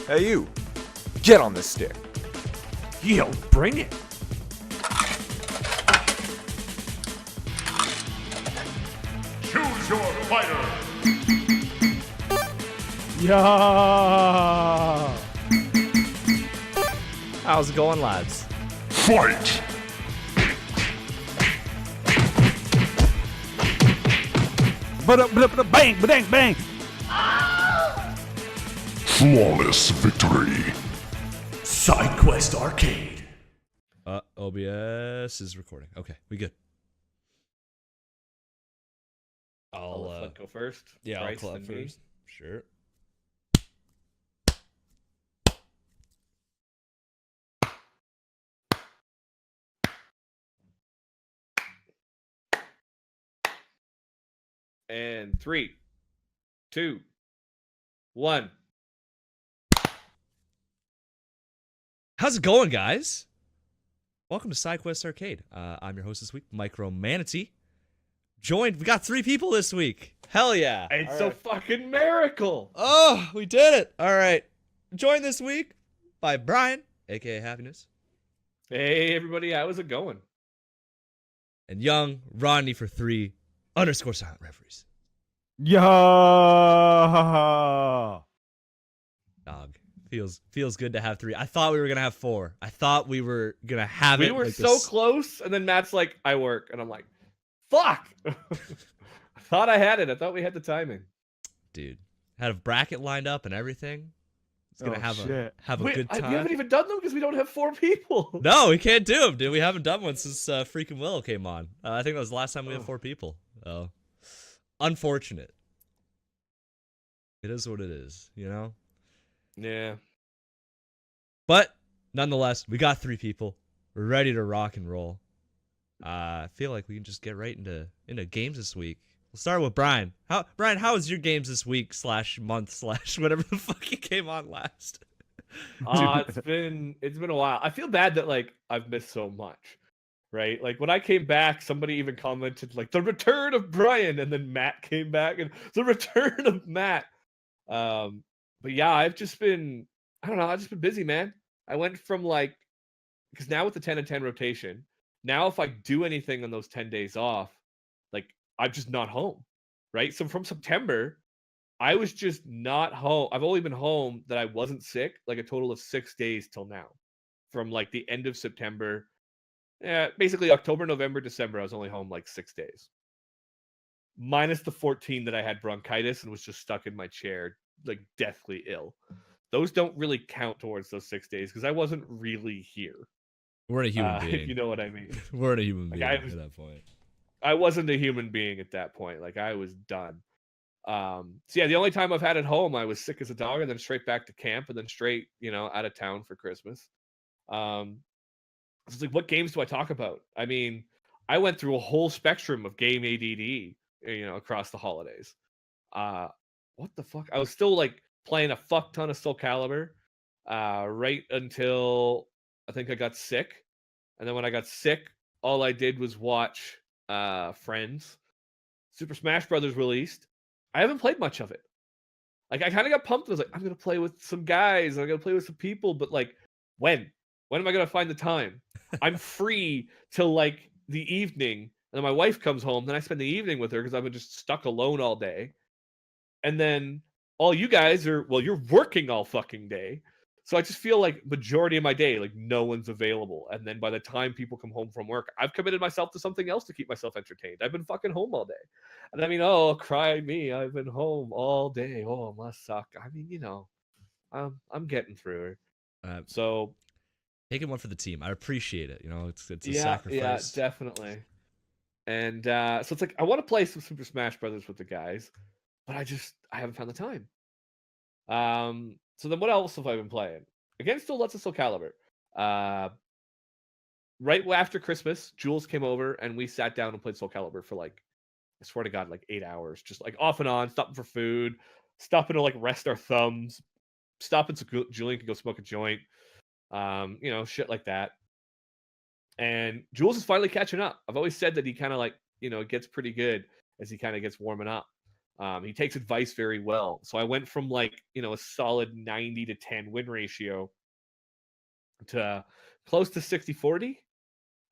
Hey you, get on the stick. Yo, bring it. Choose your fighter. Yeah. How's it going, lads? Fight. Bang, bang, bang. Flawless victory. Side Quest Arcade. OBS is recording. Okay, we good. I'll let go first. Yeah, Bryce, I'll clap then me. first. Sure. And 3, 2, 1. How's it going, guys? Welcome to SideQuest Arcade. I'm your host this week, MicroManatee. We got 3 people this week. Hell yeah. It's a fucking miracle. Oh, we did it. All right. Joined this week by Brian, aka Happiness, Hey, everybody, how's it going? and young Rodney for 3 _ silent referees. Yeah. Dog. Feels good to have 3. I thought we were gonna have 4. I thought we were gonna have it. We were like so this. close, and then Matt's like, I work. And I'm like, fuck. I thought I had it. I thought we had the timing. Dude. Had a bracket lined up and everything. It's gonna have a Wait, good we time. haven't even done them because we don't have 4 people. No, we can't do them, dude. We haven't done one since freaking Will came on. I think that was the last time we had 4 people. Oh, unfortunate. It is what it is, you know? Yeah. But nonetheless, we got 3 people. We're ready to rock and roll. I feel like we can just get right into games this week. We'll start with Brian. Brian, how was your games this week / month / whatever the fuck you came on last? It's been a while. I feel bad that like I've missed so much, right? Like when I came back, somebody even commented like the return of Brian, and then Matt came back and the return of Matt. But yeah, I've just been busy, man. I went from like, because now with the 10 and 10 rotation, now if I do anything on those 10 days off, like I'm just not home, right? So from September, I was just not home. I've only been home that I wasn't sick, like a total of 6 days till now. From like the end of September, basically October, November, December, I was only home like 6 days. Minus the 14 that I had bronchitis and was just stuck in my chair, like deathly ill. Those don't really count towards those 6 days because I wasn't really here. We're a human being. If you know what I mean. We're a human being at that point. I wasn't a human being at that point. Like I was done. So yeah, the only time I've had at home, I was sick as a dog, and then straight back to camp, and then straight, out of town for Christmas. It's like, what games do I talk about? I mean, I went through a whole spectrum of game ADD, across the holidays. What the fuck? I was still like playing a fuck ton of Soul Calibur, right until I think I got sick, and then when I got sick, all I did was watch Friends. Super Smash Brothers released. I haven't played much of it. Like I kind of got pumped. I was like, I'm gonna play with some guys. I'm gonna play with some people. But like, when? When am I gonna find the time? I'm free till like the evening, and then my wife comes home. Then I spend the evening with her because I've been just stuck alone all day. And then all you guys you're working all fucking day. So I just feel like majority of my day, like no one's available. And then by the time people come home from work, I've committed myself to something else to keep myself entertained. I've been fucking home all day. And I mean, oh, cry me. I've been home all day. Oh, it must suck. I mean, I'm getting through her. So taking one for the team. I appreciate it. It's a yeah, sacrifice. Yeah, definitely. And so it's like I want to play some Super Smash Brothers with the guys, but I haven't found the time. So then what else have I been playing? Again, still lots of Soul Calibur. Right after Christmas, Jules came over and we sat down and played Soul Calibur for like, I swear to God, like 8 hours, just like off and on, stopping for food, stopping to like rest our thumbs, stopping so Julian could go smoke a joint, shit like that. And Jules is finally catching up. I've always said that he kind of like, gets pretty good as he kind of gets warming up. He takes advice very well. So I went from like, a solid 90 to 10 win ratio to close to 60-40.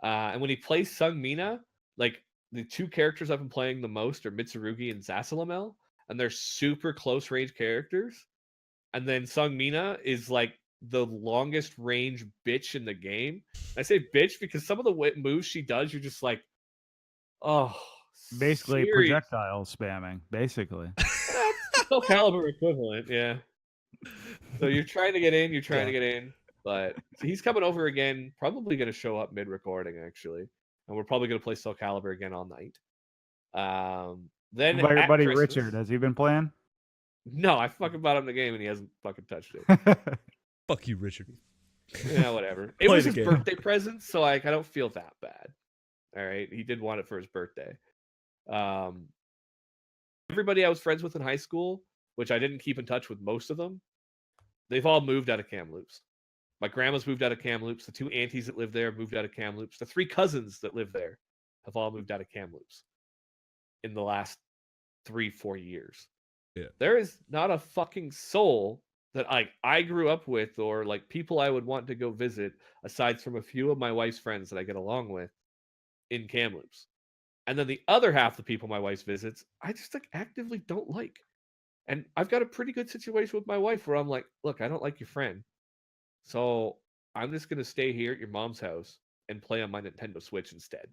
And when he plays Sung Mina, like the two characters I've been playing the most are Mitsurugi and Zasalamel, and they're super close range characters. And then Sung Mina is like the longest range bitch in the game. I say bitch because some of the moves she does, you're just like, oh, Basically, serious. projectile spamming. Basically. That's Soul Calibur equivalent, yeah. So you're trying to get in, but so he's coming over again, probably going to show up mid-recording, actually. And we're probably going to play Soul Calibur again all night. Then What about your at buddy Christmas- Richard? Has he been playing? No, I fucking bought him the game and he hasn't fucking touched it. Fuck you, Richard. Yeah, whatever. It Play was the his game. birthday present, so like I don't feel that bad. All right, he did want it for his birthday. Everybody I was friends with in high school, which I didn't keep in touch with most of them, they've all moved out of Kamloops. My grandma's moved out of Kamloops. The two aunties that live there moved out of Kamloops. The three cousins that live there have all moved out of Kamloops in the last 3-4 years. Yeah. There is not a fucking soul that I grew up with or like people I would want to go visit aside from a few of my wife's friends that I get along with in Kamloops. And then the other half of the people my wife visits, I just like actively don't like. And I've got a pretty good situation with my wife where I'm like, look, I don't like your friend. So I'm just going to stay here at your mom's house and play on my Nintendo Switch instead.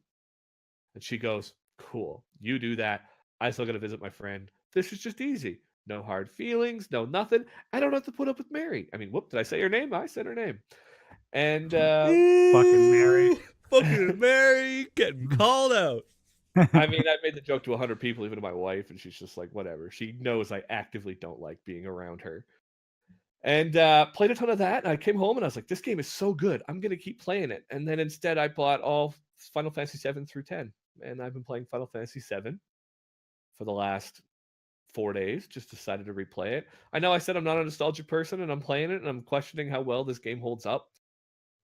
And she goes, cool, you do that. I still got to visit my friend. This is just easy. No hard feelings, no nothing. I don't have to put up with Mary. I mean, whoop, did I say her name? I said her name. And Fucking Mary. Fucking Mary getting called out. I mean, I made the joke to 100 people, even to my wife, and she's just like, whatever. She knows I actively don't like being around her. And played a ton of that. And I came home and I was like, this game is so good. I'm going to keep playing it. And then instead I bought all Final Fantasy 7 through 10. And I've been playing Final Fantasy 7 for the last 4 days. Just decided to replay it. I know I said I'm not a nostalgic person and I'm playing it and I'm questioning how well this game holds up.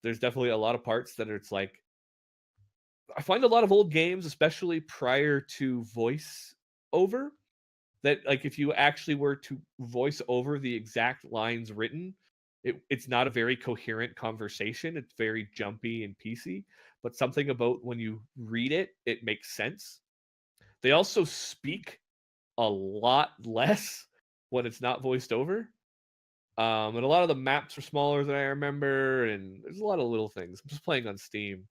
There's definitely a lot of parts that it's like, I find a lot of old games, especially prior to voice over, that like if you actually were to voice over the exact lines written, it's not a very coherent conversation. It's very jumpy and piecey, but something about when you read it, it makes sense. They also speak a lot less when it's not voiced over. And a lot of the maps are smaller than I remember, and there's a lot of little things. I'm just playing on Steam.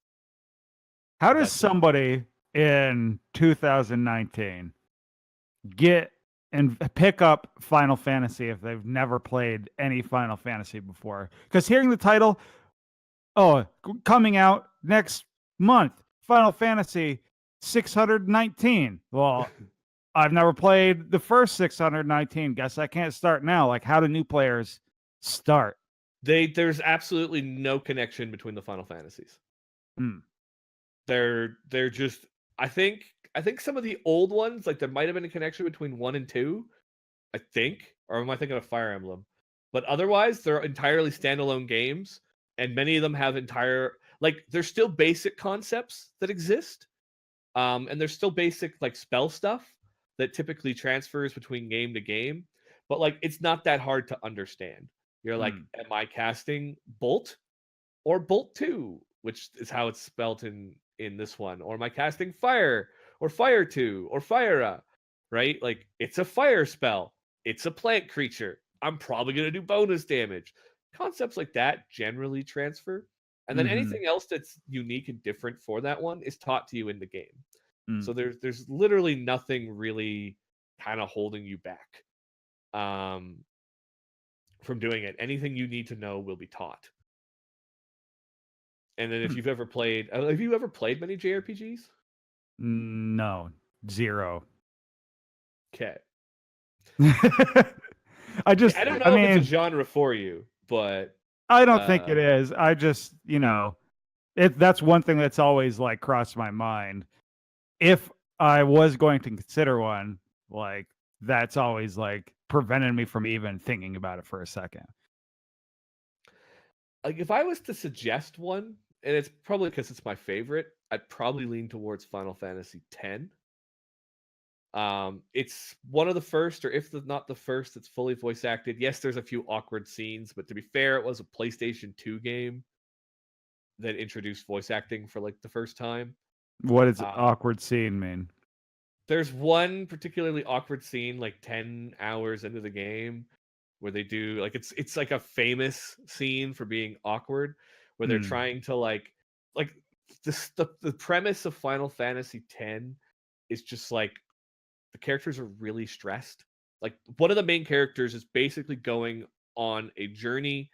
How does That's it. somebody in 2019 get and pick up Final Fantasy if they've never played any Final Fantasy before? Because hearing the title, coming out next month, Final Fantasy 619. Well, I've never played the first 619. Guess I can't start now. Like, how do new players start? There's absolutely no connection between the Final Fantasies. Hmm. They're just I think some of the old ones, like there might have been a connection between 1 and 2, I think, or am I thinking of Fire Emblem? But otherwise, they're entirely standalone games, and many of them have there's still basic concepts that exist, and there's still basic like spell stuff that typically transfers between game to game, but like it's not that hard to understand. You're like, am I casting Bolt or Bolt 2, which is how it's spelt in this one, or am I casting Fire or Fire 2 or Fire, right? Like it's a fire spell, it's a plant creature. I'm probably going to do bonus damage. Concepts like that generally transfer. And then anything else that's unique and different for that one is taught to you in the game. So there's literally nothing really kind of holding you back from doing it. Anything you need to know will be taught. And then if you've ever played, have you ever played many JRPGs? No, 0. Okay. I don't know if it's a genre for you, but I don't think it is. I just, that's one thing that's always like crossed my mind. If I was going to consider one, like that's always like prevented me from even thinking about it for a second. Like if I was to suggest one, and it's probably because it's my favorite, I'd probably lean towards Final Fantasy X. It's one of the first, or if not the first, that's fully voice acted. Yes, there's a few awkward scenes, but to be fair, it was a PlayStation 2 game that introduced voice acting for like the first time. What does Uh, awkward scene mean? There's one particularly awkward scene, like 10 hours into the game, where they do like it's like a famous scene for being awkward, where they're Hmm. trying to like the premise of Final Fantasy X is just like the characters are really stressed. Like one of the main characters is basically going on a journey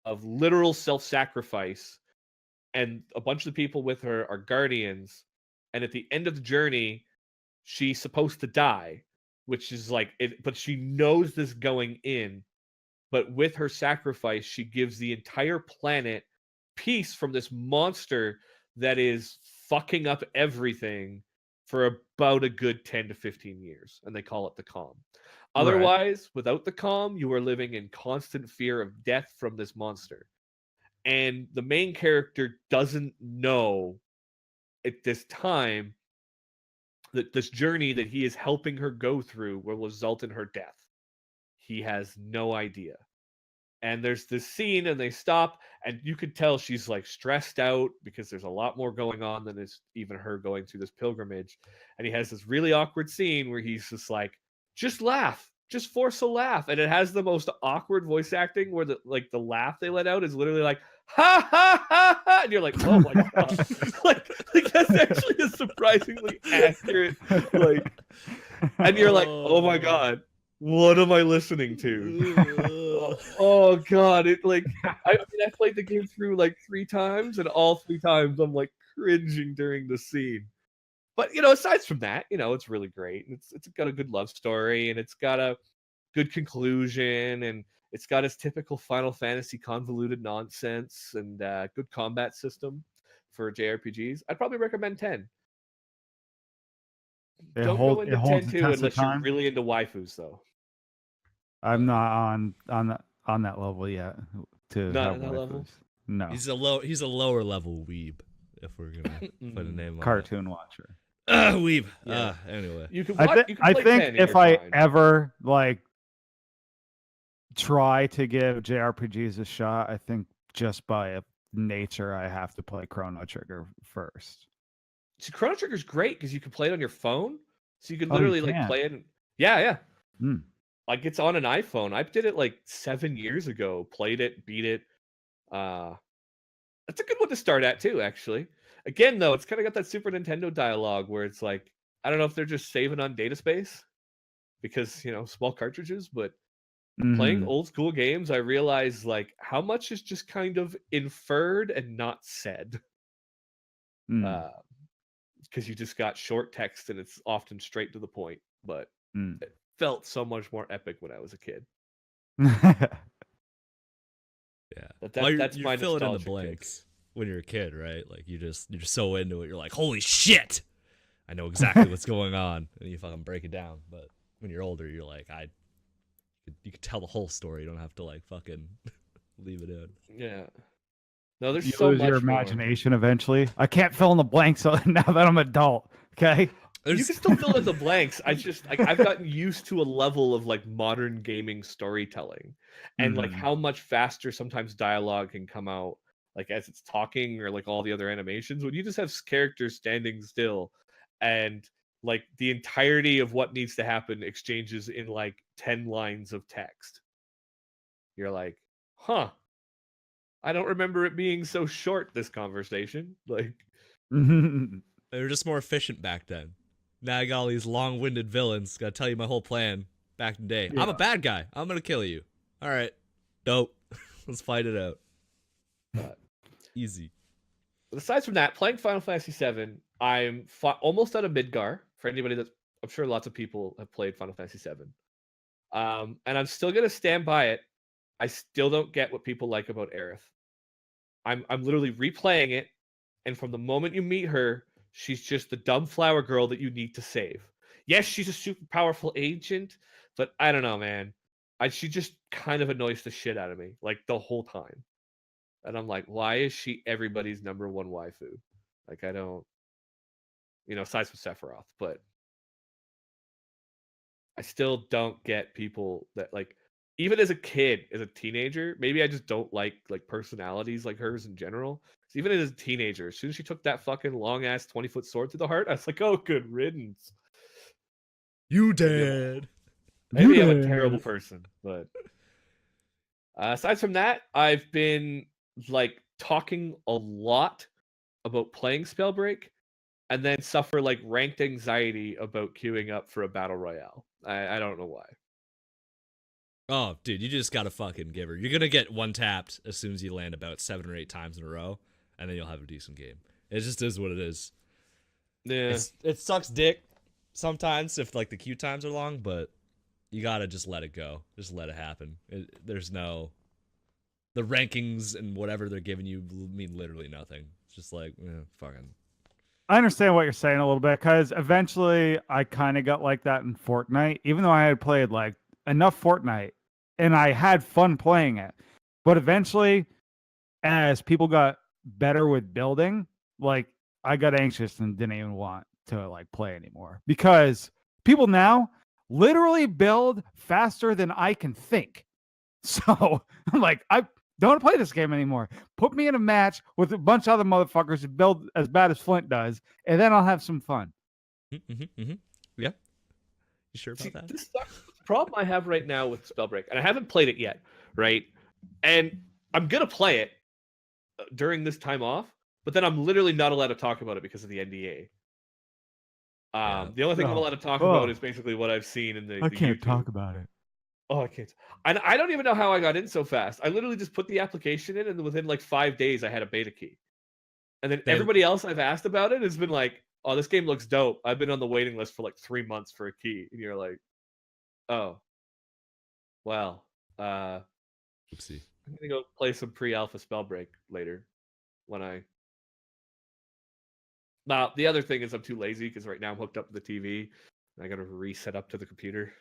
of literal self-sacrifice, and a bunch of the people with her are guardians, and at the end of the journey she's supposed to die, which is like it, but she knows this going in. But with her sacrifice, she gives the entire planet peace from this monster that is fucking up everything for about a good 10 to 15 years, and they call it the calm. Otherwise, without the calm, you are living in constant fear of death from this monster. And the main character doesn't know at this time that this journey that he is helping her go through will result in her death. He has no idea. And there's this scene, and they stop, and you could tell she's like stressed out because there's a lot more going on than is even her going through this pilgrimage. And he has this really awkward scene where he's just like, just laugh, just force a laugh. And it has the most awkward voice acting where the laugh they let out is literally like, ha ha ha ha, and you're like, oh my god. like that's actually a surprisingly accurate, like, and you're like, oh my god, what am I listening to? Oh god, it like I mean I played the game through like 3 times, and all 3 times I'm like cringing during the scene. But you know, aside from that, you know, it's really great. It's got a good love story, and it's got a good conclusion, and it's got its typical Final Fantasy convoluted nonsense, and good combat system for JRPGs. I'd probably recommend 10. Don't go into It holds 10 the too test of unless you're time. really into waifus, though. I'm not on that level yet to Not have on that level? waifus. No, He's a lower level weeb, if we're gonna put a name on cartoon watcher. it. Weeb. Yeah. Anyway. You can I, watch. th- You can I play think 10 and if you're I fine. ever like try to give JRPGs a shot, I think just by nature I have to play Chrono Trigger first. See, Chrono Trigger's great because you can play it on your phone, so you can Oh, you literally like can? play it. Yeah. Hmm. Like it's on an iPhone. I did it like 7 years ago. Played it, beat it. That's a good one to start at too, actually. Again, though, it's kind of got that Super Nintendo dialogue where it's like, I don't know if they're just saving on data space because, you know, small cartridges, but playing Mhm. old school games, I realize like how much is just kind of inferred and not said. Mm. Because you just got short text and it's often straight to the point, but Mm. it felt so much more epic when I was a kid. Yeah. That's you're my filling in the nostalgia kick. blanks when you're a kid, right? Like you're just so into it. You're like, holy shit, I know exactly what's going on, and you fucking break it down. But when you're older, you're like, you could tell the whole story. You don't have to like fucking leave it in. Yeah. No, there's You so lose much your more. imagination eventually. I can't fill in the blanks now that I'm adult. Okay. You can still fill in the blanks. I just like I've gotten used to a level of like modern gaming storytelling, and like Mhm. how much faster sometimes dialogue can come out, like as it's talking or like all the other animations. When you just have characters standing still, and like the entirety of what needs to happen exchanges in like 10 lines of text. You're like, huh? I don't remember it being so short. This conversation, like. They were just more efficient back then. Now I got all these long-winded villains. Gotta tell you my whole plan back in the day. I'm a Yeah. bad guy. I'm gonna kill you. All right, dope. Let's fight it out. But Easy. But aside from that, playing Final Fantasy VII, I'm almost out of Midgar. For anybody that's, I'm sure lots of people have played Final Fantasy VII, and I'm still gonna stand by it. I still don't get what people like about Aerith. I'm literally replaying it, and from the moment you meet her, she's just the dumb flower girl that you need to save. Yes, she's a super powerful agent, but I don't know, man. She just kind of annoys the shit out of me, like the whole time. And I'm like, why is she everybody's number one waifu? Like, I don't, you know, aside from Sephiroth, but I still don't get people that like, even as a kid, as a teenager, maybe I just don't like personalities like hers in general. So even as a teenager, as soon as she took that fucking long ass 20-foot sword through the heart, I was like, oh, good riddance. You Maybe dead. maybe I'm a terrible person, but aside from that, I've been like talking a lot about playing Spellbreak, and then suffer like ranked anxiety about queuing up for a battle royale. I don't know why. Oh, dude, you just gotta fucking give her. You're gonna get one tapped as soon as you land about 7 or 8 times in a row, and then you'll have a decent game. It just is what it is. Yeah, It sucks dick sometimes if like the queue times are long, but you gotta just let it go. Just let it happen. There's no the rankings and whatever they're giving you mean literally nothing. It's just like fucking. I understand what you're saying a little bit because eventually I kind of got like that in Fortnite, even though I had played like enough Fortnite and I had fun playing it. But eventually, as people got better with building, like I got anxious and didn't even want to like play anymore because people now literally build faster than I can think. So I'm like, I don't want to play this game anymore. Put me in a match with a bunch of other motherfuckers who build as bad as Flint does, and then I'll have some fun. Yeah. You sure about see, that? this sucks. The problem I have right now with Spellbreak, and I haven't played it yet, right? And I'm gonna play it during this time off, but then I'm literally not allowed to talk about it because of the NDA. Yeah. The only thing I'm allowed to talk about is basically what I've seen in the YouTube. about it. Oh, I can't. And I don't even know how I got in so fast. I literally just put the application in, and within like 5 days, I had a beta key. And then everybody else I've asked about it has been like, "Oh, this game looks dope. I've been on the waiting list for like 3 months for a key." And you're like, "Oh, well, Oopsie. I'm gonna go play some pre-alpha Spellbreak later when I." Now, the other thing is I'm too lazy because right now I'm hooked up to the TV. And I got to reset up to the computer.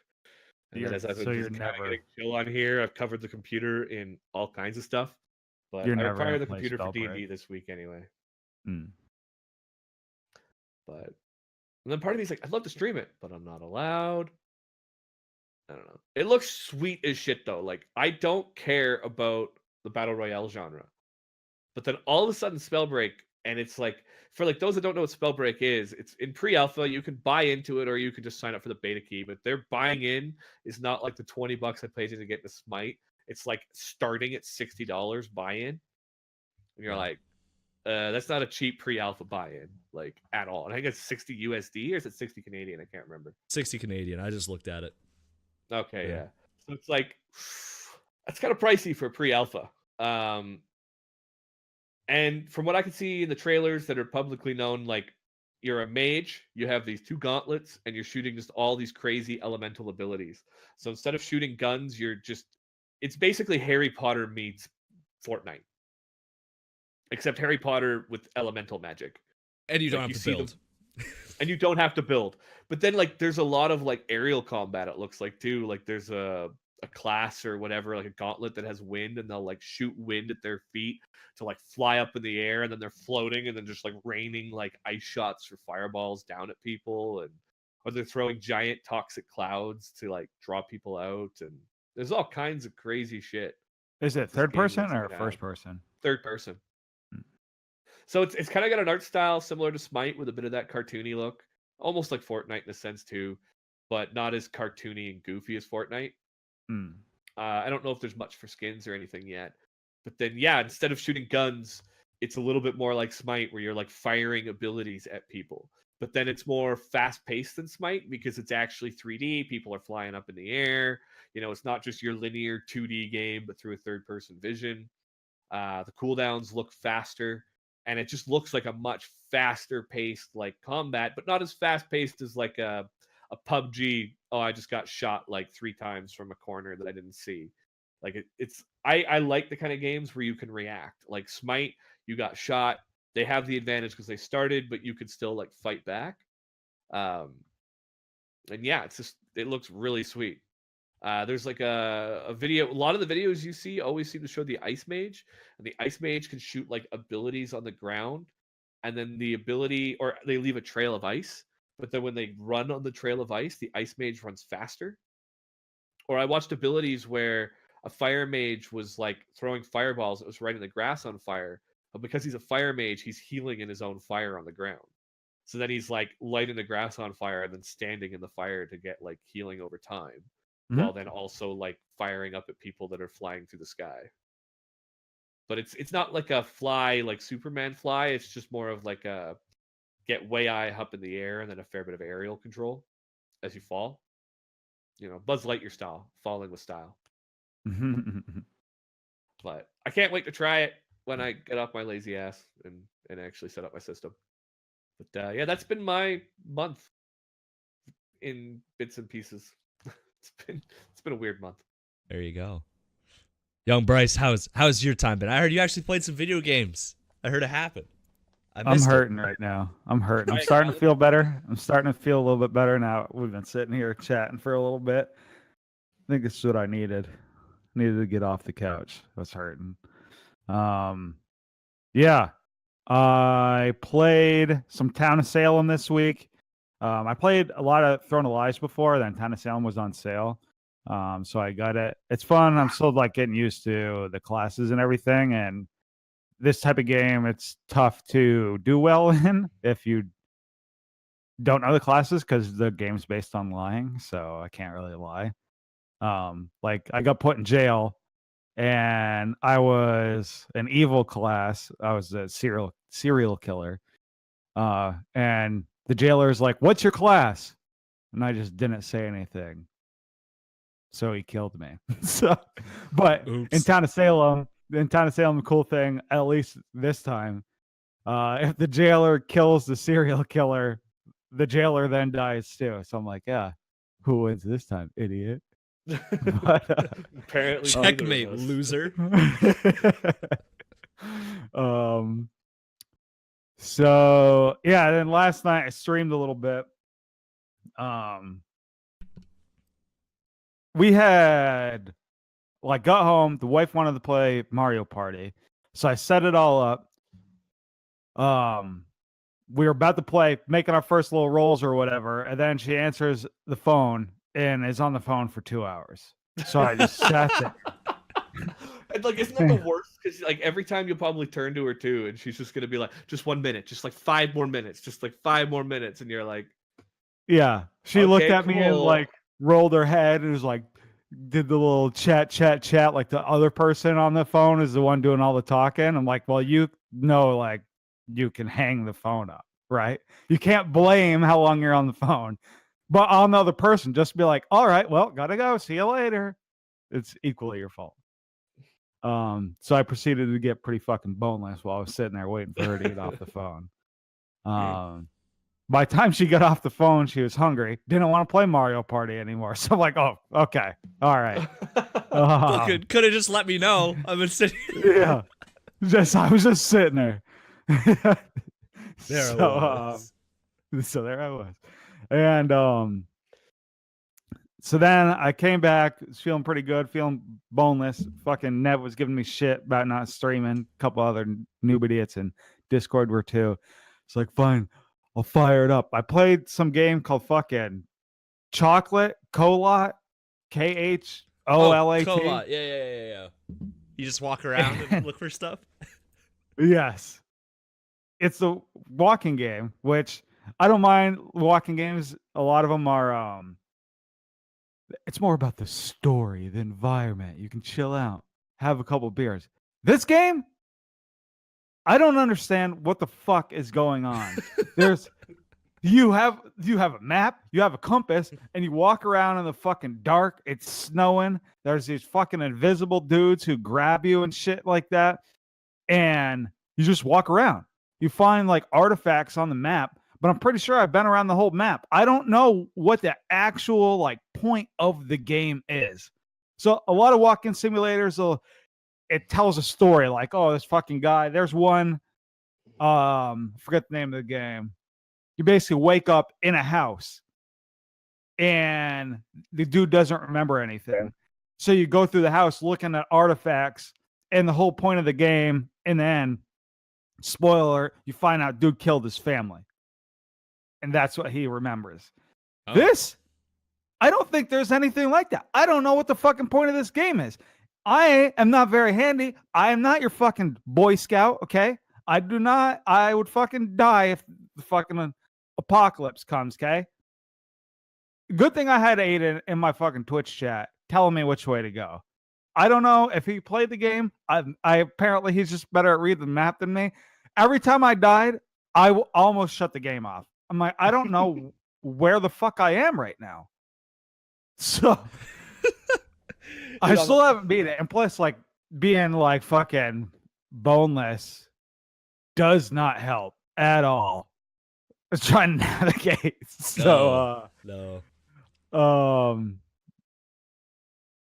And then as I've been just kind of getting chill on here, I've covered the computer in all kinds of stuff. But You're I never require gonna the play computer for Spellbreak. D&D this week anyway. Hmm. But and then part of me's like, I'd love to stream it, but I'm not allowed. I don't know. It looks sweet as shit though. Like I don't care about the battle royale genre, but then all of a sudden Spellbreak, and it's like for like those that don't know what Spellbreak is, it's in pre-alpha. You can buy into it, or you can just sign up for the beta key. But their buying in is not like the $20 I paid to get the Smite. It's like starting at $60 buy-in, and you're like, that's not a cheap pre-alpha buy-in, like at all. And I think it's 60 USD or is it 60 Canadian? I can't remember. 60 Canadian. I just looked at it. Okay, Yeah. yeah. So it's like that's kind of pricey for pre-alpha. And from what I can see in the trailers that are publicly known, like you're a mage, you have these 2 gauntlets, and you're shooting just all these crazy elemental abilities. So instead of shooting guns, it's basically Harry Potter meets Fortnite. Except Harry Potter with elemental magic. And you don't Like, have to build. And you don't have to build. But then like there's a lot of like aerial combat, it looks like too. Like there's a class or whatever, like a gauntlet that has wind, and they'll like shoot wind at their feet to like fly up in the air, and then they're floating and then just like raining like ice shots or fireballs down at people, and or they're throwing giant toxic clouds to like draw people out, and there's all kinds of crazy shit. Is it this third game person looks or to first have. person? Third person. So it's kind of got an art style similar to Smite with a bit of that cartoony look, almost like Fortnite in a sense too, but not as cartoony and goofy as Fortnite. Hmm. I don't know if there's much for skins or anything yet, but then yeah, instead of shooting guns, it's a little bit more like Smite where you're like firing abilities at people. But then it's more fast paced than Smite because it's actually 3D. People are flying up in the air. You know, it's not just your linear 2D game, but through a third person vision. The cooldowns look faster, and it just looks like a much faster paced like combat, but not as fast paced as like a PUBG. Oh, I just got shot like 3 times from a corner that I didn't see. Like I like the kind of games where you can react. Like Smite, you got shot. They have the advantage because they started, but you could still like fight back. And yeah, it looks really sweet. There's like a video. A lot of the videos you see always seem to show the ice mage, and the ice mage can shoot like abilities on the ground, and then the ability, or they leave a trail of ice. but then when they run on the trail of ice, the ice mage runs faster. Or I watched abilities where a fire mage was like throwing fireballs that was lighting the grass on fire, but because he's a fire mage, he's healing in his own fire on the ground. So then he's like lighting the grass on fire and then standing in the fire to get like healing over time, while then also like firing up at people that are flying through the sky. But it's not like a fly like Superman fly. It's just more of like a get way high up in the air and then a fair bit of aerial control as you fall. You know, Buzz Lightyear style, falling with style. But I can't wait to try it when I get off my lazy ass and actually set up my system. But yeah, that's been my month in bits and pieces. it's been a weird month. There you go. Young Bryce, how's your time been? I heard you actually played some video games. I heard it happen. I'm hurting right now. I'm hurting. I'm starting to feel better. I'm starting to feel a little bit better now. We've been sitting here chatting for a little bit. I think this is what I needed. Needed to get off the couch. I was hurting. Yeah. I played some Town of Salem this week. I played a lot of Throne of Lies before, then Town of Salem was on sale. So I got it. It's fun. I'm still like getting used to the classes and everything. And this type of game, it's tough to do well in if you don't know the classes because the game's based on lying. So I can't really lie. Like I got put in jail and I was an evil class. I was a serial killer. And the jailer's like, "What's your class?" And I just didn't say anything. So he killed me. But Oops. in Town of Salem, the cool thing, at least this time, if the jailer kills the serial killer, the jailer then dies too. So I'm like, yeah, who wins this time, idiot? But, Apparently, Checkmate, loser. So yeah, then last night I streamed a little bit. We had got home, the wife wanted to play Mario Party. So I set it all up. We were about to play, making our first little rolls or whatever, and then she answers the phone and is on the phone for 2 hours. So I just sat there. And like, isn't that the worst? Because like every time you'll probably turn to her too, and she's just gonna be like, "Just 1 minute, just like 5 more minutes, just like 5 more minutes," and you're like, yeah. She looked at me and cool. like rolled her head and was like, did the little chat. Like the other person on the phone is the one doing all the talking. I'm like, well, you know, like you can hang the phone up, right? You can't blame how long you're on the phone, but on the other person, just be like, all right, well, gotta go. See you later. It's equally your fault. So I proceeded to get pretty fucking boneless while I was sitting there waiting for her to get off the phone. By the time she got off the phone, she was hungry. Didn't want to play Mario Party anymore. So I'm like, oh, okay. All right. Could have just let me know. I've been sitting. Yeah. I was just sitting there. There I was. So there I was. And so then I came back, was feeling pretty good, feeling boneless. Fucking Nev was giving me shit about not streaming. A couple other noob idiots in Discord were too. It's like, fine, I'll fire it up. I played some game called fucking Chocolate Colot, KHOLAT. Colot. Yeah. You just walk around and look for stuff. Yes. It's a walking game, which I don't mind walking games. A lot of them are it's more about the story, the environment. You can chill out, have a couple beers. This game, I don't understand what the fuck is going on. You have a map, you have a compass, and you walk around in the fucking dark. It's snowing. There's these fucking invisible dudes who grab you and shit like that. And you just walk around. You find like artifacts on the map, but I'm pretty sure I've been around the whole map. I don't know what the actual like point of the game is. So a lot of walk-in simulators, it tells a story like, oh, this fucking guy. There's one, forget the name of the game. You basically wake up in a house and the dude doesn't remember anything. So you go through the house looking at artifacts, and the whole point of the game, and then, spoiler, you find out dude killed his family. and that's what he remembers. Oh. This, I don't think there's anything like that. I don't know what the fucking point of this game is. I am not very handy. I am not your fucking Boy Scout, okay? I would fucking die if the fucking apocalypse comes, okay? Good thing I had Aiden in my fucking Twitch chat telling me which way to go. I don't know if he played the game. I apparently he's just better at reading the map than me. Every time I died, I almost shut the game off. I'm like, I don't know where the fuck I am right now. So I still haven't beat it. And plus, like, being like fucking boneless does not help at all. I was trying to navigate. So No.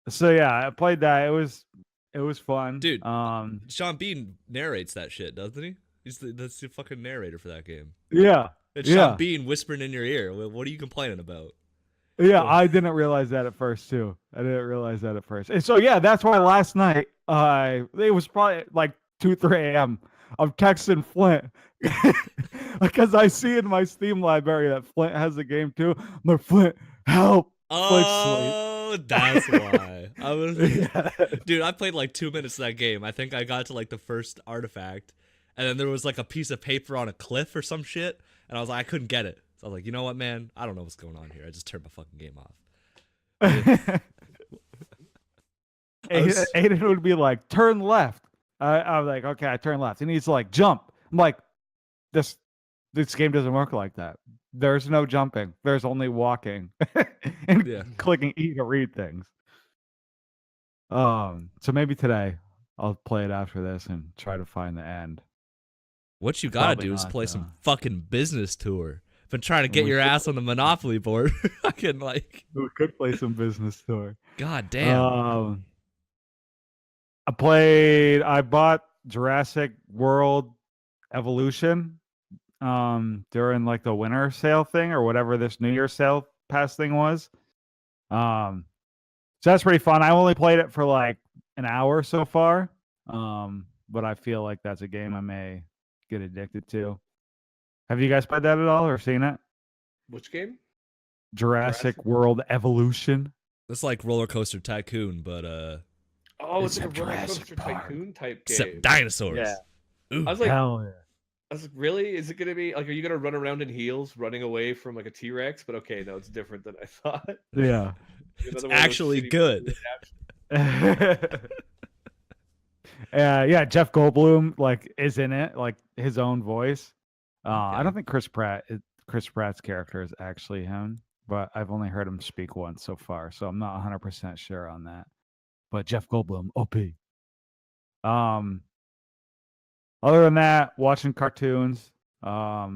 So yeah, I played that. It was fun. Dude, Sean Bean narrates that shit, doesn't he? That's the fucking narrator for that game. Yeah. It's Sean Bean whispering in your ear. What are you complaining about? Yeah, I didn't realize that at first too. And so yeah, that's why last night it was probably like 2-3 a.m. I'm texting Flint because I see in my Steam library that Flint has the game too. I'm like, Flint, help! Oh, that's why. I was, Yeah. dude. I played like 2 minutes of that game. I think I got to like the first artifact, and then there was like a piece of paper on a cliff or some shit, and I was like, I couldn't get it. So I was like, you know what, man? I don't know what's going on here. I just turned my fucking game off. Aiden would be like, turn left. I was like, okay, I turn left. And he's like, jump. I'm like, this game doesn't work like that. There's no jumping. There's only walking and clicking E to read things. So maybe today I'll play it after this and try to find the end. What you gotta do is play some fucking business tour. Been trying to get your ass on the Monopoly board. Fucking like, we could play some business tour. God damn. I bought Jurassic World Evolution during like the winter sale thing or whatever this New Year's sale pass thing was. So that's pretty fun. I only played it for like an hour so far. But I feel like that's a game I may get addicted to. Have you guys played that at all or seen it? Which game? Jurassic World Evolution. It's like Roller Coaster Tycoon, but oh, it's like a Roller Coaster Tycoon type game. except dinosaurs. Yeah. Ooh. I was like, Hell yeah. I was like, really? Is it gonna be like? Are you gonna run around in heels, running away from like a T-Rex? But okay, no, it's different than I thought. Yeah. It's actually good. Yeah, Jeff Goldblum like is in it, like his own voice. I don't think Chris Pratt's character is actually him, but I've only heard him speak once so far, so I'm not 100% sure on that. But Jeff Goldblum, OP. Other than that, watching cartoons. Are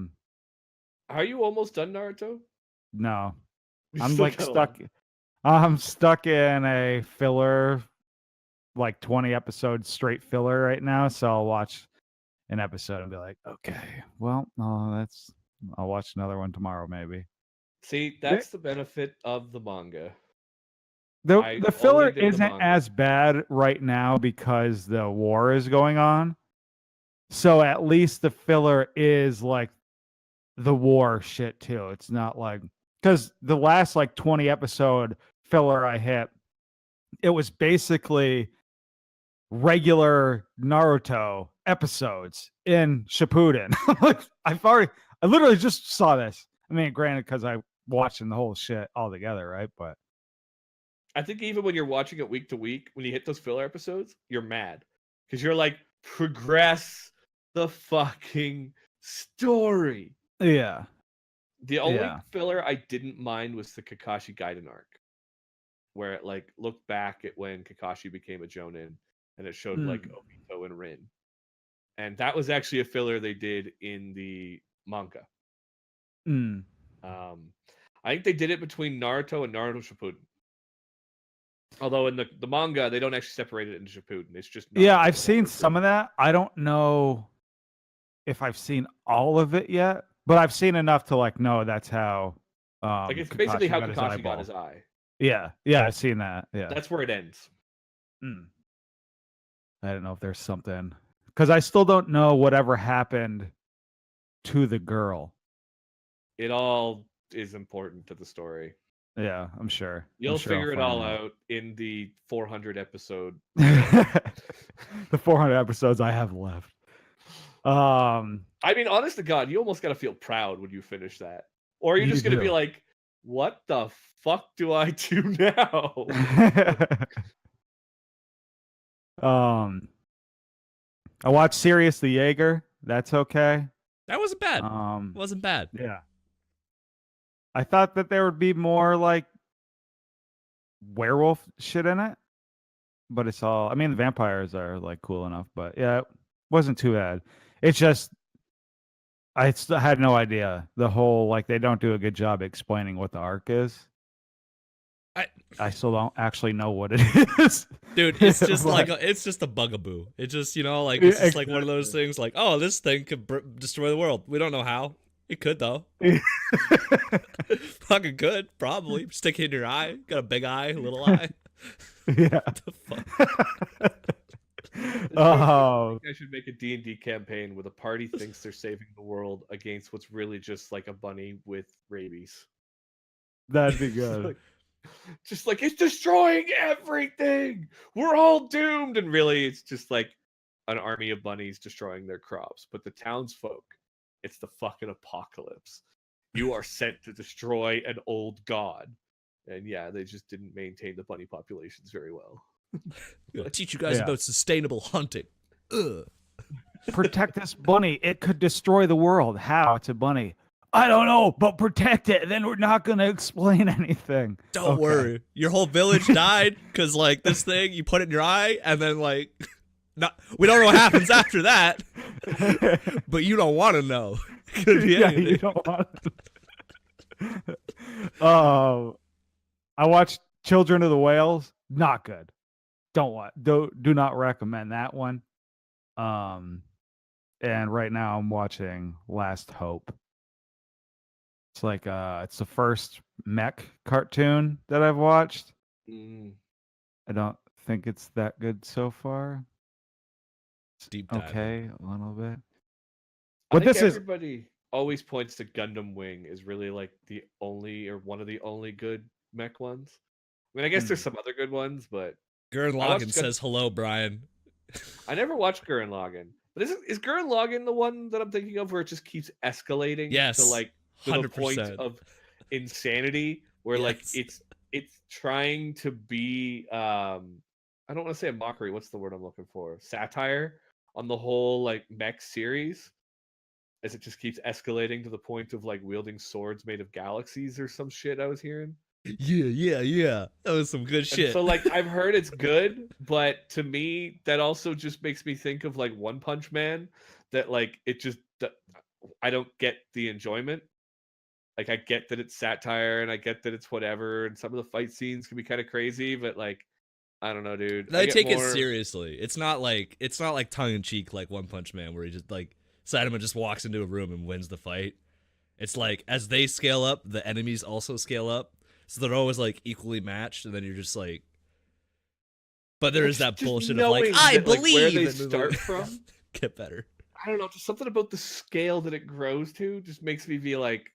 you almost done, Naruto? No, You I'm still like got a stuck. lot. I'm stuck in a filler, like 20 episodes straight filler right now. So I'll watch an episode and be like, okay, well, I'll watch another one tomorrow maybe. See, that's the benefit of the manga. The filler only did the isn't manga. as bad right now because the war is going on. So at least the filler is like the war shit too. It's not like, because the last like 20 episode filler I hit, it was basically regular Naruto episodes in Shippuden. I literally just saw this. I mean, granted, because I watching the whole shit all together, right? But I think even when you're watching it week to week, when you hit those filler episodes, you're mad because you're like, progress the fucking story. yeah, The only Yeah. filler I didn't mind was the Kakashi Gaiden arc, where it like looked back at when Kakashi became a Jonin, and it showed like Obito and Rin, and that was actually a filler they did in the manga. Mm. I think they did it between Naruto and Naruto Shippuden. Although in the manga they don't actually separate it into Shippuden. It's just Yeah, Naruto I've and seen Naruto. some of that. I don't know if I've seen all of it yet, but I've seen enough to like know that's how. Like it's basically how got his Kakashi eyeball. got his eye. Yeah, I've seen that. Yeah, That's where it ends. I don't know if there's something because I still don't know whatever happened to the girl. It all is important to the story. Yeah, I'm sure. You'll sure I'll figure it find all out in the 400 episode. The 400 episodes I have left. I mean, honest to God, you almost got to feel proud when you finish that. Or you're You just going to be do. like, what the fuck do I do now? I watched Sirius the Jaeger. That's okay. That wasn't bad. Um, Wasn't bad. yeah. I thought that there would be more like werewolf shit in it, but it's all. I mean, the vampires are like cool enough, but yeah, it wasn't too bad. It's just I still had no idea the whole like they don't do a good job explaining what the arc is. I still don't actually know what it is. Dude, it's just But- like it's just a bugaboo. It just, like it's just like one of those Exactly. things like, oh, this thing could destroy the world. We don't know how. It could though. Fucking could, probably. Stick it in your eye. Got a big eye, little eye. Yeah. What the fuck? Oh, I should make a D&D campaign where the party thinks they're saving the world against what's really just like a bunny with rabies. that'd be Just good. like- Just like it's destroying everything. We're all doomed, and really, it's just like an army of bunnies destroying their crops. But the townsfolk, it's the fucking apocalypse. You are sent to destroy an old god, and yeah, they just didn't maintain the bunny populations very well. Gonna teach you guys Yeah. about sustainable hunting. Ugh. Protect this bunny. It could destroy the world. How? It's a bunny. I don't know, but protect it. Then we're not going to explain anything. Don't Okay. worry. Your whole village died because like this thing, you put it in your eye, and then like, we don't know what happens after that. But you don't want to know. Could be Yeah, anything. you don't want I watched Children of the Whales. Not good. Do not recommend that one. And right now I'm watching Last Hope. It's like it's the first mech cartoon that I've watched. Mm. I don't think it's that good so far. Deep dive. Okay, a little bit. I But think this is everybody always points to Gundam Wing as really like the only or one of the only good mech ones. I mean, I guess there's some other good ones, but Gurren I watched Lagann says hello, Brian. I never watched Gurren Lagann. But is Gurren Lagann the one that I'm thinking of where it just keeps escalating Yes, to like to the point 100%. of insanity where like Yes. it's trying to be I don't want to say a mockery, what's the word I'm looking for? Satire on the whole like mech series as it just keeps escalating to the point of like wielding swords made of galaxies or some shit I was hearing. Yeah. That was some good And shit. so like I've heard it's good, but to me that also just makes me think of like One Punch Man that like it just I don't get the enjoyment. Like I get that it's satire and I get that it's whatever and some of the fight scenes can be kind of crazy, but like I don't know, dude. I They get take it more- seriously. It's not like tongue in cheek like One Punch Man where he just like Saitama just walks into a room and wins the fight. It's like as they scale up, the enemies also scale up. So they're always like equally matched, and then you're just like but there is that just bullshit of like knowing I that, like, believe where they and then, start like, from. get better. I don't know, just something about the scale that it grows to just makes me be like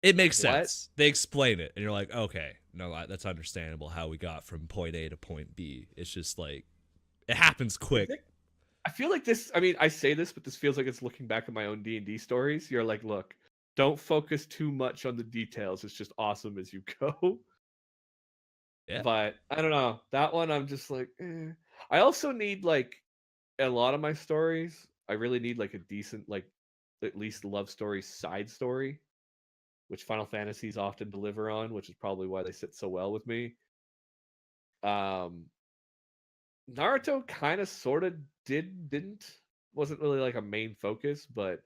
It makes What? sense. They explain it, and you're like, okay, no, that's understandable how we got from point A to point B. It's just like it happens quick. I feel like this. I mean, I say this, but this feels like it's looking back at my own D&D stories. You're like, look, don't focus too much on the details. It's just awesome as you go. Yeah. But I don't know. That one, I'm just like, I also need like a lot of my stories. I really need like a decent, like at least love story side story, which Final Fantasies often deliver on, which is probably why they sit so well with me. Naruto kind of sort of didn't wasn't really like a main focus, but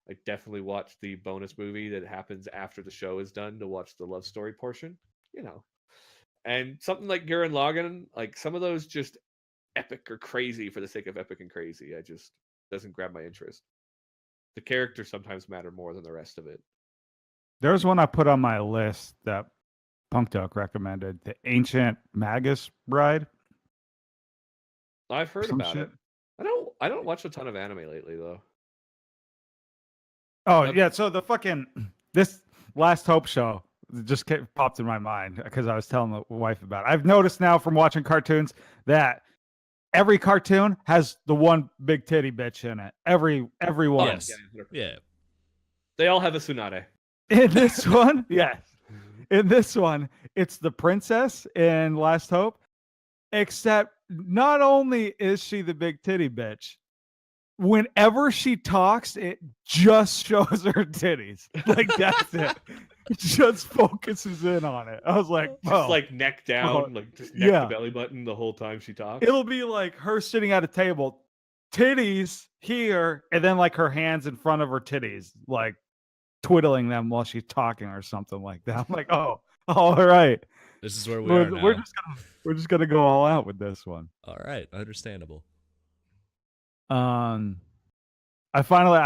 I definitely watched the bonus movie that happens after the show is done to watch the love story portion, you know. And something like Gurren Lagann, like some of those just epic or crazy for the sake of epic and crazy, I just doesn't grab my interest. The characters sometimes matter more than the rest of it. There's one I put on my list that Punk Duck recommended, the Ancient Magus Bride. I've heard Some about shit. it. I don't watch a ton of anime lately though. Oh Yep. yeah, so the fucking this Last Hope show just popped in my mind because I was telling the wife about it. I've noticed now from watching cartoons that every cartoon has the one big titty bitch in it. Every one. Yes. Yeah. They all have a tsunade. In this one, yes. In this one, it's the princess in Last Hope. Except not only is she the big titty bitch, whenever she talks, it just shows her titties. Like that's it. It just focuses in on it. I was like, Just oh. like neck down, like just neck to belly button the whole time she talks. It'll be like her sitting at a table, titties here, and then like her hands in front of her titties, like twiddling them while she's talking or something like that. I'm like, oh, all right. This is where we are now. We're just gonna go all out with this one. All right, understandable. I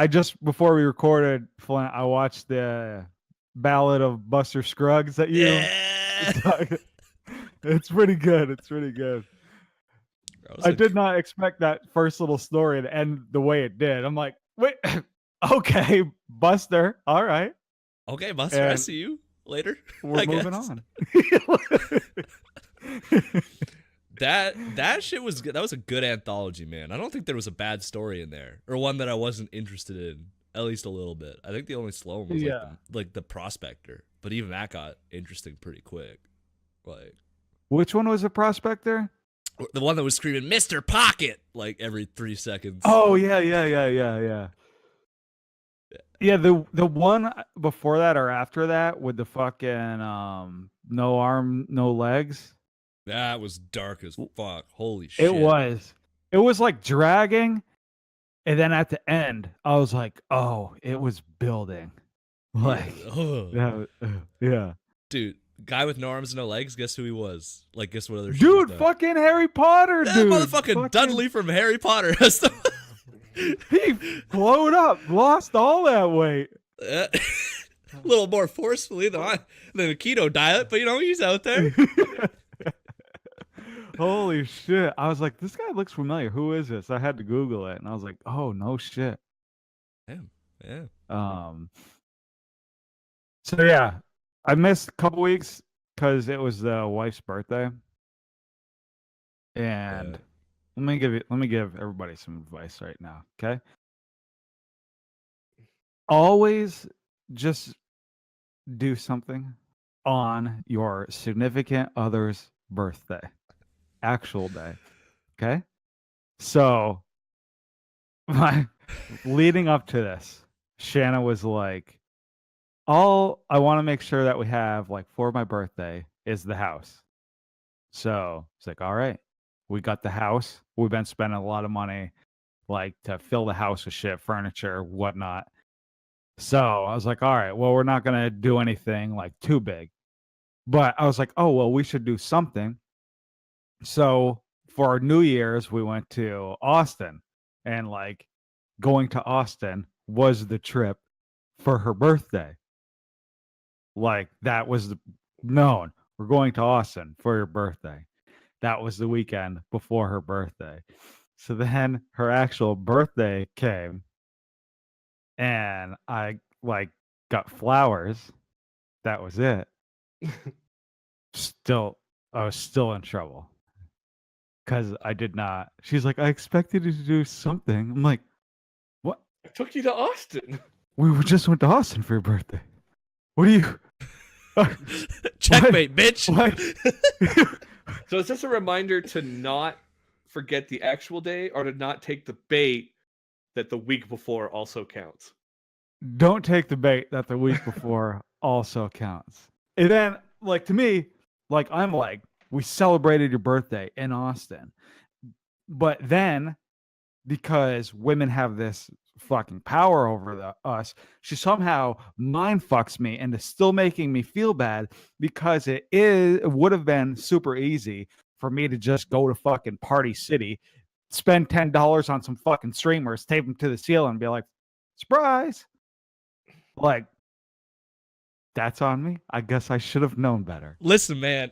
just before we recorded, Flint, I watched the Ballad of Buster Scruggs that you. Yeah. It's pretty good. It's pretty good. I did not expect that first little story to end the way it did. I'm like, wait, okay, Buster, all right. Okay, Buster, I see you later. We're moving on. That shit was good. That was a good anthology, man. I don't think there was a bad story in there, or one that I wasn't interested in, at least a little bit. I think the only slow one was like the Prospector, but even that got interesting pretty quick. Like, which one was the Prospector? The one that was screaming "Mr. Pocket" like every 3 seconds. Oh yeah. Yeah, the one before that or after that with the fucking no arm, no legs. That was dark as fuck. Holy shit. It was like dragging, and then at the end, I was like, oh, it was building. Like, yeah. Dude, guy with no arms, no legs, guess who he was? Like, guess what other shit dude, fucking Harry Potter, that dude. Motherfucking Dudley from Harry Potter. He glowed up, lost all that weight. A little more forcefully than the keto diet, but he's out there. Holy shit. I was like, this guy looks familiar. Who is this? I had to Google it, and I was like, oh, no shit. Damn. Yeah. So, yeah, I missed a couple weeks because it was the wife's birthday. And let me give everybody some advice right now, okay? Always just do something on your significant other's birthday. Actual day. Okay? So leading up to this, Shanna was like, all I want to make sure that we have like for my birthday is the house. So it's like, all right, we got the house. We've been spending a lot of money like to fill the house with shit, furniture, whatnot. So I was like, all right, well, we're not gonna do anything like too big. But I was like, oh well, we should do something. So for our New Year's, we went to Austin, and like going to Austin was the trip for her birthday. Like that was known. We're going to Austin for your birthday. That was the weekend before her birthday. So then her actual birthday came, and I like got flowers. That was it. I was still in trouble. Because I did not. She's like, I expected you to do something. I'm like, what? I took you to Austin. We just went to Austin for your birthday. What are you? Checkmate, bitch. What? So is this a reminder to not forget the actual day, or to not take the bait that the week before also counts? Don't take the bait that the week before also counts. And then, like, to me, like, I'm like, we celebrated your birthday in Austin. But then, because women have this fucking power over us, she somehow mind fucks me into still making me feel bad, because it would have been super easy for me to just go to fucking Party City, spend $10 on some fucking streamers, tape them to the ceiling, and be like, surprise. Like, that's on me. I guess I should have known better. Listen, man.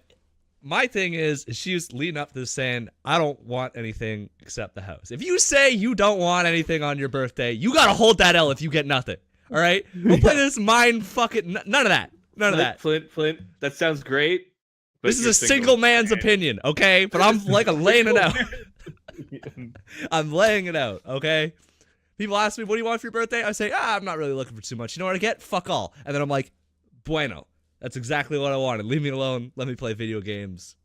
My thing is she was leading up to this saying, I don't want anything except the house. If you say you don't want anything on your birthday, you got to hold that L if you get nothing. All right, we'll play this mind fucking none of that. None of that. Flint, that sounds great. But This is you're a single man's opinion, okay? But I'm laying it out. I'm laying it out, okay? People ask me, what do you want for your birthday? I say, I'm not really looking for too much. You know what I get? Fuck all. And then I'm like, bueno. That's exactly what I wanted. Leave me alone. Let me play video games.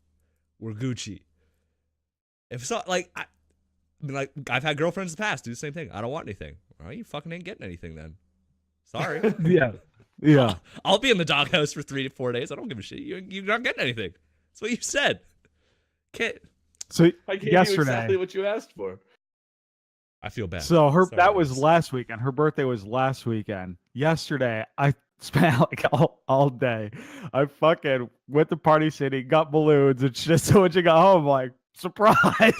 We're Gucci. If so, like, I mean, like, I've had girlfriends in the past do the same thing. I don't want anything. Well, you fucking ain't getting anything then. Sorry. Yeah. I'll be in the doghouse for 3 to 4 days. I don't give a shit. You're not getting anything. That's what you said. Can't. So I gave yesterday, you exactly what you asked for. I feel bad. so Sorry, that was guys. last weekend. Her birthday was last weekend. Yesterday, I spent like all day. I fucking went to Party City, got balloons, and just so when she got home, like, surprise!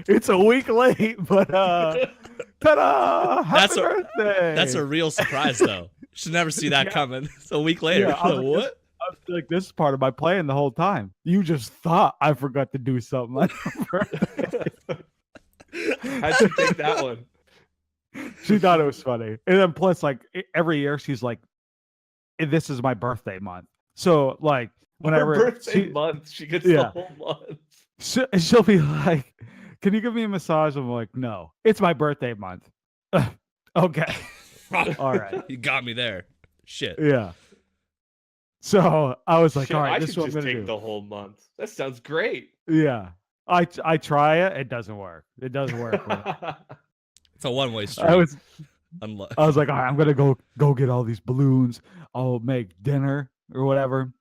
It's a week late, but ta-da! Happy birthday! That's a real surprise, though. Should never see that coming. It's a week later. Yeah, I was like, What? I was like, this is part of my plan the whole time. You just thought I forgot to do something on her birthday. How'd you take that one? She thought it was funny. And then plus, like, every year she's like, this is my birthday month. So, like, whenever Her birthday month, she gets the whole month. she'll be like, can you give me a massage? I'm like, no, it's my birthday month. Okay. All right. You got me there. Shit. Yeah. So I was like, Shit, all right, I this should is what I'm just gonna take do. the whole month. That sounds great. Yeah. I try it. It doesn't work. It doesn't work. It's a one-way street. I was Unless like, all right, I'm gonna go get all these balloons. I'll make dinner or whatever.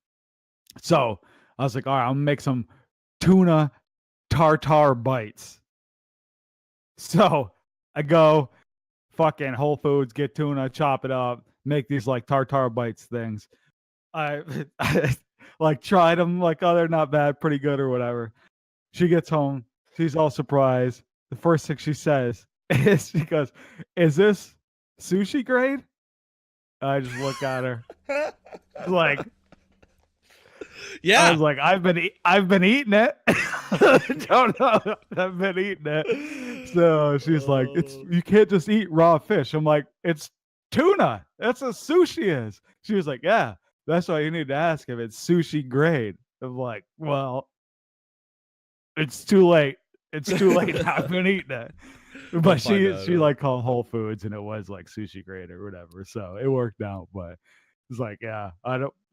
So I was like, all right, I'm gonna make some tuna tartar bites. So I go fucking Whole Foods, get tuna, chop it up, make these like tartar bites things. I like tried them, like, oh, they're not bad, pretty good or whatever. She gets home, she's all surprised. The first thing she says is, she goes, "Is this sushi grade?" I just look at her, like, yeah. I was like, I've been eating it. Don't know. I've been eating it. So she's like, you can't just eat raw fish. I'm like, it's tuna. That's what sushi is. She was like, yeah, that's why you need to ask if it's sushi grade. I'm like, well, it's too late. It's too late. I've been eating it. But she like called Whole Foods and it was like sushi grade or whatever. So it worked out. But it's like, yeah,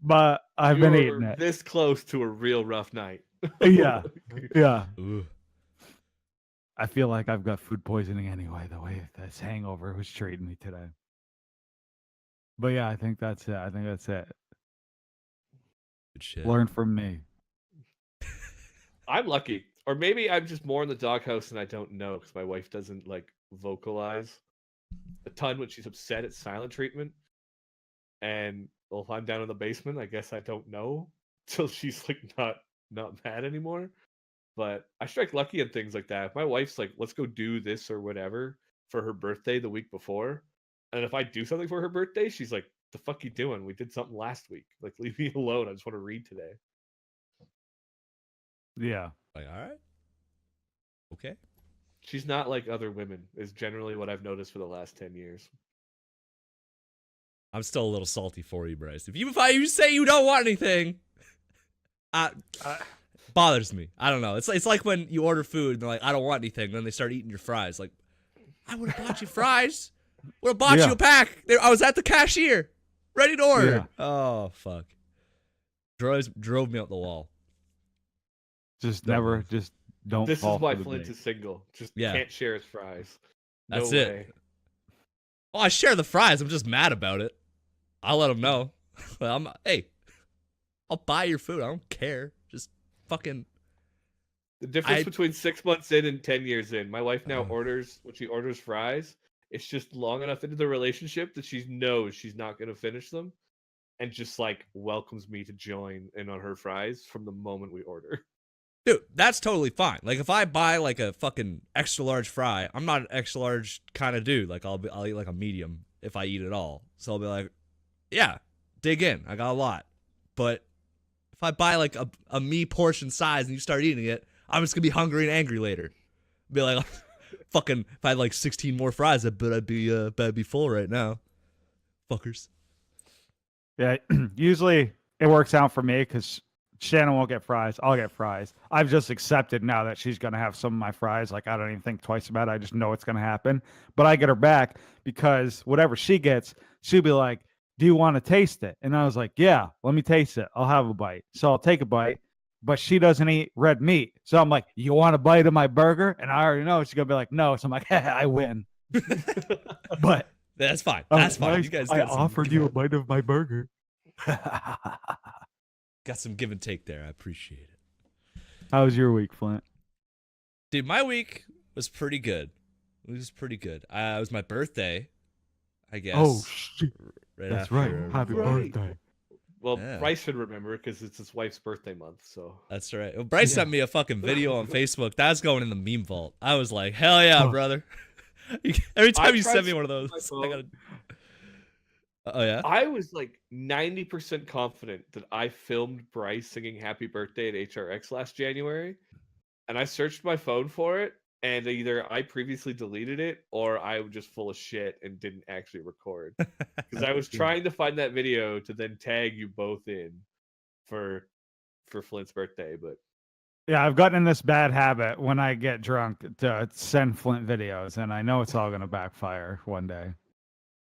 but I've been eating it. This close to a real rough night. Yeah. Yeah. Ooh. I feel like I've got food poisoning anyway, the way this hangover was treating me today. But yeah, I think that's it. Good shit. Learn from me. I'm lucky. Or maybe I'm just more in the doghouse and I don't know because my wife doesn't like vocalize a ton when she's upset at silent treatment. And well, if I'm down in the basement, I guess I don't know till she's like not mad anymore. But I strike lucky in things like that. If my wife's like, let's go do this or whatever for her birthday the week before, and if I do something for her birthday, she's like, the fuck you doing? We did something last week. Like, leave me alone. I just want to read today. Yeah. Like, all right. Okay. She's not like other women, is generally what I've noticed for the last 10 years. I'm still a little salty for you, Bryce. If you say you don't want anything, bothers me. I don't know. It's like when you order food and they're like, I don't want anything. Then they start eating your fries. Like, I would have bought you fries. Would have bought you a pack. I was at the cashier, ready to order. Yeah. Oh fuck. Drove me up the wall. Just Don't never, move. just don't This fall is why for the Flint bait. is single. Just Yeah. can't share his fries. No That's way. it. Oh, I share the fries. I'm just mad about it. I'll let them know. Hey, I'll buy your food. I don't care. Just fucking. The difference between 6 months in and 10 years in. My wife now orders, when she orders fries, it's just long enough into the relationship that she knows she's not going to finish them and just like welcomes me to join in on her fries from the moment we order. Dude, that's totally fine. Like, if I buy like a fucking extra large fry, I'm not an extra large kind of dude. Like, I'll eat like a medium if I eat it all. So I'll be like, yeah, dig in. I got a lot. But if I buy like a me portion size and you start eating it, I'm just gonna be hungry and angry later. Be like, fucking, if I had like 16 more fries, I bet I'd be full right now. fuckers. Yeah, usually it works out for me because Shannon won't get fries. I'll get fries. I've just accepted now that she's going to have some of my fries. Like, I don't even think twice about it. I just know it's going to happen. But I get her back because whatever she gets, she'll be like, do you want to taste it? And I was like, yeah, let me taste it. I'll have a bite. So I'll take a bite. But she doesn't eat red meat. So I'm like, you want a bite of my burger? And I already know she's going to be like, no. So I'm like, I win. But That's fine. That's fine. Nice. You guys I got some, offered you a bite of my burger. got some give and take there. I appreciate it. How was your week, Flint? Dude, my week was pretty good. It was pretty good. It was my birthday, I guess. Oh, shit. Right That's right. after- Happy Right. birthday. Well, Yeah. Bryce should remember because it's his wife's birthday month. So That's right. Well, Bryce sent me a fucking video on Facebook. That's going in the meme vault. I was like, hell yeah, Oh. brother. Every time you tried send me to one of my those, I phone. gotta. Oh yeah. I was like 90% confident that I filmed Bryce singing "Happy Birthday" at HRX last January, and I searched my phone for it, and either I previously deleted it or I was just full of shit and didn't actually record because I was trying to find that video to then tag you both in for Flint's birthday, but Yeah, I've gotten in this bad habit when I get drunk to send Flint videos, and I know it's all going to backfire one day.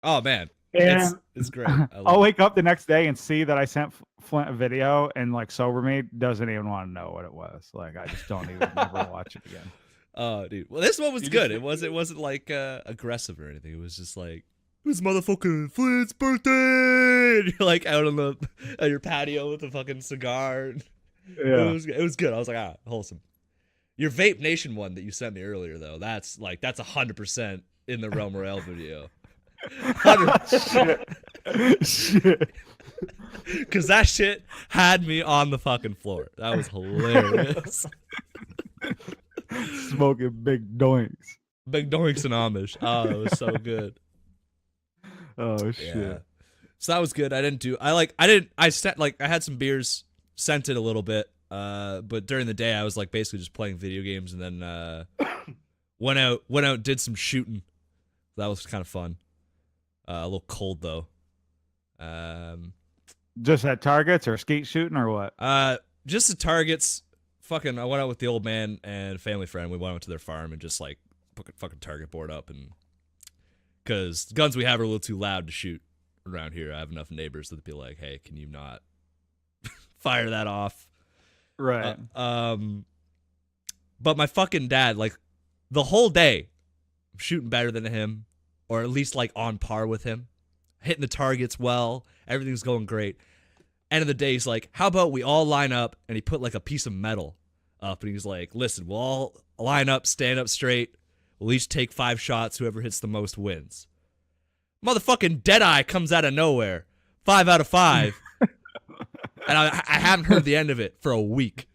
Oh man, And it's great. I I'll love it. wake up the next day and see that I sent Flint a video, and like sober me doesn't even want to know what it was. Like, I just don't even ever watch it again. Oh dude. Well, this one was You good. just- It wasn't like aggressive or anything. It was just like, it's motherfucking Flint's birthday. And you're like out on your patio with a fucking cigar. Yeah. It was good. I was like, wholesome. Your Vape Nation one that you sent me earlier, though, that's 100% in the Realm Royale video. 100%. Shit. Because that shit had me on the fucking floor. That was hilarious. Smoking big doinks. Big doinks and Amish. Oh, it was so good. Oh shit. Yeah. So that was good. I had some beers, sent it a little bit. But during the day I was like basically just playing video games, and then went out, did some shooting. That was kind of fun. A little cold though. Just at targets or skeet shooting or what? Just the targets. Fucking, I went out with the old man and a family friend. We went out to their farm and just like put a fucking target board up, and because the guns we have are a little too loud to shoot around here. I have enough neighbors that be like, "Hey, can you not fire that off?" Right. But my fucking dad, like the whole day, I'm shooting better than him, or at least like on par with him, hitting the targets well. Everything's going great. End of the day, he's like, how about we all line up? And he put like a piece of metal up, and he's like, listen, we'll all line up, stand up straight. We'll each take 5 shots. Whoever hits the most wins. Motherfucking Deadeye comes out of nowhere. 5 out of 5. And I haven't heard the end of it for a week.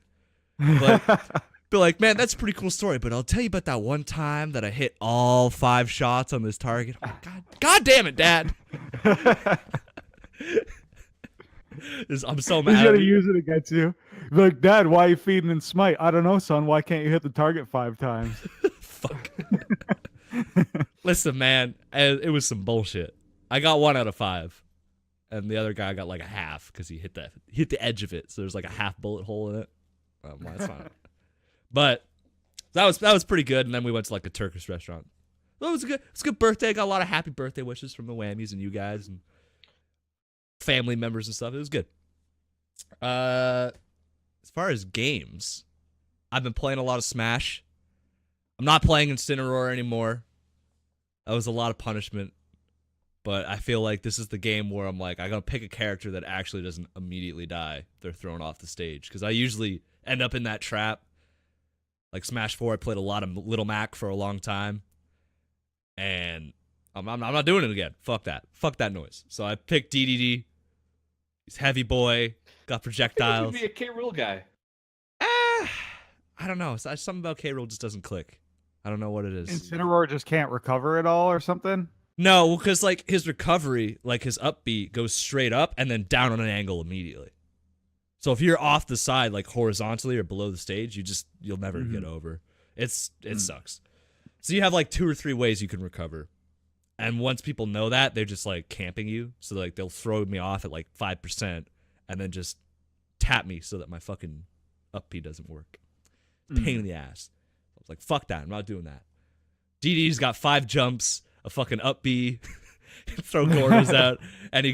But be like, man, that's a pretty cool story. But I'll tell you about that one time that I hit all 5 shots on this target. I'm like, God damn it, Dad. I'm so He's mad. gonna use it against you. Be like, Dad, why are you feeding in Smite? I don't know, son. Why can't you hit the target 5 times? Fuck. Listen, man, it was some bullshit. I got 1 out of 5, and the other guy got like a half because he hit the edge of it. So there's like a half bullet hole in it. Well, that's fine. But that was pretty good. And then we went to like a Turkish restaurant. Well, it was a good birthday. I got a lot of happy birthday wishes from the Whammies and you guys and family members and stuff. It was good. As far as games, I've been playing a lot of Smash. I'm not playing Incineroar anymore. That was a lot of punishment. But I feel like this is the game where I'm like, I gotta pick a character that actually doesn't immediately die. They're thrown off the stage. Because I usually end up in that trap. Like Smash 4, I played a lot of Little Mac for a long time. And I'm not doing it again. Fuck that. Fuck that noise. So I picked DDD. He's heavy boy. Got projectiles. be a K. Rool guy. I don't know. Something about K. Rool just doesn't click. I don't know what it is. Incineroar just can't recover at all or something? No, because like his recovery, like his upbeat goes straight up and then down on an angle immediately. So if you're off the side, like horizontally or below the stage, you'll never get over. It sucks. So you have like 2 or 3 ways you can recover. And once people know that, they're just like camping you. So like they'll throw me off at like 5% and then just tap me so that my fucking up P doesn't work. Pain in the ass. I was like, fuck that. I'm not doing that. DD's got 5 jumps, a fucking up B, throw corners out, and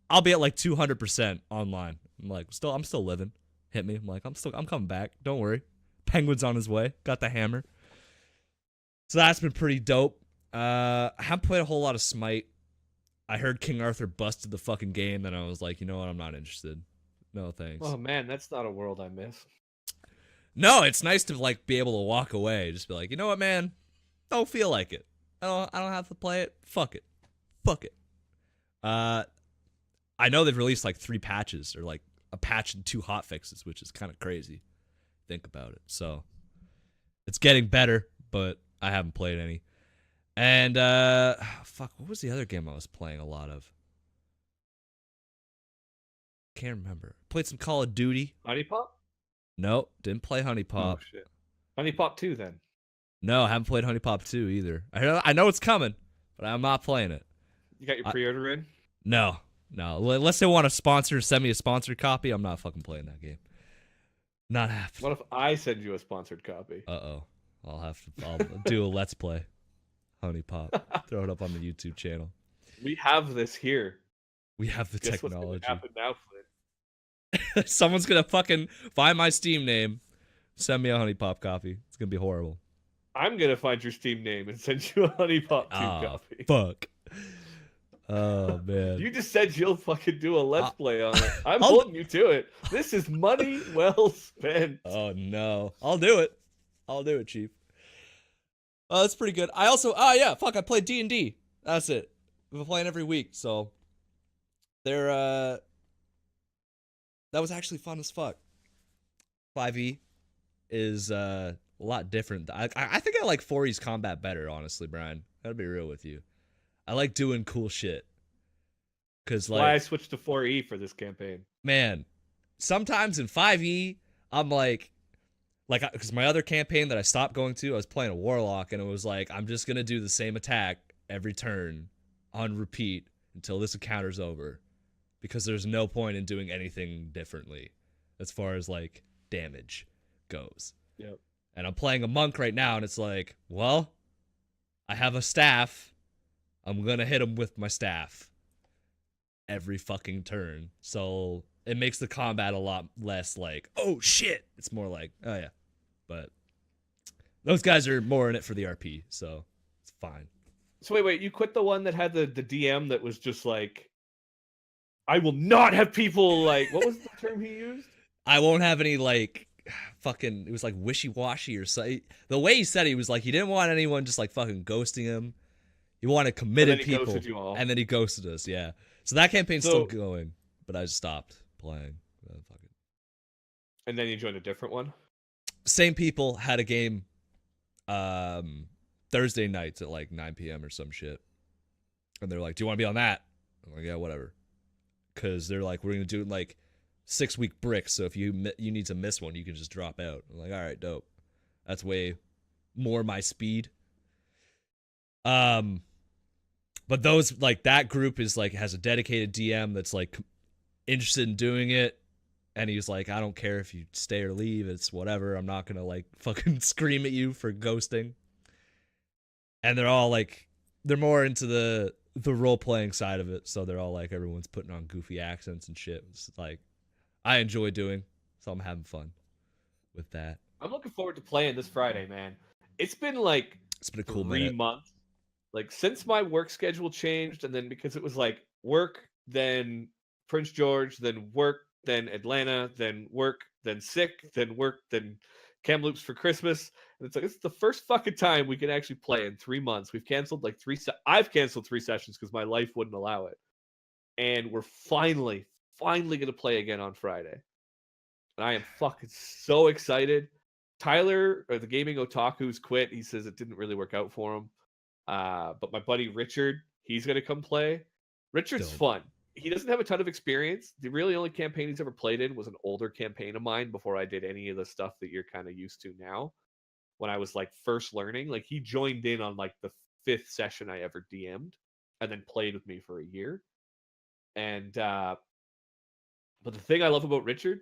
I'll be at like 200% online. I'm still living. Hit me. I'm coming back. Don't worry. Penguin's on his way. Got the hammer. So that's been pretty dope. I haven't played a whole lot of Smite. I heard King Arthur busted the fucking game, and I was like, you know what? I'm not interested. No thanks. Oh man, that's not a world I miss. No, it's nice to like be able to walk away. Just be like, you know what, man? Don't feel like it. I don't have to play it. Fuck it. Fuck it. I know they've released like 3 patches or like a patch and 2 hotfixes, which is kind of crazy. Think about it. So it's getting better, but I haven't played any. And fuck, what was the other game I was playing a lot of? Can't remember. Played some Call of Duty. Huniepop? Nope, didn't play Huniepop. Oh shit. Huniepop 2 then. No, I haven't played Huniepop 2 either. I know it's coming, but I'm not playing it. You got your pre-order in? No. Unless they want to send me a sponsored copy, I'm not fucking playing that game. Not happening. What if I send you a sponsored copy? Uh-oh. I'll do a Let's Play. Huniepop. Throw it up on the YouTube channel. We have this here. We have the Guess technology. what's gonna happen now, Flynn? Someone's going to fucking find my Steam name, send me a Huniepop copy. It's going to be horrible. I'm gonna find your Steam name and send you a Huniepop 2 copy. Fuck. Oh, man. You just said you'll fucking do a Let's Play on it. I'm holding you to it. This is money well spent. Oh, no. I'll do it, Chief. Oh, that's pretty good. I played D&D. That's it. I've been playing every week, so that was actually fun as fuck. 5e is a lot different. I think I like 4e's combat better, honestly, Brian. Gotta be real with you. I like doing cool shit. Cause That's why I switched to 4E for this campaign. Man, sometimes in 5e, I'm like, because my other campaign that I stopped going to, I was playing a warlock, and it was like, I'm just gonna do the same attack every turn on repeat until this encounter's over, because there's no point in doing anything differently as far as like damage goes. Yep. And I'm playing a monk right now, and it's like, well, I have a staff. I'm gonna hit him with my staff every fucking turn. So it makes the combat a lot less like, oh shit. It's more like, oh yeah. But those guys are more in it for the RP, so it's fine. So wait, you quit the one that had the DM that was just like, I will not have people like, what was the term he used? I won't have any like fucking, it was like wishy-washy or something. The way he said it, he was like, he didn't want anyone just like fucking ghosting him. He wanted committed people. Ghosted you all. And then he ghosted us, yeah. So that campaign's still going, but I just stopped playing. Fuck it. And then you joined a different one? Same people had a game Thursday nights at like 9 p.m. or some shit. And they're like, do you want to be on that? I'm like, yeah, whatever. Because they're like, we're going to do like 6-week bricks. So if you need to miss one, you can just drop out. I'm like, all right, dope. That's way more my speed. But those, like, that group is like, has a dedicated DM that's like interested in doing it. And he's like, I don't care if you stay or leave. It's whatever. I'm not going to like fucking scream at you for ghosting. And they're all like, they're more into the role-playing side of it. So they're all like, everyone's putting on goofy accents and shit. It's like, I enjoy doing, so I'm having fun with that. I'm looking forward to playing this Friday, man. It's been like a cool 3 months. Like since my work schedule changed, and then because it was like work, then Prince George, then work, then Atlanta, then work, then sick, then work, then Kamloops for Christmas. And it's like, it's the first fucking time we can actually play in 3 months. We've canceled like I've canceled 3 sessions because my life wouldn't allow it. And we're finally going to play again on Friday. And I am fucking so excited. Tyler, or the Gaming Otaku's quit. He says it didn't really work out for him. But my buddy Richard, he's going to come play. Richard's fun. He doesn't have a ton of experience. The really only campaign he's ever played in was an older campaign of mine before I did any of the stuff that you're kind of used to now. When I was like first learning, like he joined in on like the 5th session I ever DM'd, and then played with me for a year. And but the thing I love about Richard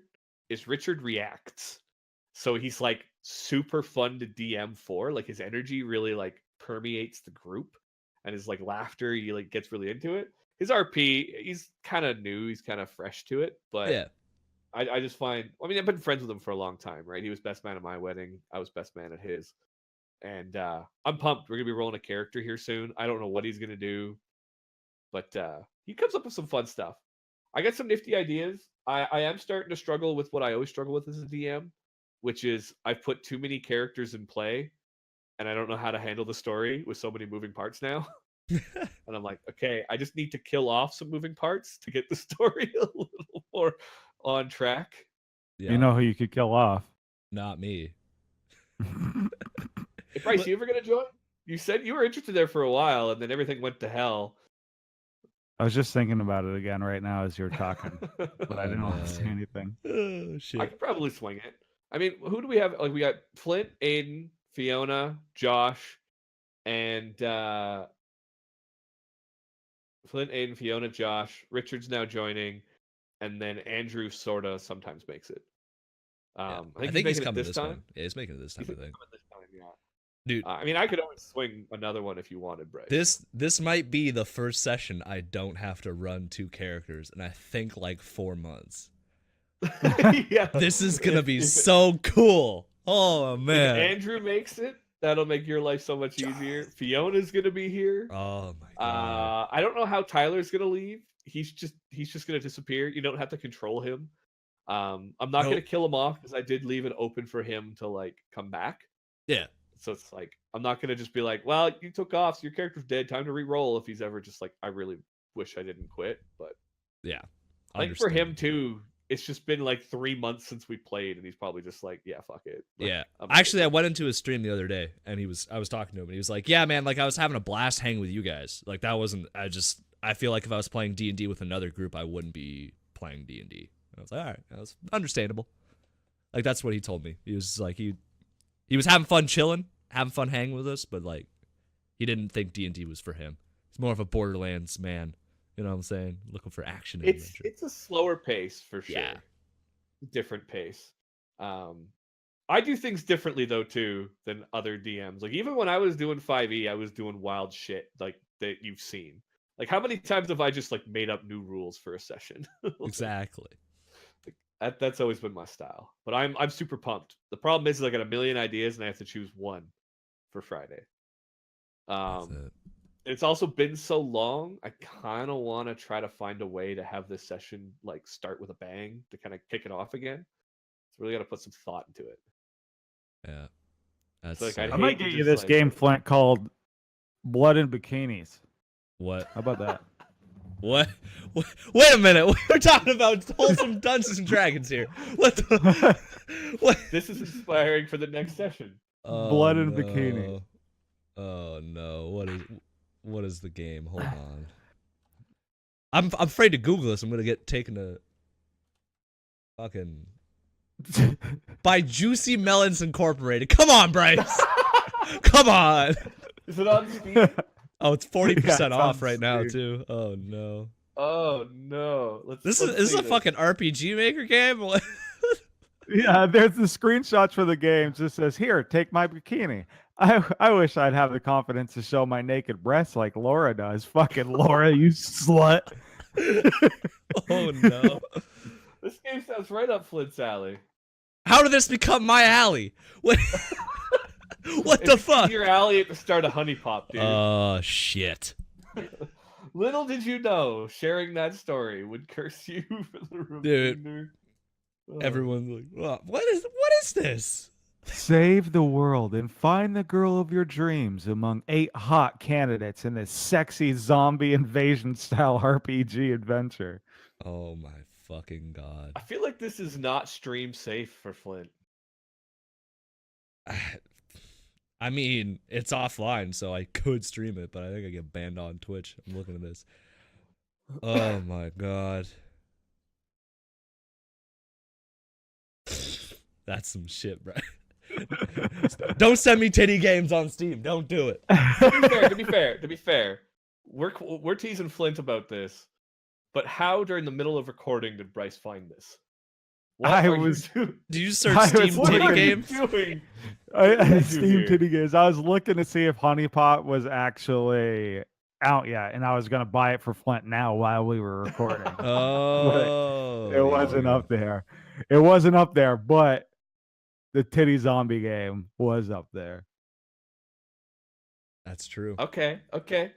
is Richard reacts. So he's like super fun to DM for. Like his energy really like permeates the group, and his like laughter, he like gets really into it. His RP, he's kind of new, he's kind of fresh to it, but Yeah. I just find, I mean, I've been friends with him for a long time, right? He was best man at my wedding, I was best man at his, and I'm pumped. We're gonna be rolling a character here soon. I don't know what he's gonna do, but he comes up with some fun stuff. I got some nifty ideas. I am starting to struggle with what I always struggle with as a DM, which is I've put too many characters in play, and I don't know how to handle the story with so many moving parts now. And I'm like, okay, I just need to kill off some moving parts to get the story a little more on track. Yeah. You know who you could kill off? Not me. Hey, Bryce, you ever gonna join? You said you were interested there for a while, and then everything went to hell. I was just thinking about it again right now as you were talking, but I didn't want to say no. anything. Oh shit. I could probably swing it. I mean, who do we have? Like, we got Flint, Aiden, Fiona, Josh, and Flint, Aiden, Fiona, Josh. Richard's now joining, and then Andrew sorta sometimes makes it. Yeah. I think he's making coming it this one. time. Yeah, he's making it this time, He's I think. coming this time, yeah. Dude, I mean, I could always swing another one if you wanted, Bryce. this might be the first session I don't have to run 2 characters, and I think like 4 months. Yeah. This is gonna be If so cool. Oh man. Andrew makes it, that'll make your life so much easier. Fiona's gonna be here. Oh my god. I don't know how Tyler's gonna leave. He's just gonna disappear. You don't have to control him. I'm not gonna kill him off because I did leave it open for him to like come back. Yeah. So it's like I'm not gonna just be like, well, you took off, so your character's dead. Time to re-roll. If he's ever just like, I really wish I didn't quit. But Yeah. I think for him too, it's just been like 3 months since we played, and he's probably just like, yeah, fuck it. Like, Yeah. I'm Actually, I went into his stream the other day, and I was talking to him, and he was like, "Yeah, man, like I was having a blast hanging with you guys. Like that wasn't. I feel like if I was playing D&D with another group, I wouldn't be playing D&D." And I was like, "All right, that was understandable." Like that's what he told me. He was like he was having fun chilling, having fun hanging with us, but like he didn't think D&D was for him. He's more of a Borderlands man. You know what I'm saying? Looking for action and adventure. it's a slower pace for sure. Yeah. Different pace. I do things differently though too than other DMs. Like even when I was doing 5e, I was doing wild shit like that you've seen. Like how many times have I just like made up new rules for a session? Exactly. That's always been my style. But I'm super pumped. The problem is I got a million ideas and I have to choose one for Friday. That's it. It's also been so long. I kind of want to try to find a way to have this session like start with a bang to kind of kick it off again. So really got to put some thought into it. Yeah. That's like, I hate might to get you just, this like- game, Flint, called Blood and Bikinis. what? How about that? What? Wait a minute. We're talking about wholesome Dungeons and Dragons here. What the? What? This is inspiring for the next session. Oh, Blood and no. Bikini. Oh no! What is the game? Hold on. I'm afraid to Google this. I'm gonna get taken to fucking by Juicy Melons Incorporated. Come on, Bryce. Come on. Is it on Steam? Oh, it's 40% Yeah, it's off on right now Steam. too. Oh no. Oh no! This is see a fucking RPG Maker game. What? Yeah, there's the screenshots for the game. Just says, "Here, take my bikini." I wish I'd have the confidence to show my naked breasts like Laura does. Fucking Laura, you slut. Oh no. This game sounds right up Flint's alley. How did this become my alley? What? What the It's fuck? your alley at the start of Huniepop, dude. Oh shit. Little did you know, sharing that story would curse you for the Dude. remainder. Oh. Everyone's like, what is this? Save the world and find the girl of your dreams among 8 hot candidates in this sexy zombie invasion style RPG adventure. Oh my fucking god. I feel like this is not stream safe for Flint. I mean, it's offline, so I could stream it, but I think I get banned on Twitch. I'm looking at this. Oh my god. That's some shit, bro. Don't send me titty games on Steam. Don't do it. To be fair, we're teasing Flint about this, but how during the middle of recording did Bryce find this? What I are was- you doing? Do you search I Steam was What titty are you games? doing? I do Steam here? Titty Games. I was looking to see if Huniepop was actually out yet, and I was gonna buy it for Flint now while we were recording. Oh, It wasn't up there. It wasn't up there, but the Titty Zombie game was up there. That's true. Okay,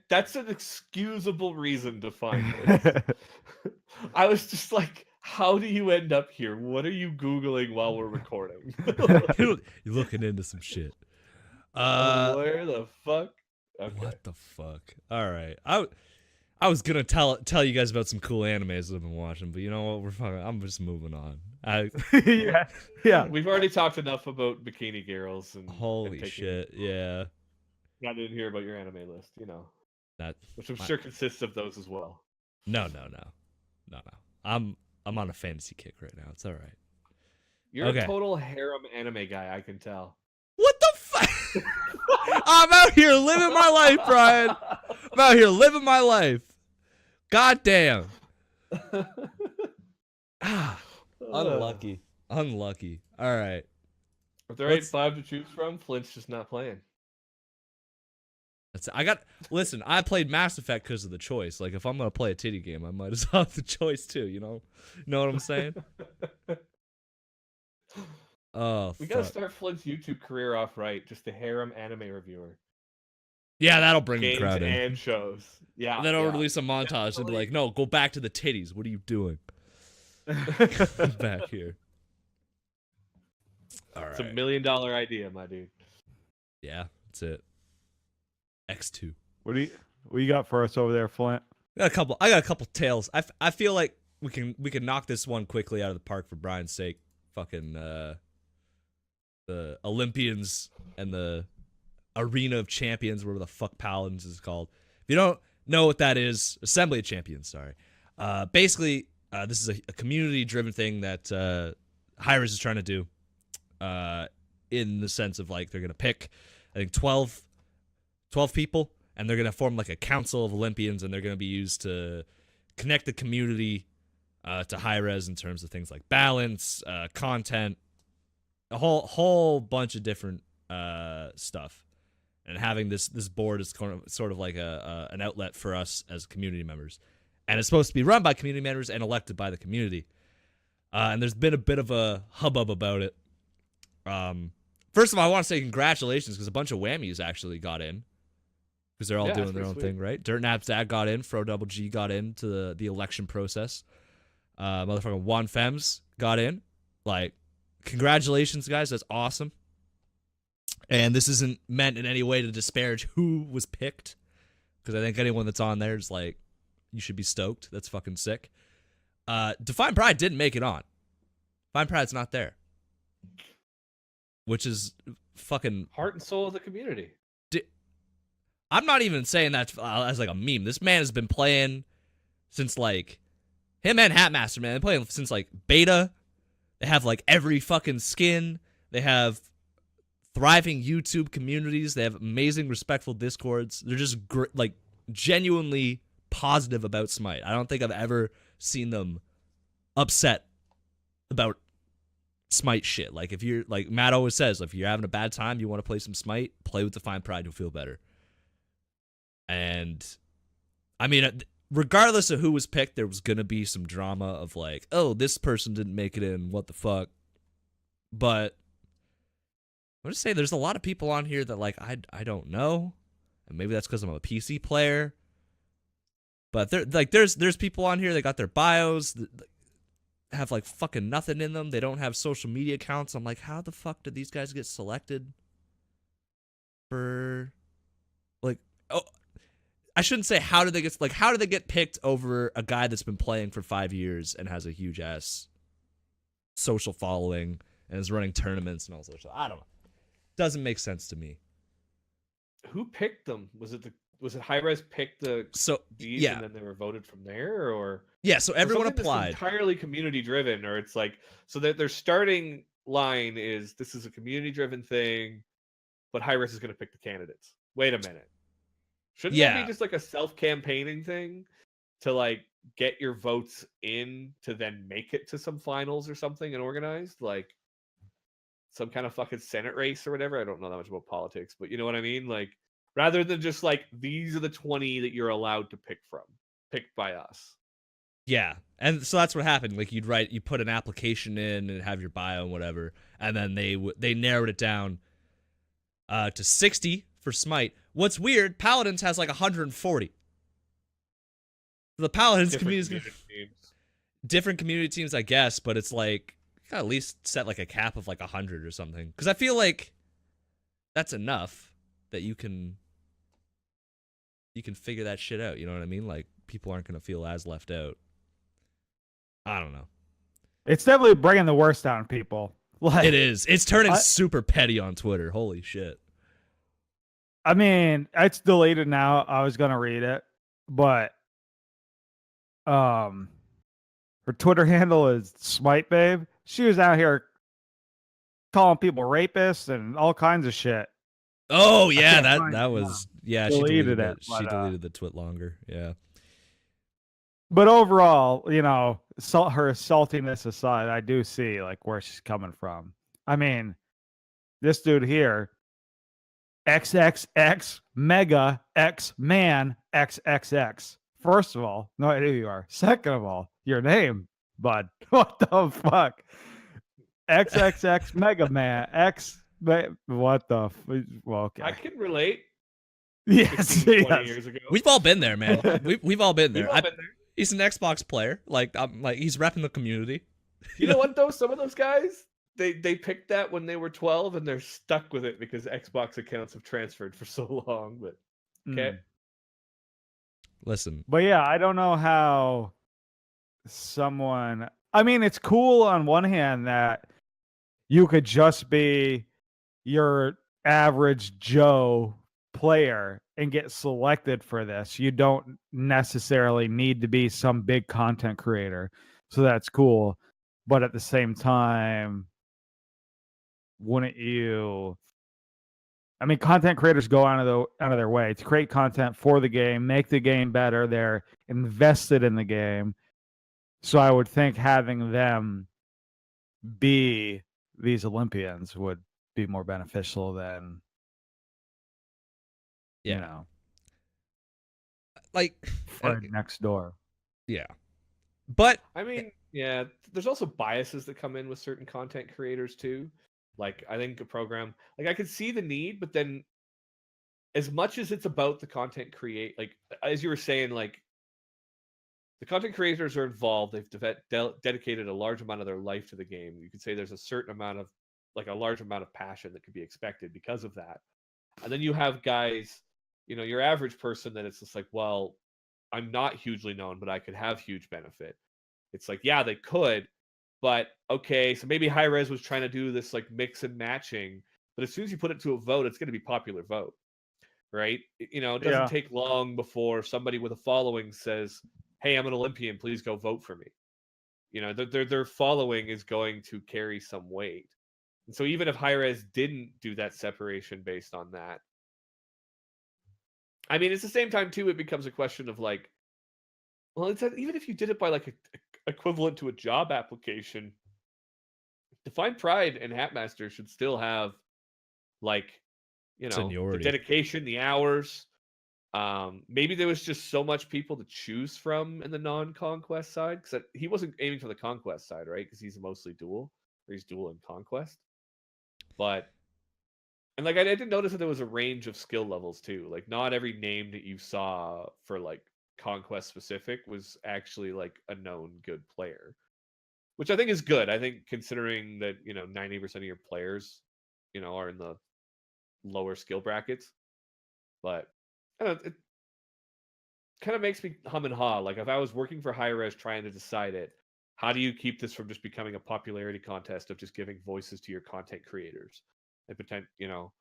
that's an excusable reason to find this. I was just like, how do you end up here? What are you Googling while we're recording? You're looking into some shit. Where the fuck? Okay. What the fuck? All right. I was gonna tell you guys about some cool animes that I've been watching, but you know what? I'm just moving on. yeah. We've already talked enough about bikini girls and Holy taking- shit. Yeah. I didn't hear about your anime list, That which I'm sure consists of those as well. no. I'm on a fantasy kick right now. It's all right. You're Okay. a total harem anime guy, I can tell. What the fuck? I'm out here living my life, Brian. I'm out here living my life. God damn. Unlucky. Unlucky. All right. If there ain't Let's- 5 to choose from, Flint's just not playing. Listen, I played Mass Effect because of the choice. Like, if I'm going to play a titty game, I might as well have the choice too, you know? Know what I'm saying? Oh, We gotta fuck. start Flint's YouTube career off right. Just a harem anime reviewer. Yeah, that'll bring the Games crowd in. and shows. Yeah. And then I'll yeah. release a montage and be like, no, go back to the titties. What are you doing? Back here. All right. It's $1 million idea, my dude. Yeah, that's it. X2. What do you got for us over there, Flint? I got a couple tales. I feel like we can knock this one quickly out of the park for Brian's sake. Fucking the Olympians and the Arena of Champions, whatever the fuck Paladins is called. If you don't know what that is, Assembly of Champions, sorry. Basically, this is a community-driven thing that Hi-Rez is trying to do. In the sense of like they're gonna pick, I think 12 people, and they're gonna form like a council of Olympians, and they're gonna be used to connect the community to Hi-Rez in terms of things like balance, content, a whole bunch of different stuff. And having this board is sort of like an outlet for us as community members, and it's supposed to be run by community members and elected by the community. And there's been a bit of a hubbub about it. First of all, I want to say congratulations because a bunch of whammies actually got in because they're all Yeah, doing that's their own pretty thing, right? Dirt Nap's dad got in, Fro Double G got into the election process. Motherfucking Juan Fems got in. Like, congratulations, guys. That's awesome. And this isn't meant in any way to disparage who was picked, because I think anyone that's on there is like, you should be stoked. That's fucking sick. Define Pride didn't make it on. Define Pride's not there, which is fucking. Heart and soul of the community. I'm not even saying that as like a meme. This man has been playing since like him and Hatmaster, man. They're playing since like beta. They have like every fucking skin. They have thriving YouTube communities. They have amazing, respectful Discords. They're just like genuinely positive about Smite. I don't think I've ever seen them upset about Smite shit. Like, if you're like Matt always says, if you're having a bad time, you want to play some Smite, play with Define Pride, you'll feel better. And I mean, regardless of who was picked, there was gonna be some drama of like, oh, this person didn't make it in, what the fuck. But I'm just saying, there's a lot of people on here that like I don't know, and maybe that's because I'm a PC player. But there's people on here that got their bios that have like fucking nothing in them. They don't have social media accounts. I'm like, how the fuck did these guys get selected for like? Oh, I shouldn't say how did they get picked over a guy that's been playing for 5 years and has a huge ass social following and is running tournaments and all sorts of. I don't know. Doesn't make sense to me. Who picked them? Was it Hi-Rez picked the these yeah. and then they were voted from there, or Yeah, so everyone something that's applied. entirely community driven, or it's like so that they're starting line is this is a community driven thing, but Hi-Res is going to pick the candidates. Wait a minute. Shouldn't that be Yeah. just like a self-campaigning thing to like get your votes in to then make it to some finals or something and organized? Like some kind of fucking Senate race or whatever. I don't know that much about politics, but you know what I mean? Like rather than just like these are the 20 that you're allowed to pick from, picked by us. Yeah. And so that's what happened. Like you put an application in and have your bio and whatever, and then they narrowed it down to 60 for Smite. What's weird, Paladins has like 140. The Paladins community teams. different community teams, I guess, but it's like you gotta at least set like a cap of like 100 or something. Because I feel like that's enough that you can figure that shit out. You know what I mean? Like people aren't gonna feel as left out. I don't know. It's definitely bringing the worst out in people. Like, It is. It's turning super petty on Twitter. Holy shit. I mean, it's deleted now. I was gonna read it, but her Twitter handle is Smite Babe. She was out here calling people rapists and all kinds of shit. Oh yeah, can't find that it was now. she Deleted deleted it, She but, deleted the twit longer. Yeah. But overall, you know, her saltiness aside, I do see like where she's coming from. I mean, this dude here, XXX Mega X Man XXX. First of all, no idea who you are. Second of all, your name, bud. What the fuck? XXX Mega Man X. What the? Well, okay. I can relate. Yes, 15, 20 yes. years ago. We've all been there, man. We've all been there. We've all been there. He's an Xbox player. Like he's repping the community. You know what though? Some of those guys, they picked that when they were 12 and they're stuck with it because Xbox accounts have transferred for so long. But okay. Listen. But yeah, I don't know how someone. I mean, it's cool on one hand that you could just be your average Joe player and get selected for this. You don't necessarily need to be some big content creator. So that's cool. But at the same time, wouldn't you? I mean, content creators go out of their way to create content for the game, make the game better. They're invested in the game. So I would think having them be these Olympians would be more beneficial than, Yeah. you know, Like next door. Yeah. But I mean, yeah, there's also biases that come in with certain content creators too. Like I think a program, like I could see the need, but then as much as it's about the content like as you were saying, like the content creators are involved. They've dedicated a large amount of their life to the game. You could say there's a certain amount of, like a large amount of passion that could be expected because of that. And then you have guys, you know, your average person that it's just like, well, I'm not hugely known, but I could have huge benefit. It's like, yeah, they could, but okay, so maybe Hi-Res was trying to do this like mix and matching, but as soon as you put it to a vote, it's going to be popular vote, right? You know, it doesn't take long before somebody with a following says, hey, I'm an Olympian, please go vote for me. You know, their following is going to carry some weight. And so even if Hi-Res didn't do that separation based on that, I mean, it's the same time too, it becomes a question of like, well, it's even if you did it by like a equivalent to a job application, Define Pride and Hatmaster should still have like, you know, seniority. the dedication, the hours. Maybe there was just so much people to choose from in the non-conquest side, because he wasn't aiming for the conquest side, right? Because he's mostly dual, or he's dual and conquest. But and like I did notice that there was a range of skill levels too. Like not every name that you saw for like conquest specific was actually like a known good player, which I think is good. I think considering that, you know, 90% of your players, you know, are in the lower skill brackets. But I don't know, it kind of makes me hum and haw. Like if I was working for Hi-Res trying to decide it, how do you keep this from just becoming a popularity contest of just giving voices to your content creators and you know,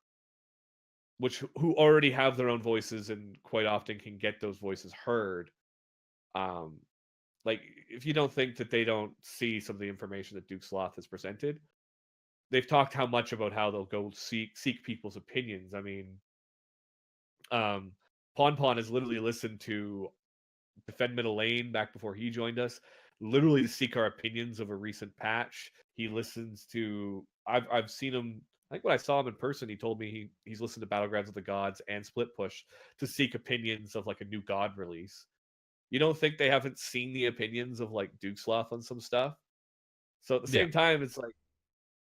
who already have their own voices and quite often can get those voices heard. Like if you don't think that they don't see some of the information that Duke Sloth has presented, they've talked how much about how they'll go seek people's opinions. I mean, Pon has literally listened to Defend Middle Lane back before he joined us, literally to seek our opinions of a recent patch. He listens to. I've seen him. I think when I saw him in person, he told me he's listened to Battlegrounds of the Gods and Split Push to seek opinions of like a new God release. You don't think they haven't seen the opinions of like Duke Sloth on some stuff? So at the same time, it's like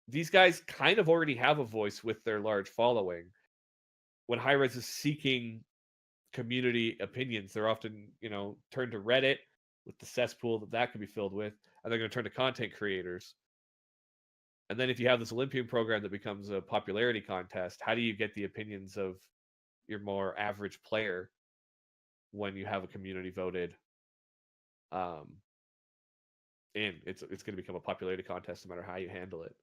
these guys kind of already have a voice with their large following. When Hi-Rez is seeking community opinions, they're often, turn to Reddit with the cesspool that could be filled with, and they're going to turn to content creators. And then if you have this Olympian program that becomes a popularity contest, how do you get the opinions of your more average player when you have a community voted in? It's going to become a popularity contest no matter how you handle it,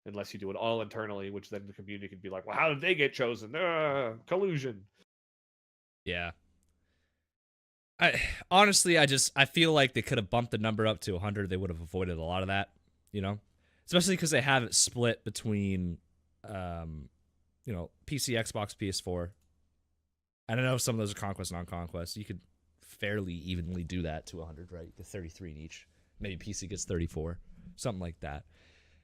unless you do it all internally, which then the community can be like, well, how did they get chosen? Collusion. Yeah. I feel like they could have bumped the number up to 100. They would have avoided a lot of that, especially because they have it split between, PC, Xbox, PS4. I don't know if some of those are conquest, non-conquest. You could fairly evenly do that to 100, right? You get 33 in each. Maybe PC gets 34, something like that.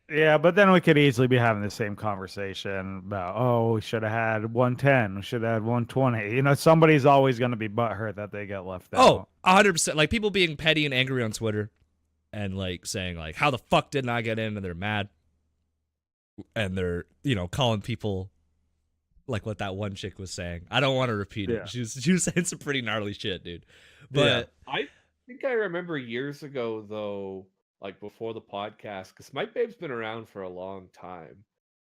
Yeah, but then we could easily be having the same conversation about, we should have had 110, we should have had 120. Somebody's always going to be butthurt that they get left out. 100%. Like, people being petty and angry on Twitter and, like, saying, like, how the fuck didn't I get in? And they're mad. And they're, calling people like what that one chick was saying. I don't want to repeat it. She was saying some pretty gnarly shit, dude. But I think I remember years ago, though, like before the podcast, because Smite Babe's been around for a long time,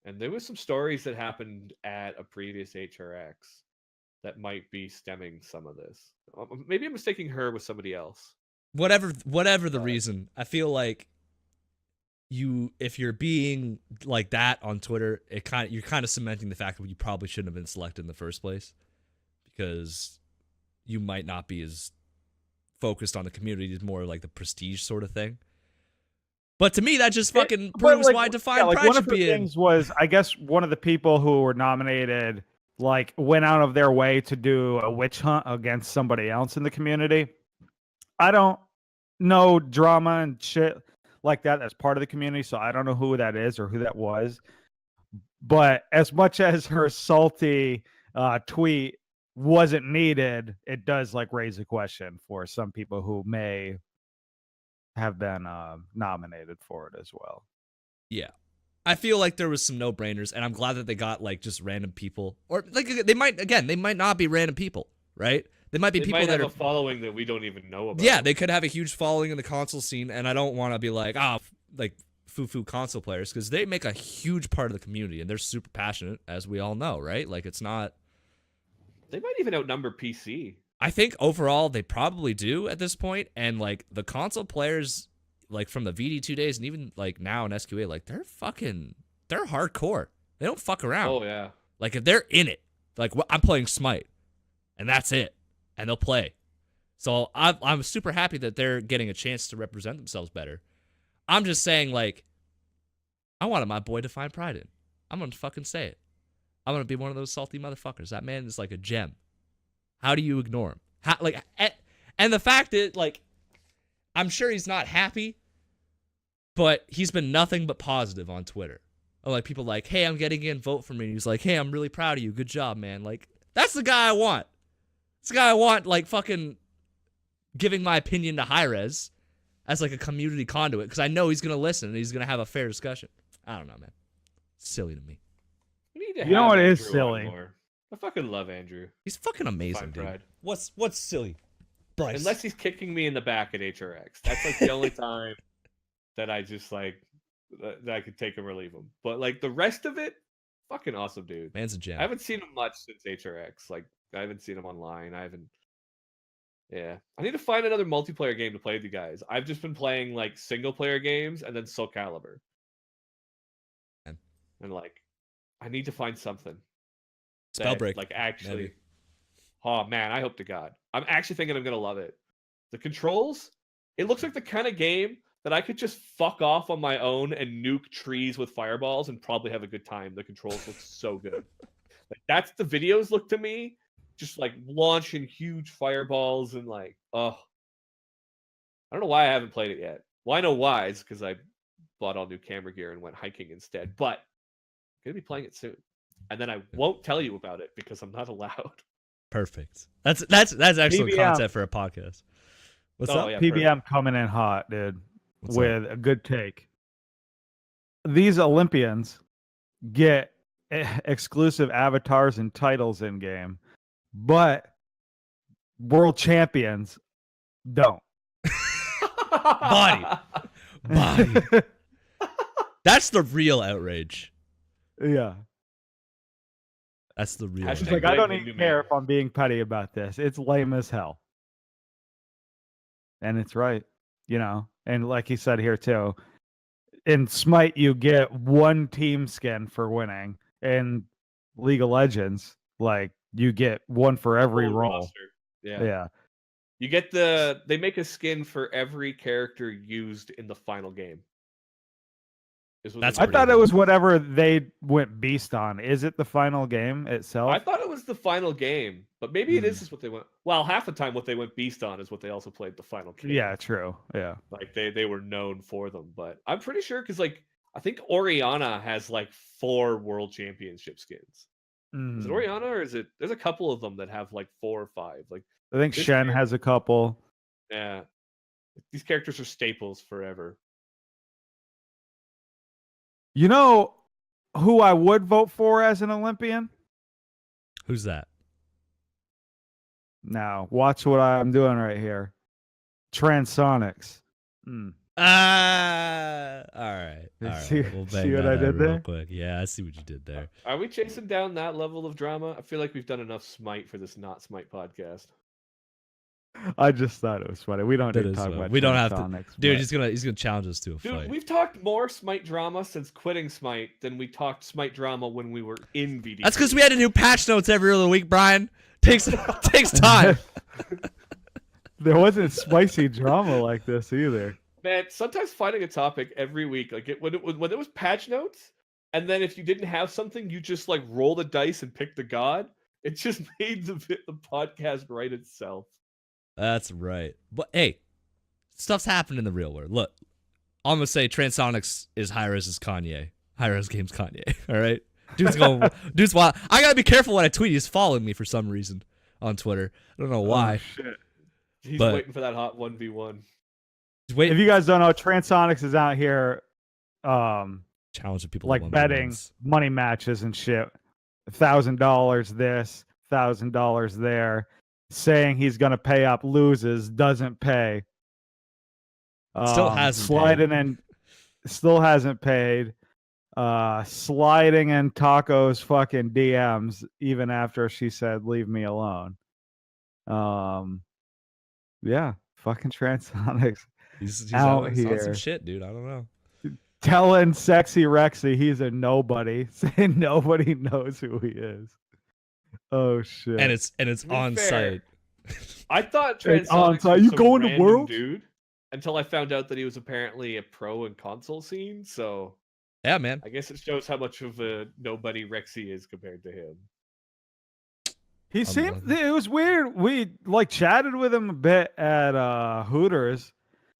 and there was some stories that happened at a previous HRX that might be stemming some of this. Maybe I'm mistaking her with somebody else. Whatever the reason, I feel like if you're being like that on Twitter, you're kind of cementing the fact that you probably shouldn't have been selected in the first place, because you might not be as focused on the community, is more like the prestige sort of thing. But to me, that just fucking proves why Defined Pride should be in. One of the things was, I guess, one of the people who were nominated, like, went out of their way to do a witch hunt against somebody else in the community. I don't know drama and shit like that as part of the community, so I don't know who that is or who that was. But as much as her salty tweet wasn't needed, it does, like, raise a question for some people who may have been nominated for it as well. Yeah. I feel like there was some no-brainers, and I'm glad that they got, like, just random people. Or, like, they might not be random people, right? They might be people that have are a following that we don't even know about. Yeah, they could have a huge following in the console scene, and I don't want to be like, like foo-foo console players, because they make a huge part of the community, and they're super passionate, as we all know, right? Like, it's not... They might even outnumber PC. I think overall they probably do at this point, and like the console players, like from the VD2 days and even like now in SQA, like they're hardcore. They don't fuck around. Oh yeah. Like if they're in it, like I'm playing Smite, and that's it, and they'll play. So I'm super happy that they're getting a chance to represent themselves better. I'm just saying, like, I wanted my boy to find pride in. I'm gonna fucking say it. I'm gonna be one of those salty motherfuckers. That man is like a gem. How do you ignore him? And the fact that, like, I'm sure he's not happy, but he's been nothing but positive on Twitter. Or, like, people like, hey, I'm getting in, vote for me. And he's like, hey, I'm really proud of you. Good job, man. Like, that's the guy I want. It's the guy I want, like, fucking giving my opinion to Hi-Rez as, like, a community conduit, because I know he's going to listen and he's going to have a fair discussion. I don't know, man. It's silly to me. We need to You know what is Andrew silly? on more. I fucking love Andrew. He's fucking amazing, Fine dude. pride. What's silly? Bryce. Unless he's kicking me in the back at HRX. That's like the only time that I just like that I could take him or leave him. But like the rest of it, fucking awesome, dude. Man's a gem. I haven't seen him much since HRX. Like I haven't seen him online. Yeah. I need to find another multiplayer game to play with you guys. I've just been playing like single player games and then Soul Calibur. And like I need to find something. Spellbreak. Like actually. Maybe. Oh man, I hope to God. I'm actually thinking I'm gonna love it. The controls, it looks like the kind of game that I could just fuck off on my own and nuke trees with fireballs and probably have a good time. The controls look so good. Like that's the videos look to me, just like launching huge fireballs and like, oh, I don't know why I haven't played it yet. Well, I know why. It's because I bought all new camera gear and went hiking instead. But I'm gonna be playing it soon, and then I won't tell you about it because I'm not allowed. Perfect. That's excellent PBM. content for a podcast. What's up? Yeah, PBM coming in hot, dude, What's with a good take. These Olympians get exclusive avatars and titles in game, but world champions don't. Body. That's the real outrage. Yeah. That's the real. Hashtag It's outrage. like, I don't blame even the new care man. if I'm being petty about this. It's lame as hell. And it's right, you know. And like he said here too, in Smite you get one team skin for winning. In League of Legends, like you get one for every Full role. roster. Yeah. Yeah. You get they make a skin for every character used in the final game. That's I pretty thought it good. was whatever they went beast on. Is it the final game itself? I thought it was the final game, but maybe it is what they went. Well, half the time what they went beast on is what they also played the final game. Yeah, true. Yeah. Like they were known for them, but I'm pretty sure because like I think Oriana has like 4 world championship skins. Is it Mm. Oriana or is it? There's a couple of them that have like 4 or 5. Like I think this Shen year- has a couple. yeah, these characters are staples forever. You know who I would vote for as an Olympian? Who's that? Now, watch what I'm doing right here. Transonics. Mm. All right. All right. See- We'll see bang what that I out did real there? quick. Yeah, I see what you did there. Are we chasing down that level of drama? I feel like we've done enough Smite for this not Smite podcast. I just thought it was funny. We don't That need to is talk funny. about We don't have to- Transonics, Dude, but- he's gonna challenge us to a Dude, fight. we've talked more Smite drama since quitting Smite than we talked Smite drama when we were in VD. That's because we had to do patch notes every other week, Brian. Takes time. There wasn't spicy drama like this either. Man, sometimes finding a topic every week, like when it was patch notes, and then if you didn't have something, you just like roll the dice and pick the god. It just made the podcast write itself. That's right. But hey, stuff's happened in the real world. Look, I'm gonna say Transonics is Hi-Res's Kanye. Hi-Res Games Kanye. All right, dude's wild. I gotta be careful when I tweet. He's following me for some reason on Twitter. I don't know why. Oh, shit. He's But- waiting for that hot 1v1. He's waiting. If you guys don't know, Transonics is out here challenging people to like 1v1s. betting money matches and shit. $1,000 this, $1,000 there. Saying he's gonna pay up, loses, doesn't pay. Still hasn't sliding in, still hasn't paid. Sliding in Taco's fucking DMs even after she said leave me alone. Yeah, fucking Transonics He's out on some here. shit, dude. I don't know. telling Sexy Rexy he's a nobody, saying nobody knows who he is. Oh shit! And it's To be on fair, site. I thought It's on Transonics site. was You some going to random Worlds? dude until I found out that he was apparently a pro in console scene. So Yeah, man. I guess it shows how much of a nobody Rexy is compared to him. He seemed. Unbelievable. It was weird. We like chatted with him a bit at Hooters.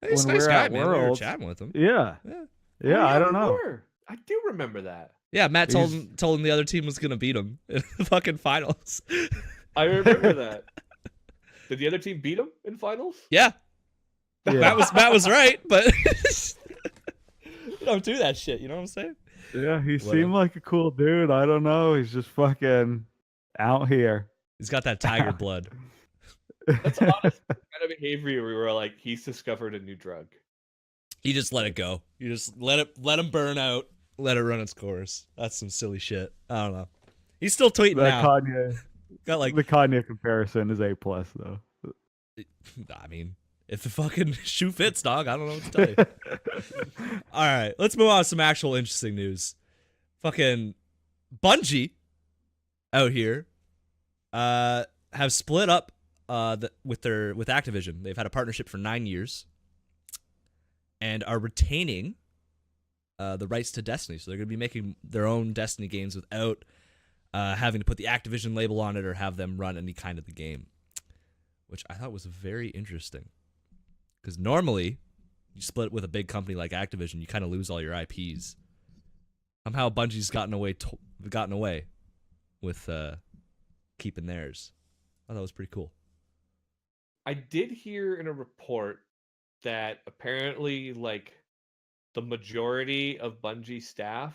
He's a When nice we're guy, at man. We were Worlds. chatting with him. Yeah, Yeah. yeah. Oh, I don't we know. were. I do remember that. Yeah, Matt told He's- him the other team was gonna beat him in the fucking finals. I remember that. Did the other team beat him in finals? Yeah, Yeah. Matt was right, but don't do that shit. You know what I'm saying? Yeah, he Whatever. seemed like a cool dude. I don't know. He's just fucking out here. He's got that tiger blood. That's honest kind of behavior where we were like, he's discovered a new drug. You just let it go. You just let him burn out. Let it run its course. That's some silly shit. I don't know. He's still tweeting That now. Kanye, Got like, the Kanye comparison is A+ though. I mean, if the fucking shoe fits, dog, I don't know what to tell you. All right, let's move on to some actual interesting news. Fucking Bungie out here have split up with Activision. They've had a partnership for 9 years, and are retaining the rights to Destiny. So they're going to be making their own Destiny games without having to put the Activision label on it or have them run any kind of the game, which I thought was very interesting. Because normally, you split with a big company like Activision, you kind of lose all your IPs. Somehow Bungie's gotten away with keeping theirs. I thought that was pretty cool. I did hear in a report that apparently, like, the majority of Bungie staff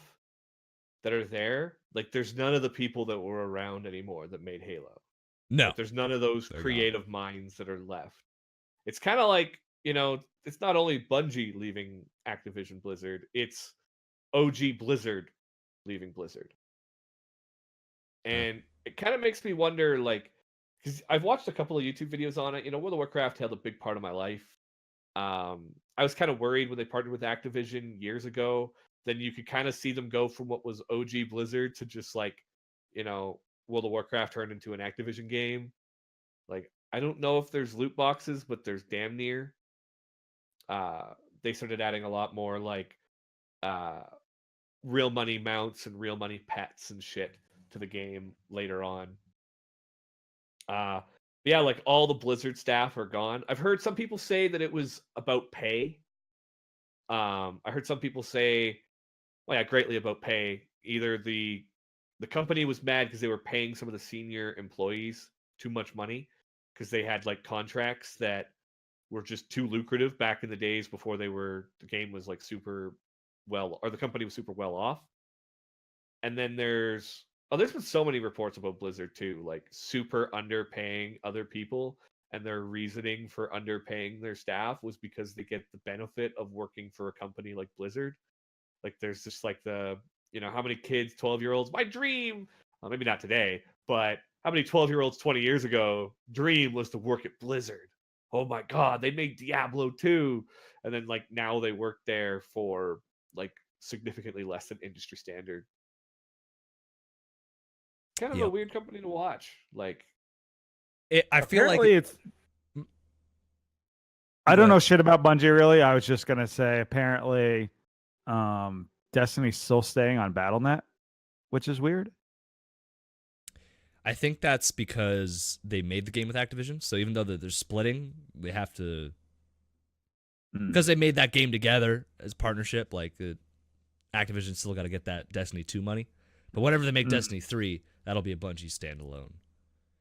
that are there, like, there's none of the people that were around anymore that made Halo. No. Like, there's none of those They're creative minds that are left. It's kind of like, it's not only Bungie leaving Activision Blizzard, it's OG Blizzard leaving Blizzard. And it kind of makes me wonder, like, because I've watched a couple of YouTube videos on it. World of Warcraft held a big part of my life. I was kind of worried when they partnered with Activision years ago. Then you could kind of see them go from what was OG Blizzard to just like, World of Warcraft turned into an Activision game. Like, I don't know if there's loot boxes, but there's damn near. They started adding a lot more like real money mounts and real money pets and shit to the game later on. Yeah, like all the Blizzard staff are gone. I've heard some people say that it was about pay. I heard some people say, well, yeah, greatly about pay. Either the company was mad because they were paying some of the senior employees too much money because they had like contracts that were just too lucrative back in the days before the game was like super well, or the company was super well off. And then there's been so many reports about Blizzard too, like super underpaying other people, and their reasoning for underpaying their staff was because they get the benefit of working for a company like Blizzard. Like there's just like how many kids, 12-year-olds, my dream, well, maybe not today, but how many 12-year-olds 20 years ago dream was to work at Blizzard? Oh my God, they made Diablo 2. And then like now they work there for like significantly less than industry standard. Kind of a weird company to watch. Like, I feel like apparently it's. I don't know shit about Bungie really. I was just gonna say apparently, Destiny's still staying on BattleNet, which is weird. I think that's because they made the game with Activision. So even though they're splitting, they have to, because they made that game together as partnership. Like Activision still got to get that Destiny 2 money. But whenever they make Destiny 3, that'll be a Bungie standalone.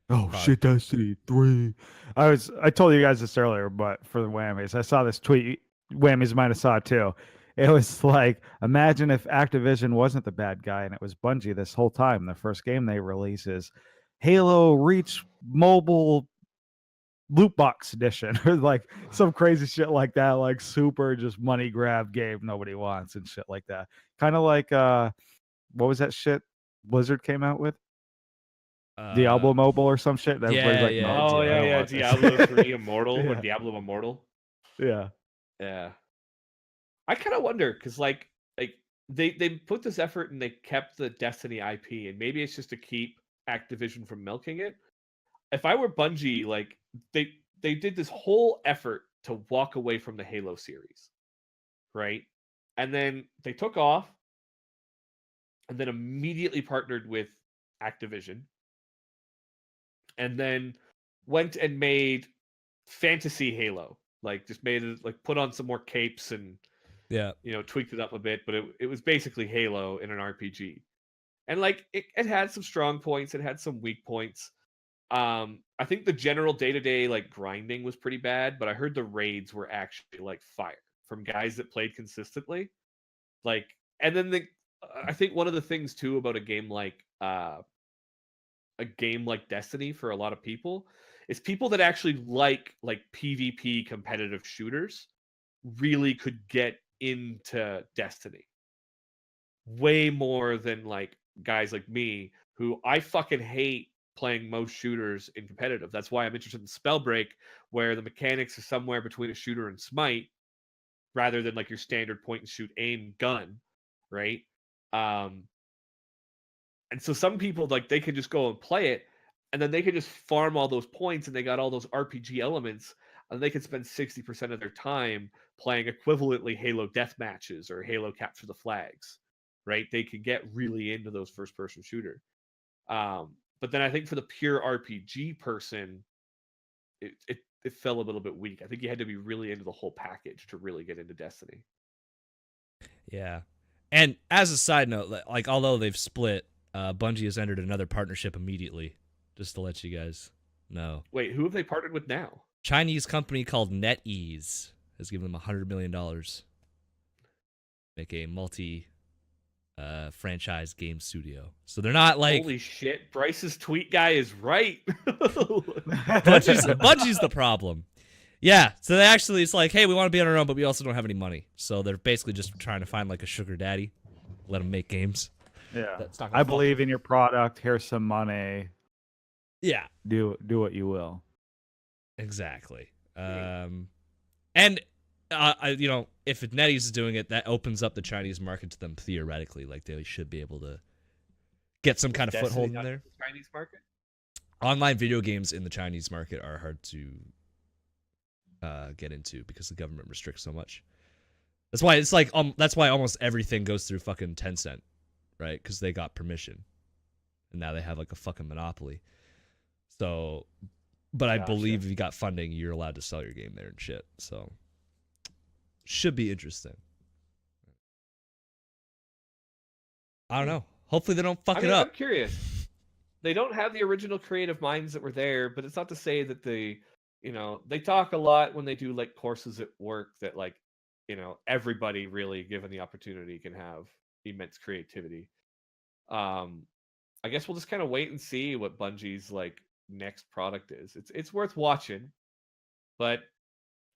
Oh shit, Destiny 3. I told you guys this earlier, but for the whammies, I saw this tweet. Whammies might have saw it too. It was like, imagine if Activision wasn't the bad guy and it was Bungie this whole time. The first game they release is Halo Reach Mobile Loot Box Edition, or like some crazy shit like that, like super just money grab game nobody wants and shit like that. Kind of like what was that shit Blizzard came out with? Diablo Mobile or some shit. Everybody's like, no, oh I don't yeah, want this. Diablo 3 Immortal or Yeah. Diablo Immortal. Yeah. Yeah. I kind of wonder because like they put this effort and they kept the Destiny IP, and maybe it's just to keep Activision from milking it. If I were Bungie, like they did this whole effort to walk away from the Halo series, right? And then they took off and then immediately partnered with Activision, and then went and made Fantasy Halo. Like just made it, like put on some more capes and tweaked it up a bit, but it was basically Halo in an RPG. And like it had some strong points, it had some weak points. I think the general day-to-day like grinding was pretty bad, but I heard the raids were actually like fire from guys that played consistently. Like, and then I think one of the things too about a game like Destiny for a lot of people is people that actually like PvP competitive shooters really could get into Destiny way more than like guys like me who I fucking hate playing most shooters in competitive. That's why I'm interested in Spellbreak, where the mechanics are somewhere between a shooter and Smite rather than like your standard point and shoot aim gun, right? And so some people like they could just go and play it, and then they could just farm all those points, and they got all those RPG elements. and they could spend 60% of their time playing equivalently Halo death matches or Halo capture the flags, right? They could get really into those first person shooter. But then I think for the pure RPG person, it fell a little bit weak. I think you had to be really into the whole package to really get into Destiny. Yeah. And as a side note, like although they've split, Bungie has entered another partnership immediately, just to let you guys know. Wait, who have they partnered with now? Chinese company called NetEase has given them $100 million. Make a multi franchise game studio. So they're not like Holy shit, Bryce's tweet guy is right. Bungie's the problem. Yeah, so they actually, it's like, hey, we want to be on our own, but we also don't have any money. So they're basically just trying to find like a sugar daddy, let them make games. Yeah, That's not gonna I fuck. believe in your product. Here's some money. Yeah, Do what you will. exactly. And you know, if NetEase is doing it, that opens up the Chinese market to them theoretically. Like they should be able to get some kind of Destiny foothold in not there. the Chinese market? Online video games in the Chinese market are hard to get into because the government restricts so much. That's why it's like that's why almost everything goes through fucking Tencent, right? Because they got permission, and now they have like a fucking monopoly. So, but I believe if you got funding, you're allowed to sell your game there and shit. So, should be interesting. I don't know. Hopefully they don't fuck it up. I'm curious. They don't have the original creative minds that were there, but it's not to say that they talk a lot when they do like courses at work that like, everybody really given the opportunity can have immense creativity. I guess we'll just kind of wait and see what Bungie's like next product is. It's worth watching, but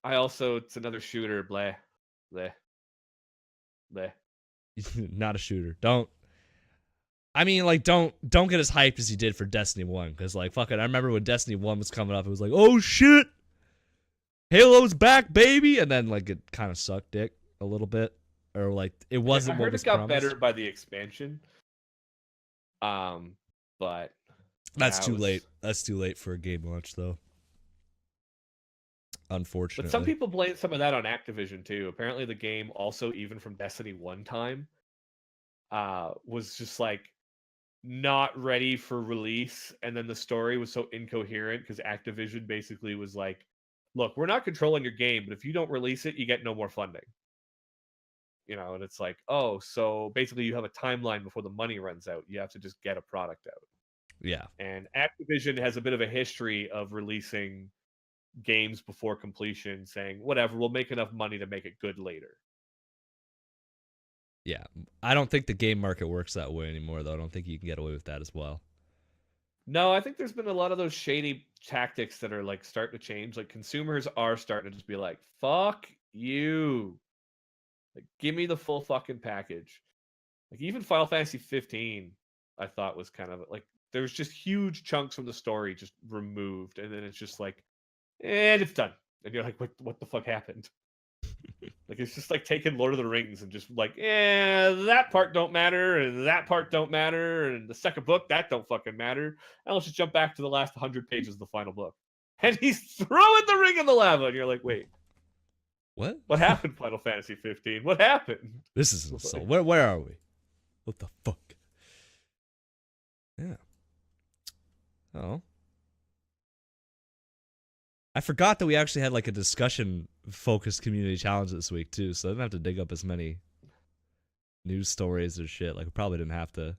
it's another shooter. Bleh, bleh, bleh. Not a shooter. Don't get as hyped as you did for Destiny 1, because like fucking I remember when Destiny 1 was coming up, it was like, oh shit, Halo's back, baby, and then like it kind of sucked dick a little bit, or like it wasn't I what heard was it got promised. better by the expansion. But That's too late. That's too late for a game launch though. Unfortunately. But some people blame some of that on Activision too. Apparently the game also, even from Destiny 1 time, was just like not ready for release, and then the story was so incoherent because Activision basically was like, look, we're not controlling your game, but if you don't release it, you get no more funding. And it's like, oh, so basically you have a timeline before the money runs out. You have to just get a product out. Yeah. And Activision has a bit of a history of releasing games before completion, saying, whatever, we'll make enough money to make it good later. Yeah. I don't think the game market works that way anymore, though. I don't think you can get away with that as well. No, I think there's been a lot of those shady tactics that are like starting to change. Like consumers are starting to just be like, fuck you. Like, give me the full fucking package. Like even Final Fantasy 15, I thought was kind of like there's just huge chunks from the story just removed, and then it's just like, and it's done. And you're like, what the fuck happened? Like it's just like taking Lord of the Rings and just like, that part don't matter, and that part don't matter, and the second book that don't fucking matter. And let's just jump back to the last 100 pages of the final book. And he's throwing the ring in the lava, and you're like, wait, what happened? Final Fantasy 15? What happened? This is insult. Where are we? What the fuck? Yeah. Oh. I forgot that we actually had like a discussion-focused community challenge this week too, so I didn't have to dig up as many news stories or shit. Like we probably didn't have to.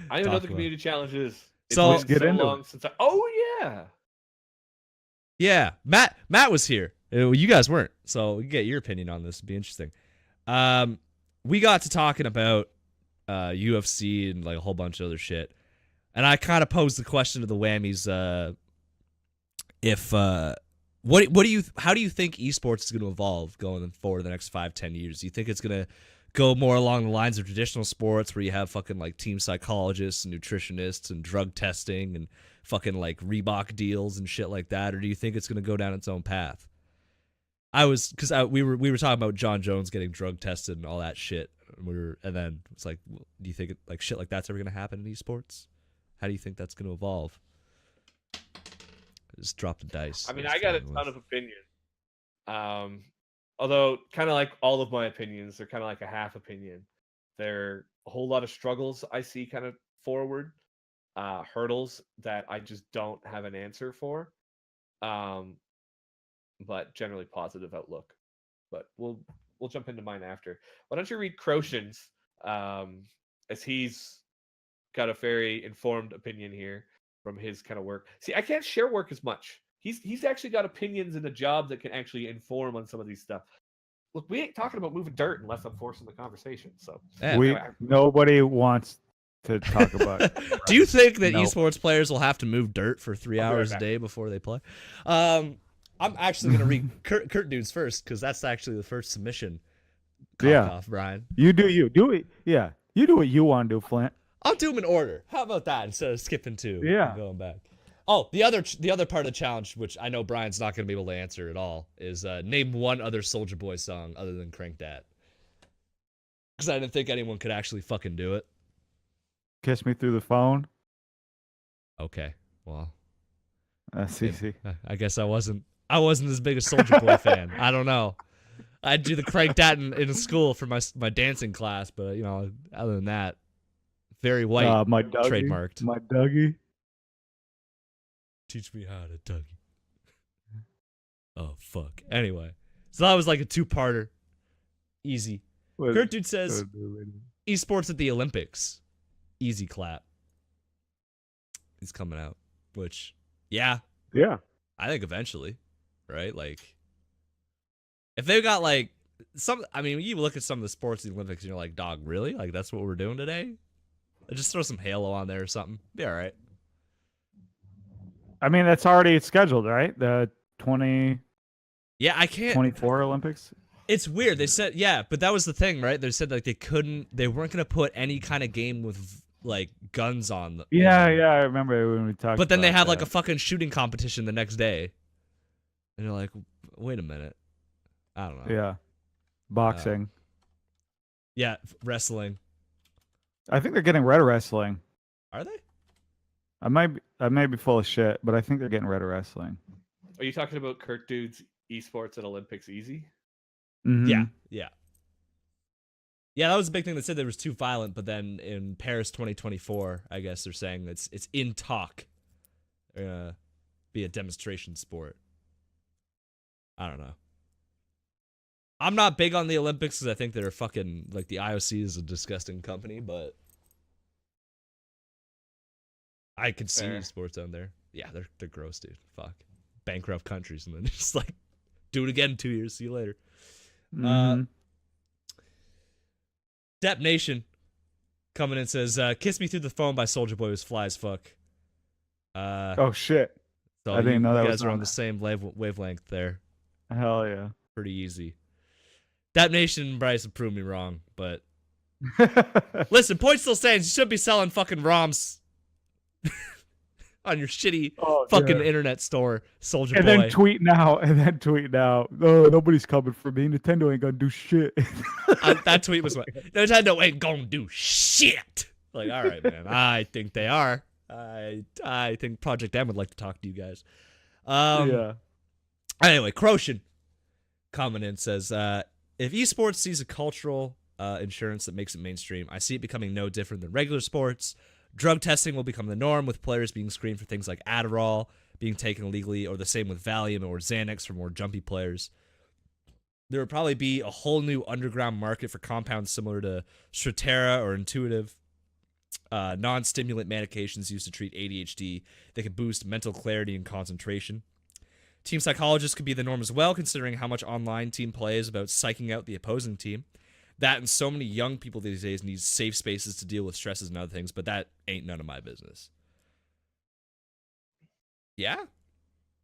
I don't know what the community challenge is. So it's been so long since yeah, Matt was here. You guys weren't, so we can get your opinion on this. It'd be interesting. We got to talking about UFC and like a whole bunch of other shit, and I kind of posed the question to the whammies. How do you think esports is going to evolve going forward the next 5-10 years? Do you think it's going to go more along the lines of traditional sports where you have fucking like team psychologists and nutritionists and drug testing and fucking like Reebok deals and shit like that? Or do you think it's going to go down its own path? We were talking about John Jones getting drug tested and all that shit. And then it's like, do you think like shit like that's ever going to happen in esports? How do you think that's going to evolve? Just drop the dice. I mean, was I got a fine ton with. of opinion. Although kind of like all of my opinions, they're kind of like a half opinion. There a whole lot of struggles I see kind of forward, hurdles that I just don't have an answer for. But generally positive outlook. But we'll jump into mine after. Why don't you read Croshan's, as he's got a very informed opinion here from his kind of work. See, I can't share work as much. He's actually got opinions in the job that can actually inform on some of these stuff. Look, we ain't talking about moving dirt unless I'm forcing the conversation. So Yeah. anyway, Nobody wants to talk about. Do you think that No. esports players will have to move dirt for 3 I'll be right hours a back. day before they play? I'm actually gonna read Kurt Dude's first because that's actually the first submission. Yeah. Off, Brian. You do you. Do it. Yeah. You do what you want to do, Flint. I'll do them in order. How about that instead of skipping two? Yeah. And going back. Oh, the other part of the challenge, which I know Brian's not gonna be able to answer at all, is name one other Soulja Boy song other than Crank Dat. Because I didn't think anyone could actually fucking do it. Kiss me through the phone. Okay, well, CC. I guess I wasn't as big a Soulja Boy fan. I don't know. I'd do the Crank Dat in school for my dancing class, but you know, other than that, very white, My Dougie. trademarked. My Dougie. Teach me how to Dougie. Oh fuck. Anyway, so that was like a two-parter. Easy. Kurt Dude says esports at the Olympics. Easy clap. He's coming out, which yeah, I think eventually, right? Like, if they've got like I mean, you look at some of the sports at the Olympics and you're like, dog, really? Like, that's what we're doing today? Just throw some Halo on there or something. Be all right. I mean, that's already scheduled, right? The 2024 Yeah, I can't. Olympics. It's weird. They said, yeah, but that was the thing, right? They said like they weren't gonna put any kind of game with like guns on. Yeah, I remember when we talked. But then they about have like that. a fucking shooting competition the next day, and you're like, wait a minute, I don't know. Yeah, boxing. Yeah, wrestling. I think they're getting rid of wrestling. Are they? I may be full of shit, but I think they're getting rid of wrestling. are you talking about Kurt Dude's esports at Olympics easy? Mhm. Yeah. That was a big thing. They said that it was too violent, but then in Paris 2024, I guess they're saying it's in talk. Be a demonstration sport. I don't know. I'm not big on the Olympics because I think they're fucking like the IOC is a disgusting company, but I could see Fair. sports on there. Yeah, they're gross, dude. Fuck, bankrupt countries, and then just like do it again in 2 years. See you later. Mhm. Depp Nation coming in says, "Kiss Me Through the Phone" by Soulja Boy was fly as fuck. Oh shit! So I didn't know that you was guys are on on the same wavelength there. Hell yeah! Pretty easy. Depp Nation and Bryce have proved me wrong, but listen, point still stands. You should be selling fucking ROMs on your shitty fucking internet store, Soulja Boy. And then tweeting out. Oh, nobody's coming for me. Nintendo ain't gonna do shit. That tweet was like, Nintendo ain't gonna do shit. Like, all right, man. I think they are. I think Project M would like to talk to you guys. Yeah. Anyway, Croshan coming in says, if esports sees a cultural insurance that makes it mainstream, I see it becoming no different than regular sports. Drug testing will become the norm, with players being screened for things like Adderall being taken illegally, or the same with Valium or Xanax for more jumpy players. There would probably be a whole new underground market for compounds similar to Strattera or Intuitive, non-stimulant medications used to treat ADHD that could boost mental clarity and concentration. Team psychologists could be the norm as well, considering how much online team play is about psyching out the opposing team. That and so many young people these days need safe spaces to deal with stresses and other things, but that ain't none of my business. Yeah.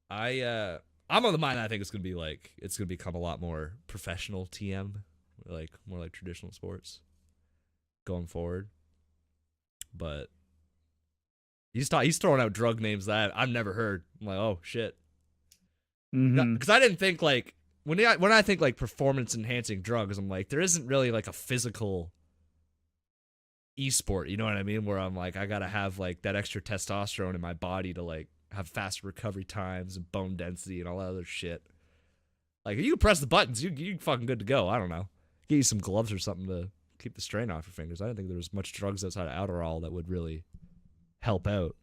I'm on the mind that I think it's gonna become a lot more professional TM, like more like traditional sports going forward. But he's throwing out drug names that I've never heard. I'm like, oh shit. Mhm. Because I didn't think like when I think like performance enhancing drugs, I'm like, there isn't really like a physical esport, you know what I mean? Where I'm like, I gotta have like that extra testosterone in my body to like have faster recovery times and bone density and all that other shit. Like, you can press the buttons, you fucking good to go. I don't know. Get you some gloves or something to keep the strain off your fingers. I don't think there was much drugs outside of Adderall that would really help out.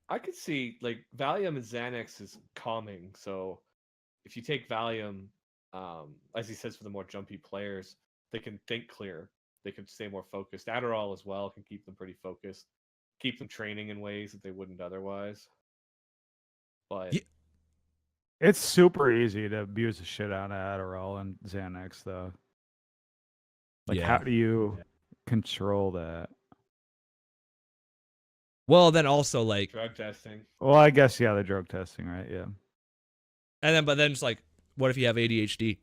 I could see like Valium and Xanax is calming, so if you take Valium, as he says, for the more jumpy players, they can think clear. They can stay more focused. Adderall as well can keep them pretty focused, keep them training in ways that they wouldn't otherwise. But Yeah. It's super easy to abuse the shit out of Adderall and Xanax, though. Like, Yeah. how do you control that? Well, then also, like, drug testing. Well, I guess, yeah, the drug testing, right? Yeah. but then it's like, what if you have ADHD?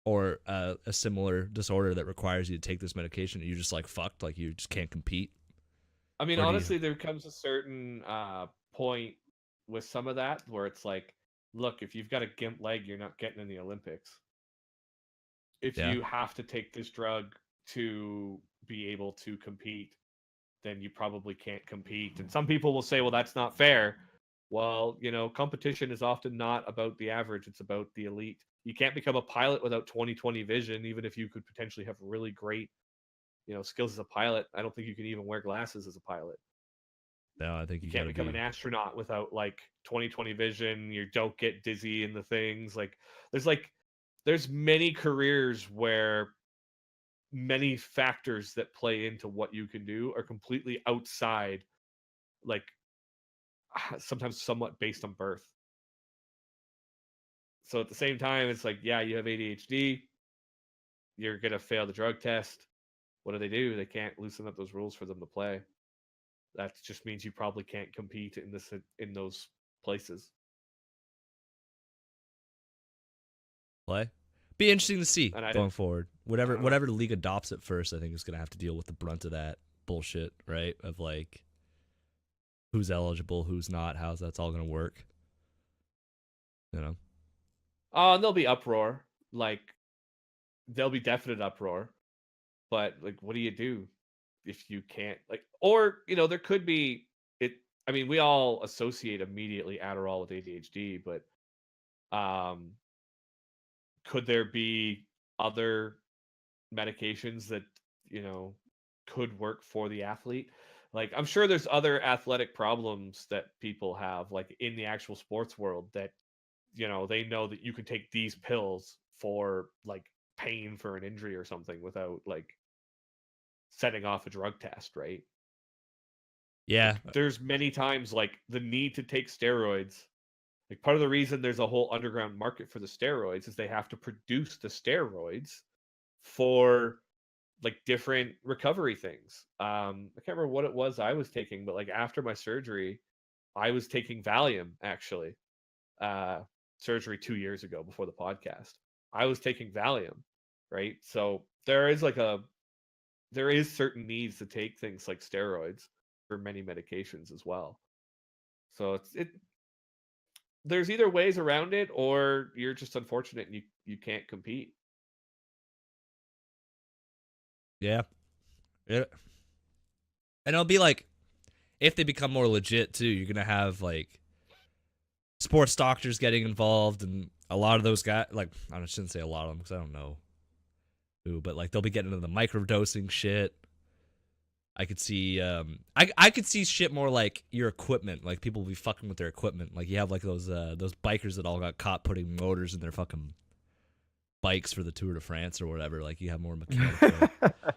Or a similar disorder that requires you to take this medication and you're just like fucked, like you just can't compete. I mean, Or do you- honestly, there comes a certain point with some of that where it's like, look, if you've got a gimp leg, you're not getting in the Olympics. If Yeah. you have to take this drug to be able to compete, then you probably can't compete. And some people will say, well, that's not fair. Well, competition is often not about the average, it's about the elite. You can't become a pilot without 20/20 vision, even if you could potentially have really great, skills as a pilot. I don't think you can even wear glasses as a pilot. No, I think You can't become an astronaut without like 20/20 vision. You don't get dizzy in the things. There's many careers where many factors that play into what you can do are completely outside, like sometimes somewhat based on birth. So at the same time, it's like, yeah, you have ADHD, you're gonna fail the drug test. What do? They can't loosen up those rules for them to play. That just means you probably can't compete in those places. play. Be interesting to see And I going don't- forward. Whatever the league adopts at first, I think is gonna have to deal with the brunt of that bullshit, right? Of like who's eligible, who's not, how's that's all gonna work. And there'll be uproar. Like, there'll be definite uproar. But like, what do you do if you can't or there could be it. I mean, we all associate immediately Adderall with ADHD, but could there be other medications that could work for the athlete? Like, I'm sure there's other athletic problems that people have, like in the actual sports world, that they know that you can take these pills for like pain for an injury or something without like setting off a drug test, right? Yeah. There's many times like the need to take steroids. Like, part of the reason there's a whole underground market for the steroids is they have to produce the steroids for like different recovery things. I can't remember what it was I was taking, but like after my surgery, I was taking Valium actually. Surgery 2 years ago before the podcast. I was taking Valium, right? So there is certain needs to take things like steroids for many medications as well. So there's either ways around it, or you're just unfortunate and you can't compete. Yeah. And it'll be like, if they become more legit too, you're gonna have like sports doctors getting involved, and a lot of those guys, like, I shouldn't say a lot of them because I don't know who, but like they'll be getting into the microdosing shit. I could see I could see shit more like your equipment, like people will be fucking with their equipment. Like you have like those bikers that all got caught putting motors in their fucking bikes for the Tour de France or whatever. Like you have more mechanical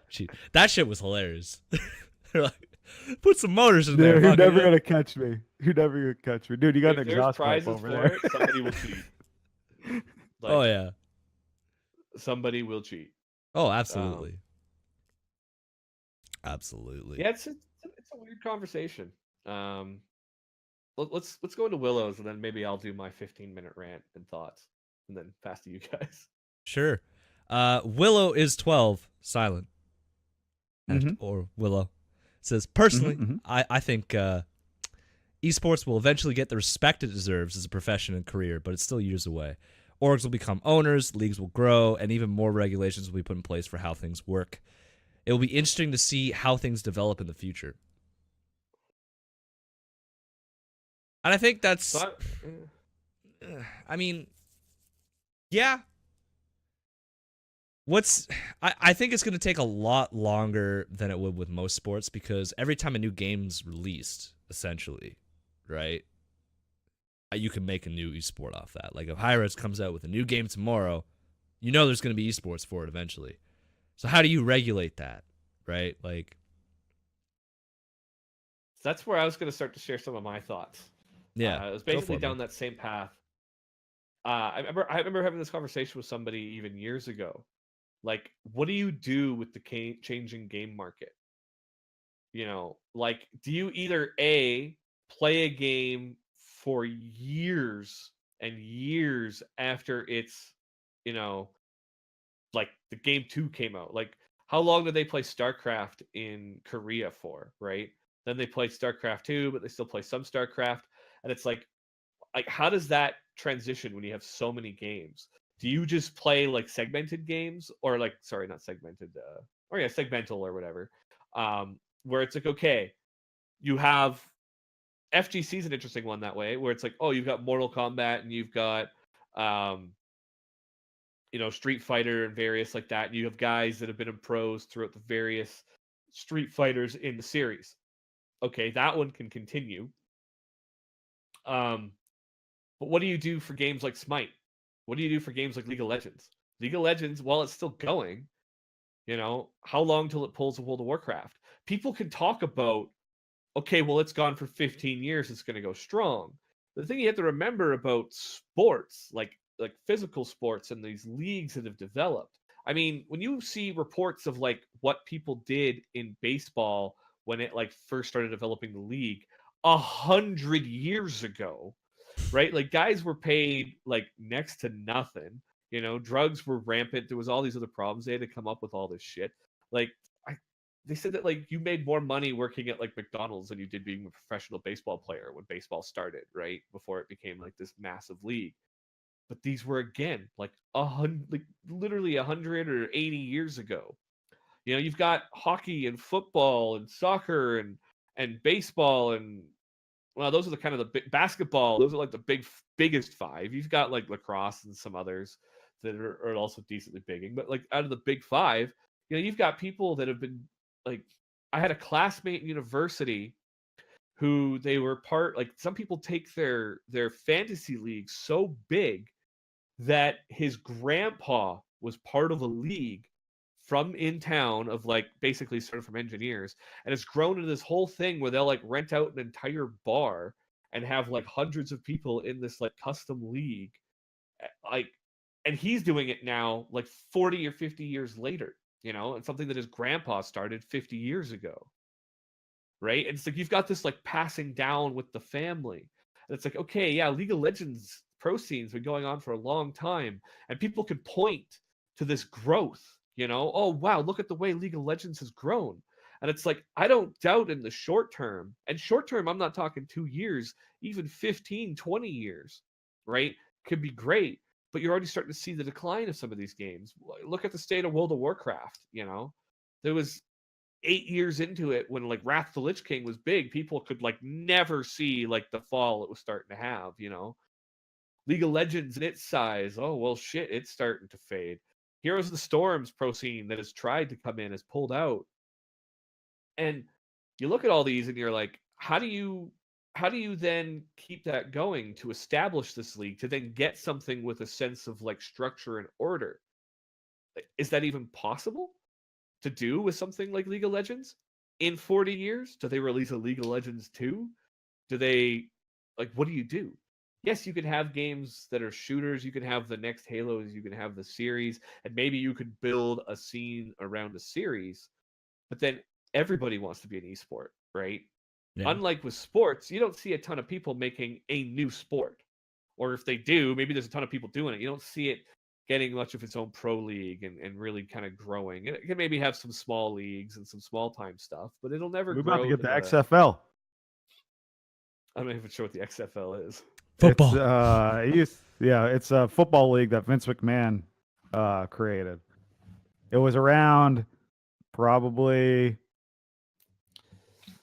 shit. That shit was hilarious. They're like, put some motors in there. Dude, you're fucking never gonna catch me. You're never gonna catch me, dude. You got If an there's exhaust pipe prizes over for there. it, somebody will cheat. Like, Oh yeah. somebody will cheat. Oh, absolutely. Absolutely. Yeah, it's a weird conversation. Let's go into Willows, and then maybe I'll do my 15-minute rant and thoughts, and then pass to you guys. Sure. Willow is 12, silent. Or Willow. It says, personally, I think esports will eventually get the respect it deserves as a profession and career, but it's still years away. Orgs will become owners, leagues will grow, and even more regulations will be put in place for how things work. It will be interesting to see how things develop in the future. And I think that's, So I mean, yeah. I think it's going to take a lot longer than it would with most sports because every time a new game's released, essentially, right, you can make a new esport off that. Like if Hi-Rez comes out with a new game tomorrow, you know there's going to be esports for it eventually. So how do you regulate that, right? Like, that's where I was going to start to share some of my thoughts. yeah, It was go basically for it, down man. that same path. I remember having this conversation with somebody even years ago. Like, what do you do with the changing game market? You know, like, do you either A, play a game for years and years after it's, you know, like the game 2 came out? Like, how long did they play StarCraft in Korea for, right? Then they played StarCraft 2, but they still play some StarCraft. And it's like how does that transition when you have so many games? Do you just play like segmented games or like sorry, not segmented, or yeah, segmental or whatever? Where it's like, okay, you have FGC is an interesting one that way, where it's like, oh, you've got Mortal Kombat and you've got Street Fighter and various like that. And you have guys that have been in pros throughout the various Street Fighters in the series. Okay, that one can continue. But what do you do for games like Smite? What do you do for games like League of Legends? League of Legends, while it's still going, how long till it pulls a World of Warcraft? People can talk about, okay, well, it's gone for 15 years, it's going to go strong. The thing you have to remember about sports, like physical sports and these leagues that have developed. I mean, when you see reports of like what people did in baseball when it like first started developing the league 100 years ago, right? Like guys were paid like next to nothing. Drugs were rampant. There was all these other problems. They had to come up with all this shit. Like they said that like you made more money working at like McDonald's than you did being a professional baseball player when baseball started, right? Before it became like this massive league. But these were again like literally 100 or 80 years ago. You've got hockey and football and soccer and baseball and well, those are the kind of the big basketball. Those are like the biggest five. You've got like lacrosse and some others that are also decently big. But like out of the big five, you've got people that have been like, I had a classmate in university who they were part, like some people take their fantasy league so big that his grandpa was part of a league from in town of like basically started from engineers, and it's grown into this whole thing where they'll like rent out an entire bar and have like hundreds of people in this like custom league, like, and he's doing it now like 40 or 50 years later, and something that his grandpa started 50 years ago, right? And it's like you've got this like passing down with the family, and it's like, okay, yeah, League of Legends pro scene's been going on for a long time, and people can point to this growth. Oh wow, look at the way League of Legends has grown. And it's like, I don't doubt in the short term, and short term, I'm not talking 2 years, even 15, 20 years, right? Could be great, but you're already starting to see the decline of some of these games. Look at the state of World of Warcraft. There was 8 years into it when like Wrath of the Lich King was big, people could like never see like the fall it was starting to have. League of Legends and its size, oh well, shit, it's starting to fade. Heroes of the Storm's pro scene that has tried to come in has pulled out. And you look at all these and you're like, how do you then keep that going to establish this league, to then get something with a sense of like structure and order? Is that even possible to do with something like League of Legends in 40 years? Do they release a League of Legends 2? Do they, like, what do you do? Yes, you can have games that are shooters. You can have the next Halos. You can have the series. And maybe you could build a scene around a series. But then everybody wants to be an esport, right? Yeah. Unlike with sports, you don't see a ton of people making a new sport. Or if they do, maybe there's a ton of people doing it. You don't see it getting much of its own pro league and really kind of growing. It can maybe have some small leagues and some small time stuff, but it'll never We're grow. about to get the XFL. I'm not even sure what the XFL is. Football. It's a football league that Vince McMahon created. It was around probably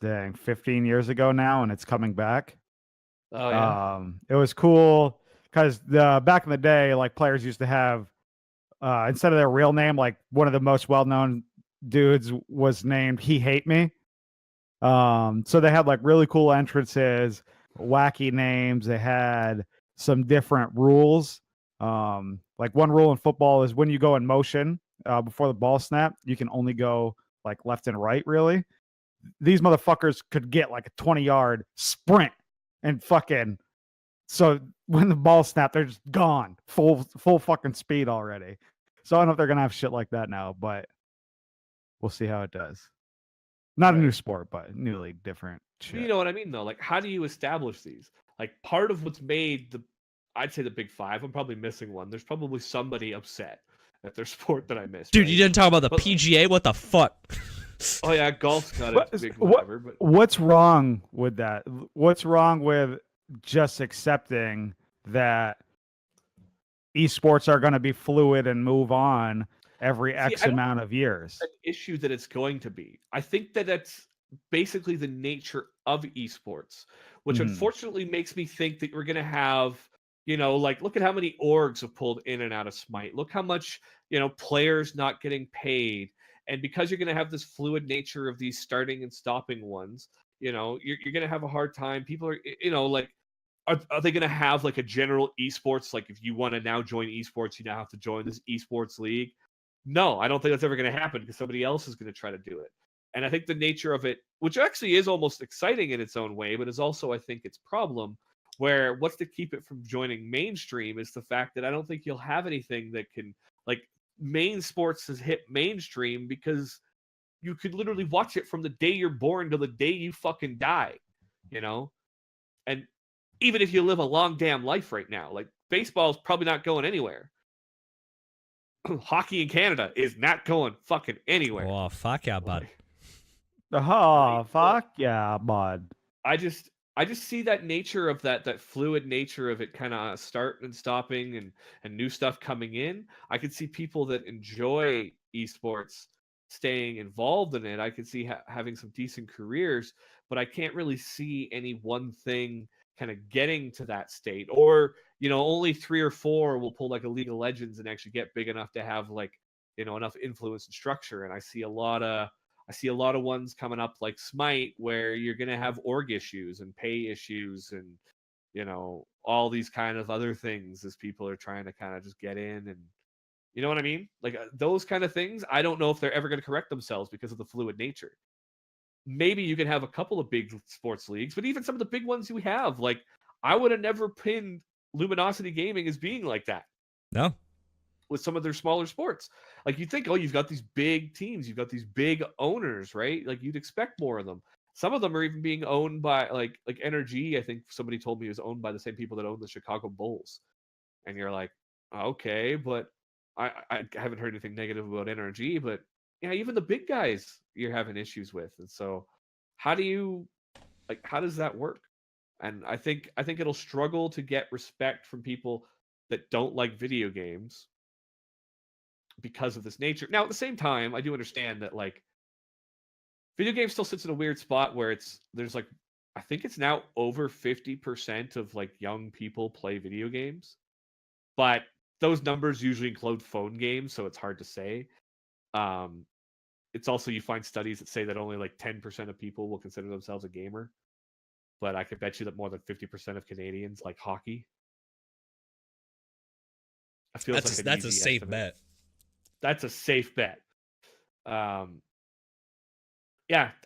15 years ago now, and it's coming back. Oh yeah. It was cool because the back in the day, like players used to have instead of their real name, like one of the most well-known dudes was named He Hate Me. So they had like really cool entrances, wacky names. They had some different rules. Like one rule in football is when you go in motion before the ball snap, you can only go like left and right, really. These motherfuckers could get like a 20-yard sprint and fucking so when the ball snapped, they're just gone, full fucking speed already. So I don't know if they're gonna have shit like that now, but we'll see how it does. Not a new Right. sport, but newly different But you shit. know what I mean, though. Like, how do you establish these? Like, part of what's made I'd say the big five. I'm probably missing one. There's probably somebody upset at their sport that I missed. Dude, right? you didn't talk about the But- PGA. What the fuck? Oh yeah, golf's got a What- big what- whatever. But What's wrong with that? What's wrong with just accepting that esports are going to be fluid and move on every X I don't amount of years? an issue that it's going to be. I think that that's basically the nature of esports, which Mhm. unfortunately makes me think that we're going to have, like look at how many orgs have pulled in and out of Smite. Look how much, players not getting paid. And because you're going to have this fluid nature of these starting and stopping ones, you're going to have a hard time. People are, like, are they going to have like a general esports? Like if you want to now join esports, you now have to join this esports league. No, I don't think that's ever going to happen because somebody else is going to try to do it. And I think the nature of it, which actually is almost exciting in its own way, but is also, I think, its problem, where what's to keep it from joining mainstream is the fact that I don't think you'll have anything that can, like, main sports has hit mainstream because you could literally watch it from the day you're born to the day you fucking die, you know? And even if you live a long damn life right now, like, baseball's probably not going anywhere. Hockey in Canada is not going fucking anywhere. Oh, fuck yeah, bud. Oh, fuck yeah, bud. I just see that nature of that fluid nature of it kind of starting and stopping and new stuff coming in. I could see people that enjoy esports staying involved in it. I could see having some decent careers, but I can't really see any one thing kind of getting to that state. Or only 3 or 4 will pull like a League of Legends and actually get big enough to have like enough influence and structure. And I see a lot of ones coming up like Smite where you're going to have org issues and pay issues and all these kind of other things as people are trying to kind of just get in, and you know what I mean? Like those kind of things, I don't know if they're ever going to correct themselves because of the fluid nature. Maybe you can have a couple of big sports leagues, but even some of the big ones you have, like I would have never pinned Luminosity Gaming as being like that No. with some of their smaller sports. Like you think, oh, you've got these big teams, you've got these big owners, right? Like you'd expect more of them. Some of them are even being owned by like NRG. I think somebody told me was owned by the same people that own the Chicago Bulls. And you're like, okay, but I haven't heard anything negative about NRG, but yeah, even the big guys you're having issues with. And so how does that work? And I think it'll struggle to get respect from people that don't like video games because of this nature. Now, at the same time, I do understand that like video games still sits in a weird spot where there's like I think it's now over 50% of like young people play video games. But those numbers usually include phone games, so it's hard to say. It's also you find studies that say that only like 10% of people will consider themselves a gamer. But I could bet you that more than 50% of Canadians like hockey. It feels like That's a easy safe estimate. bet. That's a safe bet. Yeah,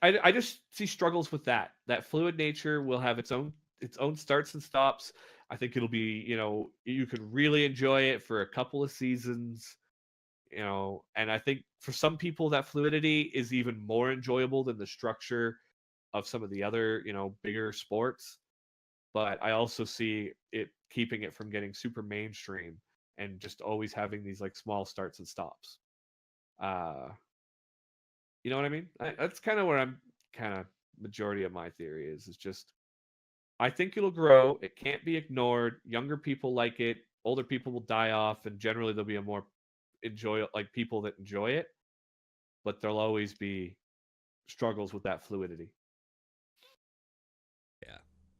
I just see struggles with that. That fluid nature will have its own starts and stops. I think it'll be, you could really enjoy it for a couple of seasons, and I think for some people that fluidity is even more enjoyable than the structure of some of the other, bigger sports. But I also see it keeping it from getting super mainstream and just always having these like small starts and stops. You know what I mean? That's kind of where I'm kind of majority of my theory is just I think it'll grow. It can't be ignored. Younger people like it. Older people will die off, and generally there'll be a more people that enjoy it. But there'll always be struggles with that fluidity. Yeah.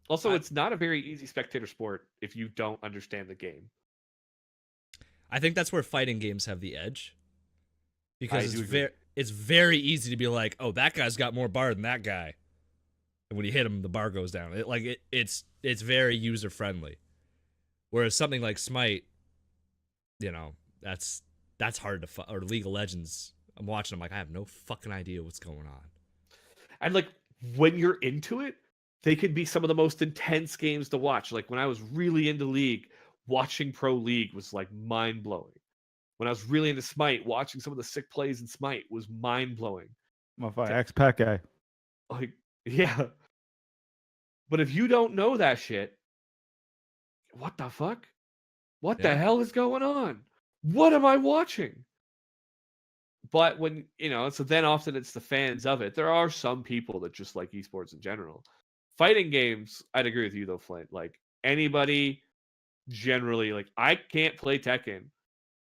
Also, it's not a very easy spectator sport if you don't understand the game. I think that's where fighting games have the edge. Because I do agree. it's very easy to be like, oh, that guy's got more bar than that guy. And when you hit him, the bar goes down. It's very user friendly. Whereas something like Smite, that's hard to or League of Legends. I'm watching. I'm like, I have no fucking idea what's going on. And like when you're into it, they could be some of the most intense games to watch. Like when I was really into League, watching Pro League was like mind blowing. When I was really into Smite, watching some of the sick plays in Smite was mind blowing. Motherfucker, X-Pac guy. Like, yeah. But if you don't know that shit, what the fuck? What the hell is going on? What am I watching? But when, so then often it's the fans of it. There are some people that just like esports in general. Fighting games, I'd agree with you though, Flint. Like anybody generally, like I can't play Tekken.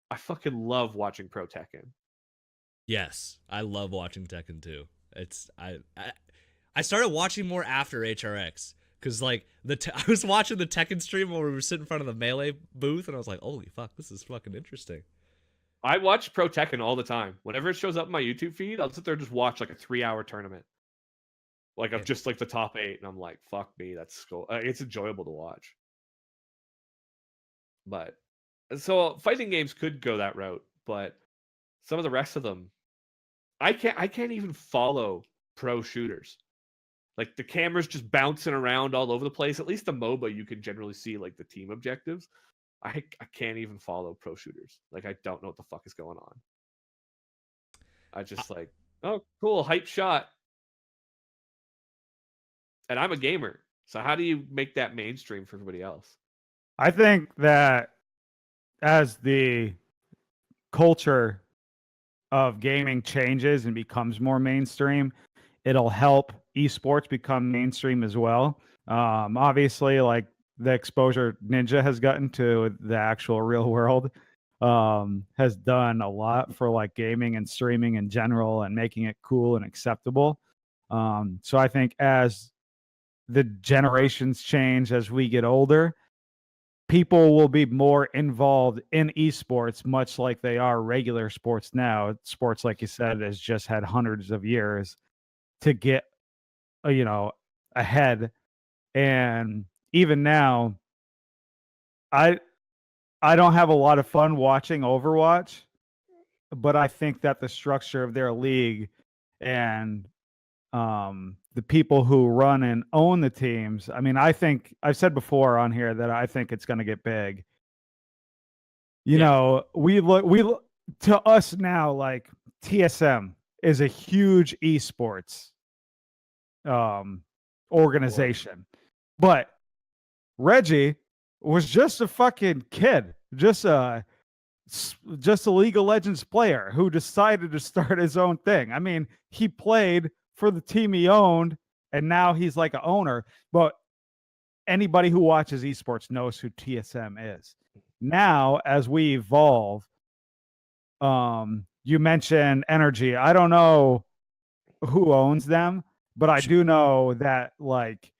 I fucking love watching Pro Tekken. Yes, I love watching Tekken too. I started watching more after HRX because like I was watching the Tekken stream while we were sitting in front of the Melee booth, and I was like, holy fuck, this is fucking interesting. I watch Pro Tekken all the time. Whenever it shows up in my YouTube feed, I'll sit there and just watch like a 3-hour tournament. Like of just like the top 8, and I'm like, fuck me, that's cool. It's enjoyable to watch. But so fighting games could go that route, but some of the rest of them, I can't even follow pro shooters. Like the camera's just bouncing around all over the place. At least the MOBA, you can generally see like the team objectives. I can't even follow pro shooters. Like I don't know what the fuck is going on. I just like, oh cool, hype shot. And I'm a gamer. So how do you make that mainstream for everybody else? I think that as the culture of gaming changes and becomes more mainstream, it'll help esports become mainstream as well. Obviously, like the exposure Ninja has gotten to the actual real world has done a lot for like gaming and streaming in general and making it cool and acceptable. So I think as the generations change, as we get older, people will be more involved in esports, much like they are regular sports now. Sports, like you said, has just had hundreds of years to get, ahead. And even now, I don't have a lot of fun watching Overwatch, but I think that the structure of their league and the people who run and own the teams. I mean, I think I've said before on here that I think it's going to get big. We look to us now, like TSM is a huge esports organization, but Reggie was just a fucking kid, just a League of Legends player who decided to start his own thing. I mean, he played for the team he owned, and now he's like an owner. But anybody who watches esports knows who TSM is. Now, as we evolve, you mentioned Energy. I don't know who owns them, but I do know that, like,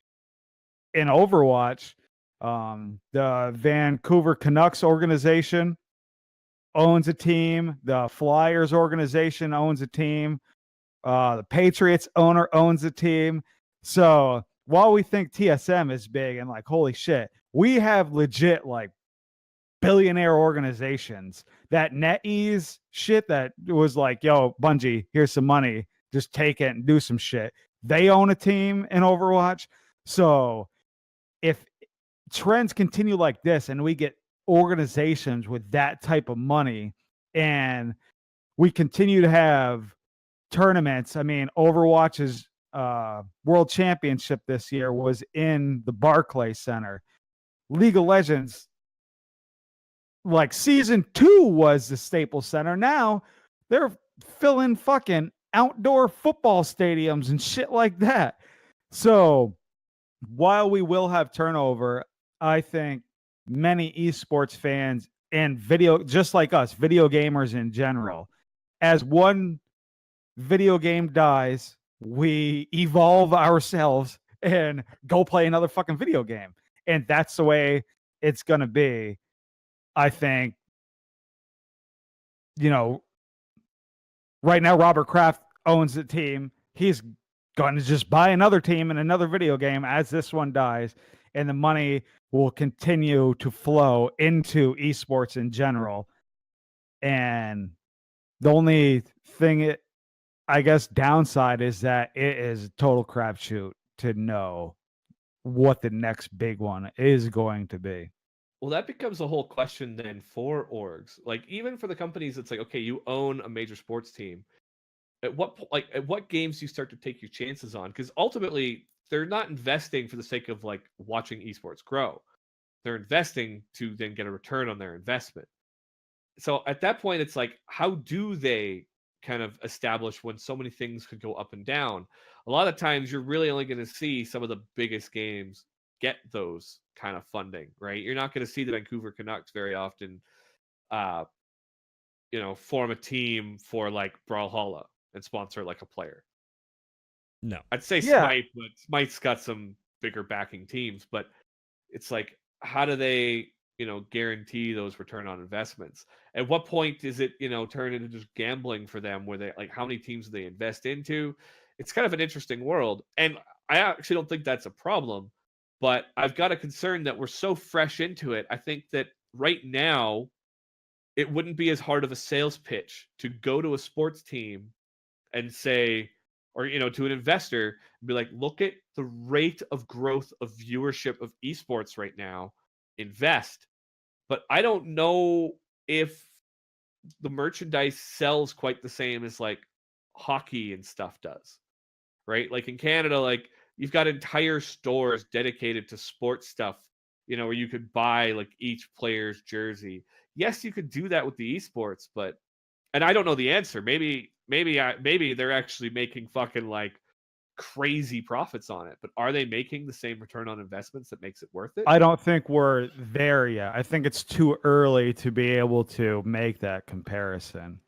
in Overwatch, the Vancouver Canucks organization owns a team. The Flyers organization owns a team. The Patriots owner owns a team. So while we think TSM is big and like, holy shit, we have legit like billionaire organizations. That NetEase shit that was like, yo, Bungie, here's some money. Just take it and do some shit. They own a team in Overwatch. So if trends continue like this and we get organizations with that type of money and we continue to have tournaments. I mean, Overwatch's World Championship this year was in the Barclays Center. League of Legends, like season 2 was the Staples Center. Now they're filling fucking outdoor football stadiums and shit like that. So while we will have turnover, I think many esports fans and just like us, video gamers in general, as one video game dies, we evolve ourselves and go play another fucking video game. And that's the way it's going to be. I think, right now, Robert Kraft owns the team. He's going to just buy another team and another video game as this one dies. And the money will continue to flow into esports in general. And the only thing, I guess, downside is that it is a total crapshoot to know what the next big one is going to be. Well, that becomes a whole question then for orgs. Like, even for the companies, it's like, okay, you own a major sports team. At what games do you start to take your chances on? Because ultimately, they're not investing for the sake of like watching esports grow. They're investing to then get a return on their investment. So at that point, it's like, how do they kind of establish when so many things could go up and down? A lot of times, you're really only going to see some of the biggest games get those kind of funding, right? You're not going to see the Vancouver Canucks very often, form a team for like Brawlhalla and sponsor like a player. No. I'd say Yeah. Smite, but Smite's got some bigger backing teams. But it's like, how do they, guarantee those return on investments? At what point is it, turn into just gambling for them? Where they like, how many teams do they invest into? It's kind of an interesting world, and I actually don't think that's a problem. But I've got a concern that we're so fresh into it. I think that right now, it wouldn't be as hard of a sales pitch to go to a sports team and say, or to an investor, and be like, look at the rate of growth of viewership of esports right now, invest. But I don't know if the merchandise sells quite the same as like hockey and stuff does, right? Like in Canada, like you've got entire stores dedicated to sports stuff, where you could buy like each player's jersey. Yes, you could do that with the esports, and I don't know the answer. Maybe they're actually making fucking like crazy profits on it, but are they making the same return on investments that makes it worth it? I don't think we're there yet. I think it's too early to be able to make that comparison.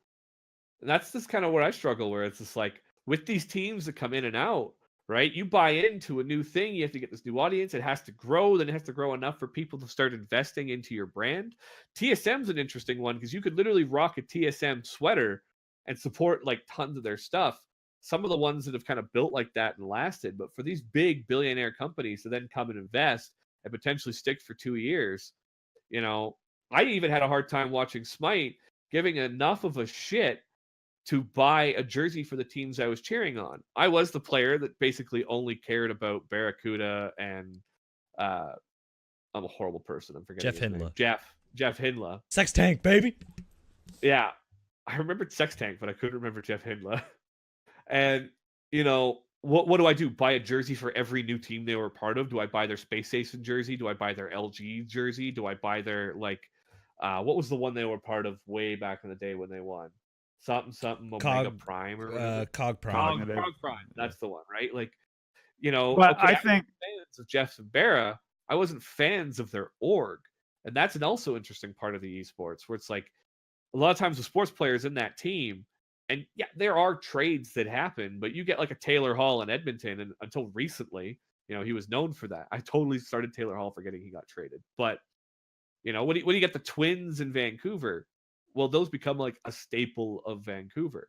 And that's just kind of where I struggle, where it's just like with these teams that come in and out, right? You buy into a new thing, you have to get this new audience, it has to grow, then it has to grow enough for people to start investing into your brand. TSM's an interesting one because you could literally rock a TSM sweater and support like tons of their stuff. Some of the ones that have kind of built like that and lasted, but for these big billionaire companies to then come and invest and potentially stick for 2 years, I even had a hard time watching Smite giving enough of a shit to buy a jersey for the teams I was cheering on. I was the player that basically only cared about Barracuda and I'm a horrible person. I'm forgetting Jeff his name. Hindla. Jeff Hindla. Sex Tank, baby. Yeah. I remembered Sex Tank, but I couldn't remember Jeff Hindla. And, what do I do? Buy a jersey for every new team they were part of? Do I buy their Space Station jersey? Do I buy their LG jersey? Do I buy their, what was the one they were part of way back in the day when they won? Something Omega Prime or whatever. Cog Prime. Cog Prime. That's the one, right? Like, But okay, I think fans of Jeff and Barra, I wasn't fans of their org. And that's an also interesting part of the esports where it's like a lot of times the sports players in that team, and yeah, there are trades that happen, but you get like a Taylor Hall in Edmonton, and until recently, he was known for that. I totally started Taylor Hall forgetting he got traded. But when you get the Twins in Vancouver, well, those become like a staple of Vancouver.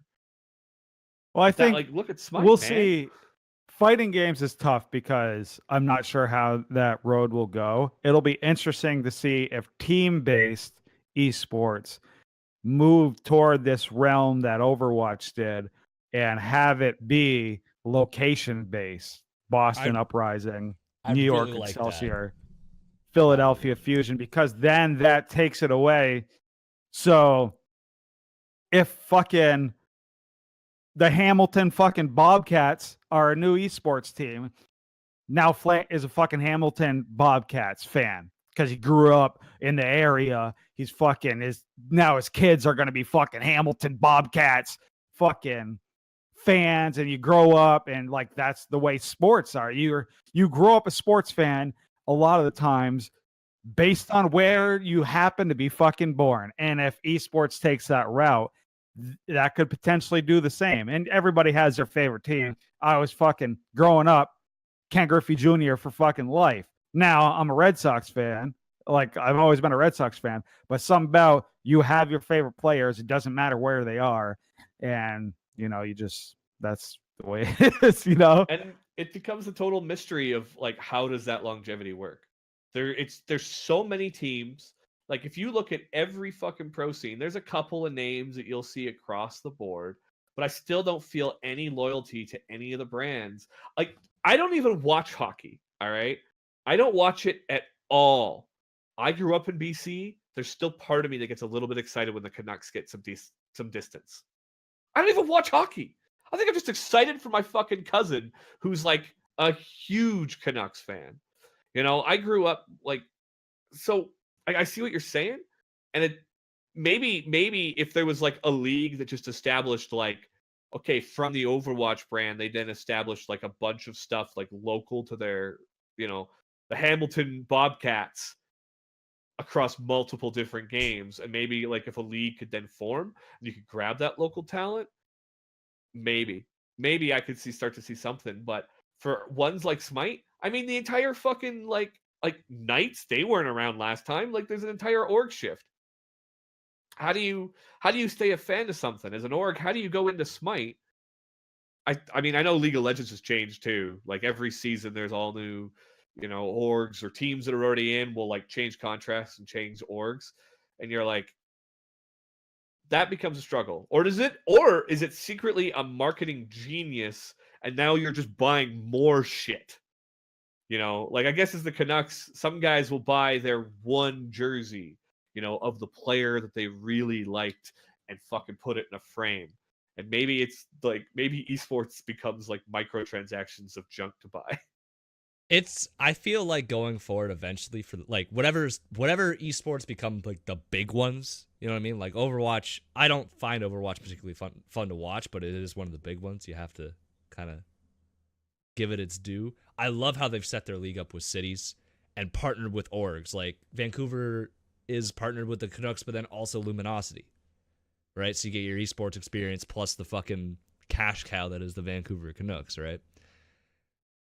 Well, I think like look at Smite. we'll man. see. Fighting games is tough because I'm not sure how that road will go. It'll be interesting to see if team-based esports move toward this realm that Overwatch did and have it be location-based. Boston Uprising, I New York really like that. Excelsior, Philadelphia Fusion, because then that takes it away. So if fucking the Hamilton fucking Bobcats are a new esports team, now Flank is a fucking Hamilton Bobcats fan because he grew up in the area. He's fucking now his kids are going to be fucking Hamilton Bobcats fucking fans, and you grow up and like that's the way sports are. You grow up a sports fan a lot of the times based on where you happen to be fucking born. And if esports takes that route, that could potentially do the same. And everybody has their favorite team. I was fucking growing up, Ken Griffey Jr. for fucking life. Now I'm a Red Sox fan. Like I've always been a Red Sox fan, but something about you have your favorite players. It doesn't matter where they are, and that's the way it is. And it becomes a total mystery of like, how does that longevity work? There's so many teams. Like if you look at every fucking pro scene, there's a couple of names that you'll see across the board, but I still don't feel any loyalty to any of the brands. Like I don't even watch hockey. All right, I don't watch it at all. I grew up in BC. There's still part of me that gets a little bit excited when the Canucks get some distance. I don't even watch hockey. I think I'm just excited for my fucking cousin who's like a huge Canucks fan. I grew up like, so I see what you're saying. And it maybe if there was like a league that just established like, okay, from the Overwatch brand, they then established like a bunch of stuff like local to their, the Hamilton Bobcats across multiple different games. And maybe like if a league could then form and you could grab that local talent, maybe I could start to see something. But for ones like Smite, I mean the entire fucking like Knights, they weren't around last time. Like there's an entire org shift. How do you stay a fan of something as an org? How do you go into Smite? I mean, I know League of Legends has changed too. Like every season there's all new orgs or teams that are already in will like change contracts and change orgs, and you're like, that becomes a struggle. Or is it secretly a marketing genius and now you're just buying more shit? Like I guess as the Canucks, some guys will buy their one jersey, of the player that they really liked and fucking put it in a frame. And maybe it's like, maybe esports becomes like microtransactions of junk to buy. I feel like going forward eventually for like whatever esports become like the big ones, you know what I mean? Like Overwatch, I don't find Overwatch particularly fun to watch, but it is one of the big ones. You have to kind of give it its due. I love how they've set their league up with cities and partnered with orgs. Like Vancouver is partnered with the Canucks, but then also Luminosity, right? So you get your esports experience plus the fucking cash cow that is the Vancouver Canucks, right?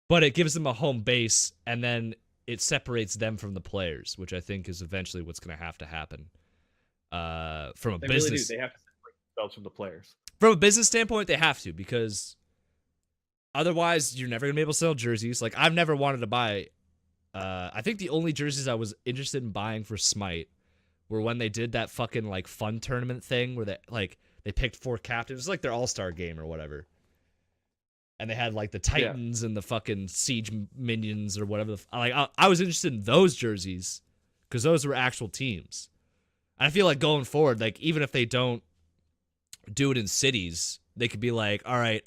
But it gives them a home base, and then it separates them from the players, which I think is eventually what's going to happen. From a They business, really do. They have to separate themselves from the players. From a business standpoint, they have to, because otherwise you're never going to be able to sell jerseys. Like I've never wanted to buy. I think the only jerseys I was interested in buying for Smite were when they did that fucking like fun tournament thing where they picked 4 captains. It was like their all-star game or whatever. And they had like the Titans and the fucking Siege minions or whatever. I was interested in those jerseys because those were actual teams. And I feel like going forward, like even if they don't do it in cities, they could be like, all right,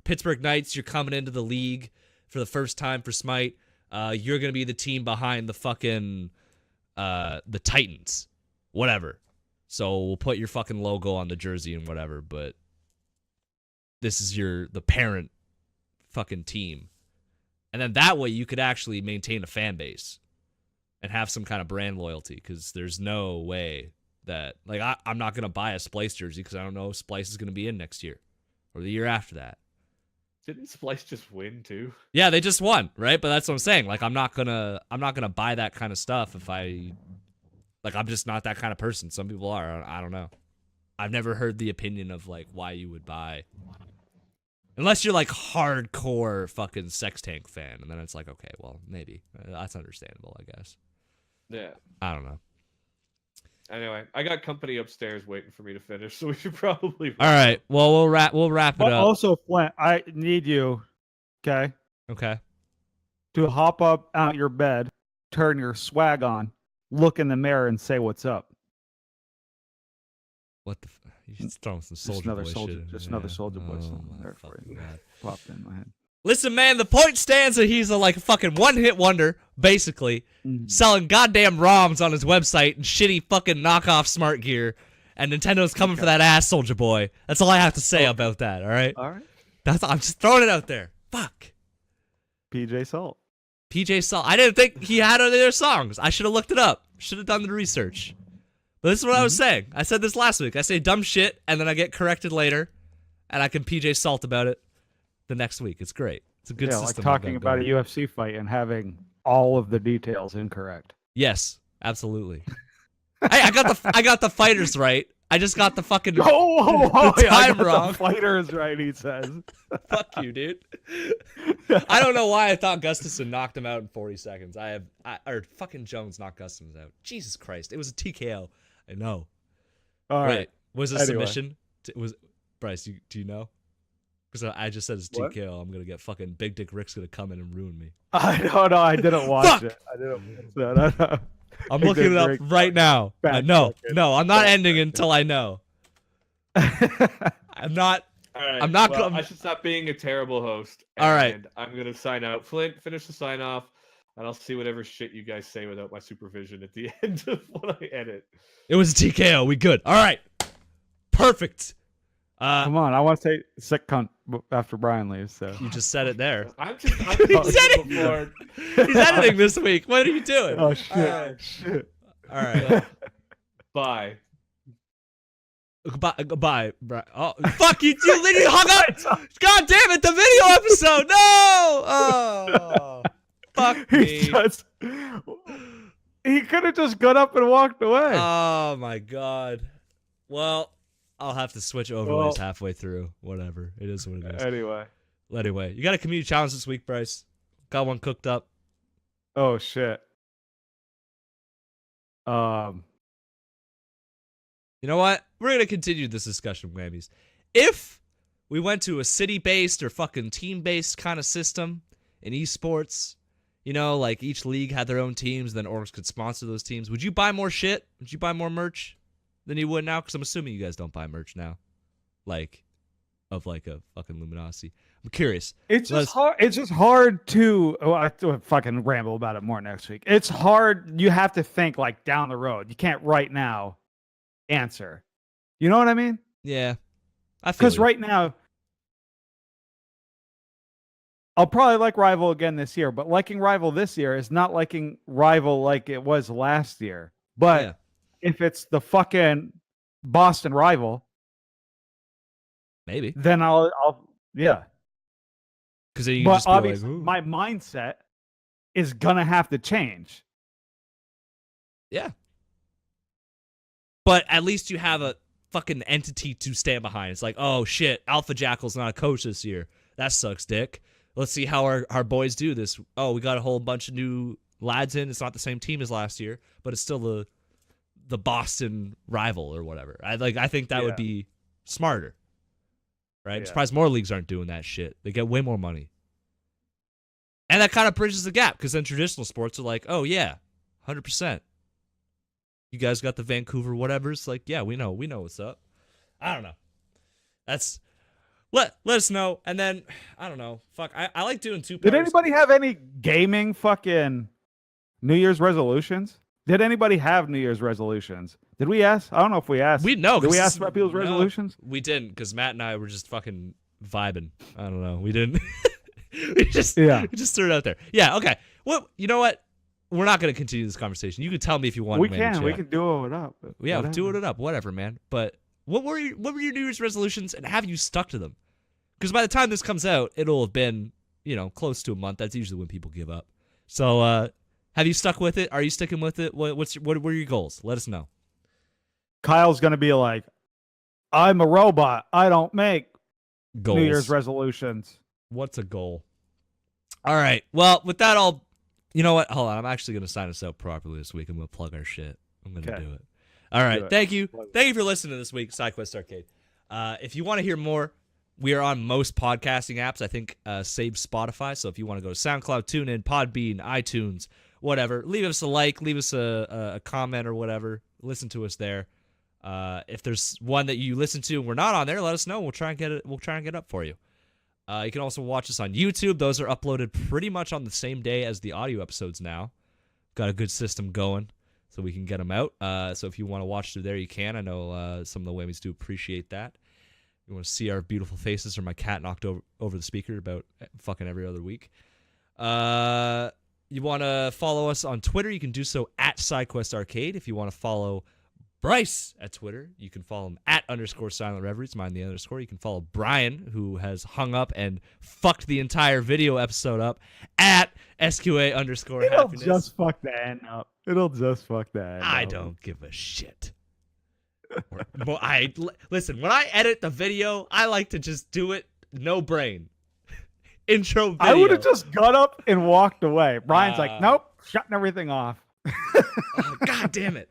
Pittsburgh Knights, you're coming into the league for the first time for Smite. You're gonna be the team behind the fucking the Titans, whatever. So we'll put your fucking logo on the jersey and whatever, but this is the parent fucking team. And then that way you could actually maintain a fan base and have some kind of brand loyalty, because there's no way that, like, I'm not going to buy a Splice jersey because I don't know if Splice is going to be in next year or the year after that. Didn't Splice just win too? Yeah, they just won, right? But that's what I'm saying. Like, I'm not gonna buy that kind of stuff if I'm just not that kind of person. Some people are. I don't know. I've never heard the opinion of like why you would buy, unless you're like hardcore fucking Sex Tank fan, and then it's like, okay, well, maybe that's understandable, I guess. Yeah. I don't know. Anyway, I got company upstairs waiting for me to finish, so we should probably. All right. Well, we'll wrap it But up. also, Flint, I need you, okay, Okay. to hop up out your bed, turn your swag on, look in the mirror, and say what's up. What the? You should throw some Soldier another Boy soldier- shit. just another Soulja Boy Oh, song my there for fucking you. God. Popped in my head. Listen, man, the point stands that he's a fucking one-hit wonder, basically, selling goddamn ROMs on his website and shitty fucking knockoff smart gear, and Nintendo's coming for that ass, Soldier Boy. That's all I have to say about that, all right? All right. I'm just throwing it out there. Fuck. PJ Salt. PJ Salt. I didn't think he had any of their songs. I should have looked it up. Should have done the research. But this is what I was saying. I said this last week. I say dumb shit, and then I get corrected later, and I can PJ Salt about it the next week. It's great. It's a good like system. talking about a UFC fight and having all of the details incorrect. Yes, absolutely. I got the fighters right. I just got the fucking the time I got wrong. The fighters right, he says. Fuck you, dude. I don't know why I thought Gustafsson knocked him out in 40 seconds. Or fucking Jones knocked Gustafsson out. Jesus Christ. It was a TKO. I know. All right. Wait, was it a Anyway. submission? Was Bryce, do you know? Because I just said it's What? TKO. I'm going to get fucking Big Dick Rick's going to come in and ruin me. I don't know. I didn't watch Fuck! it. I didn't watch that. I'm Big looking Dick it up Rick. right now. Fact No, check it. no, I'm not Fact ending check until I know. I'm not. All right. I'm not well, gonna- I should stop being a terrible host. All right. And I'm gonna sign out. Flint, finish the sign off, and I'll see whatever shit you guys say without my supervision at the end of when I edit. It was a TKO. We good. All right. Perfect. Come on. I want to say sick cunt after Brian leaves. So You just said it there. I'm He said it. He's editing this week. What are you doing? Oh shit! All right. Shit. All right. Bye. Goodbye. Oh, fuck you! You hung up. God damn it! The video episode. No. Oh. Fuck He me. he could have just got up and walked away. Oh my god. Well, I'll have to switch overlays Well- halfway through. Whatever. It is what it is. Anyway. You got a community challenge this week, Bryce. Got one cooked up. Oh shit. You know what? We're going to continue this discussion, Whammies. If we went to a city-based or fucking team-based kind of system in esports, you know, like each league had their own teams, then orgs could sponsor those teams, would you buy more shit? Would you buy more merch than you would now? Because I'm assuming you guys don't buy merch now. Like, of like a fucking Luminosity. I'm curious. It's Let's- just hard. It's just hard to. Oh, I have to fucking ramble about it more next week. It's hard. You have to think like down the road. You can't right now answer. You know what I mean? Yeah. I feel Because you. right now, I'll probably like Rival again this year. But liking Rival this year is not liking Rival like it was last year. But Yeah. if it's the fucking Boston Rival, Maybe. then I'll yeah. Because then you But just be like, obviously, ooh. my mindset is gonna have to change. Yeah. But at least you have a fucking entity to stand behind. It's like, oh shit, Alpha Jackal's not a coach this year. That sucks, dick. Let's see how our boys do this. Oh, we got a whole bunch of new lads in. It's not the same team as last year, but it's still the Boston Rival or whatever. I think that would Yeah. be smarter. Right? I'm Yeah. surprised more leagues aren't doing that shit. They get way more money. And that kind of bridges the gap because then traditional sports are like, oh yeah, 100%. You guys got the Vancouver whatever. It's like, yeah, we know what's up. I don't know. That's let us know. And then I don't know. Fuck, I like doing two Did parts. anybody have any gaming fucking New Year's resolutions? Did anybody have New Year's resolutions? Did we ask? I don't know if we asked. We know. Did we ask about people's resolutions? We didn't because Matt and I were just fucking vibing. I don't know. We didn't. we just threw it out there. Yeah. Okay. Well, you know what? We're not going to continue this conversation. You can tell me if you want. We to, man, can. We chat. can do it up. Yeah, Whatever. do it up, whatever, man. But what were your New Year's resolutions, and have you stuck to them? Because by the time this comes out, it'll have been close to a month. That's usually when people give up. So, have you stuck with it? Are you sticking with it? What were your goals? Let us know. Kyle's gonna be like, I'm a robot. I don't make Goals. New Year's resolutions. What's a goal? All right. Well, with that all, you know what? Hold on. I'm actually going to sign us out properly this week. I'm going to plug our shit. I'm going to Okay. do it. All right. Do it. Thank you. Plug it. Thank you for listening to this week, SideQuest Arcade. If you want to hear more, we are on most podcasting apps. I think save Spotify. So if you want to go to SoundCloud, TuneIn, PodBean, iTunes, whatever, leave us a like, leave us a comment or whatever. Listen to us there. If there's one that you listen to and we're not on there, let us know. We'll try and get it. We'll try and get up for you. You can also watch us on YouTube. Those are uploaded pretty much on the same day as the audio episodes now. Got a good system going so we can get them out. So if you want to watch through there, you can. I know some of the whammies do appreciate that. You want to see our beautiful faces or my cat knocked over the speaker about fucking every other week. You want to follow us on Twitter, you can do so at SideQuest Arcade. If you want to follow Bryce at Twitter. You can follow him at _Silent Reveries. Mind the underscore. You can follow Brian, who has hung up and fucked the entire video episode up, at SQA_happiness. It'll just fuck the end up. It'll just fuck the end I up. don't give a shit. Listen, when I edit the video, I like to just do it no brain. Intro video. I would have just got up and walked away. Brian's like, nope, shutting everything off. Oh, God damn it.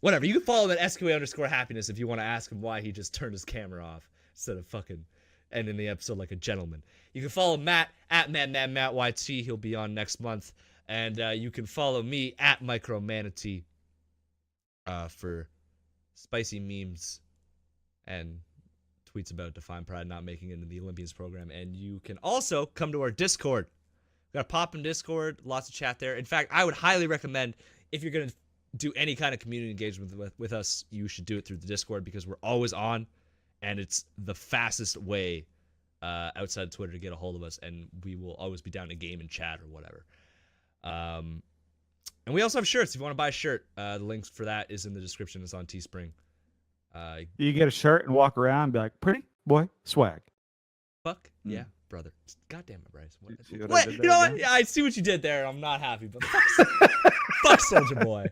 Whatever. You can follow him at SQA_happiness if you want to ask him why he just turned his camera off instead of fucking ending the episode like a gentleman. You can follow Matt at MadManMat He'll be on next month. And you can follow me at MicroManatee for spicy memes and tweets about Define Pride not making it into the Olympians program. And you can also come to our Discord. We got a pop in Discord, lots of chat there. In fact, I would highly recommend, if you're going to do any kind of community engagement with us, you should do it through the Discord, because we're always on, and it's the fastest way outside of Twitter to get a hold of us, and we will always be down to game and chat or whatever. And we also have shirts. If you want to buy a shirt, the links for that is in the description. It's on Teespring. You get a shirt and walk around and be like, pretty boy swag. Fuck yeah, brother. God damn it, Bryce. See what I Wait, did you there know what? again? Yeah, I see what you did there. I'm not happy, but fuck Soldier Boy.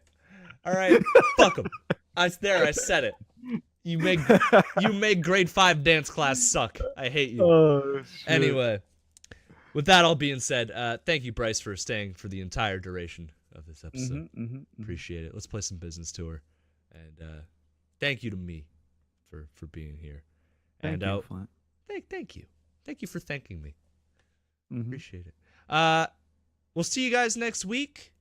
All right, fuck him. I said it. You make grade 5 dance class suck. I hate you. Oh, shit. Anyway, with that all being said, thank you, Bryce, for staying for the entire duration of this episode. Appreciate it. Let's play some business tour, and thank you to me for being here. Thank you, Flint. Thank you for thanking me. Appreciate it. We'll see you guys next week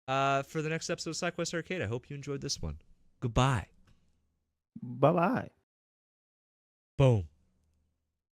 for the next episode of SideQuest Arcade. I hope you enjoyed this one. Goodbye. Bye-bye. Boom.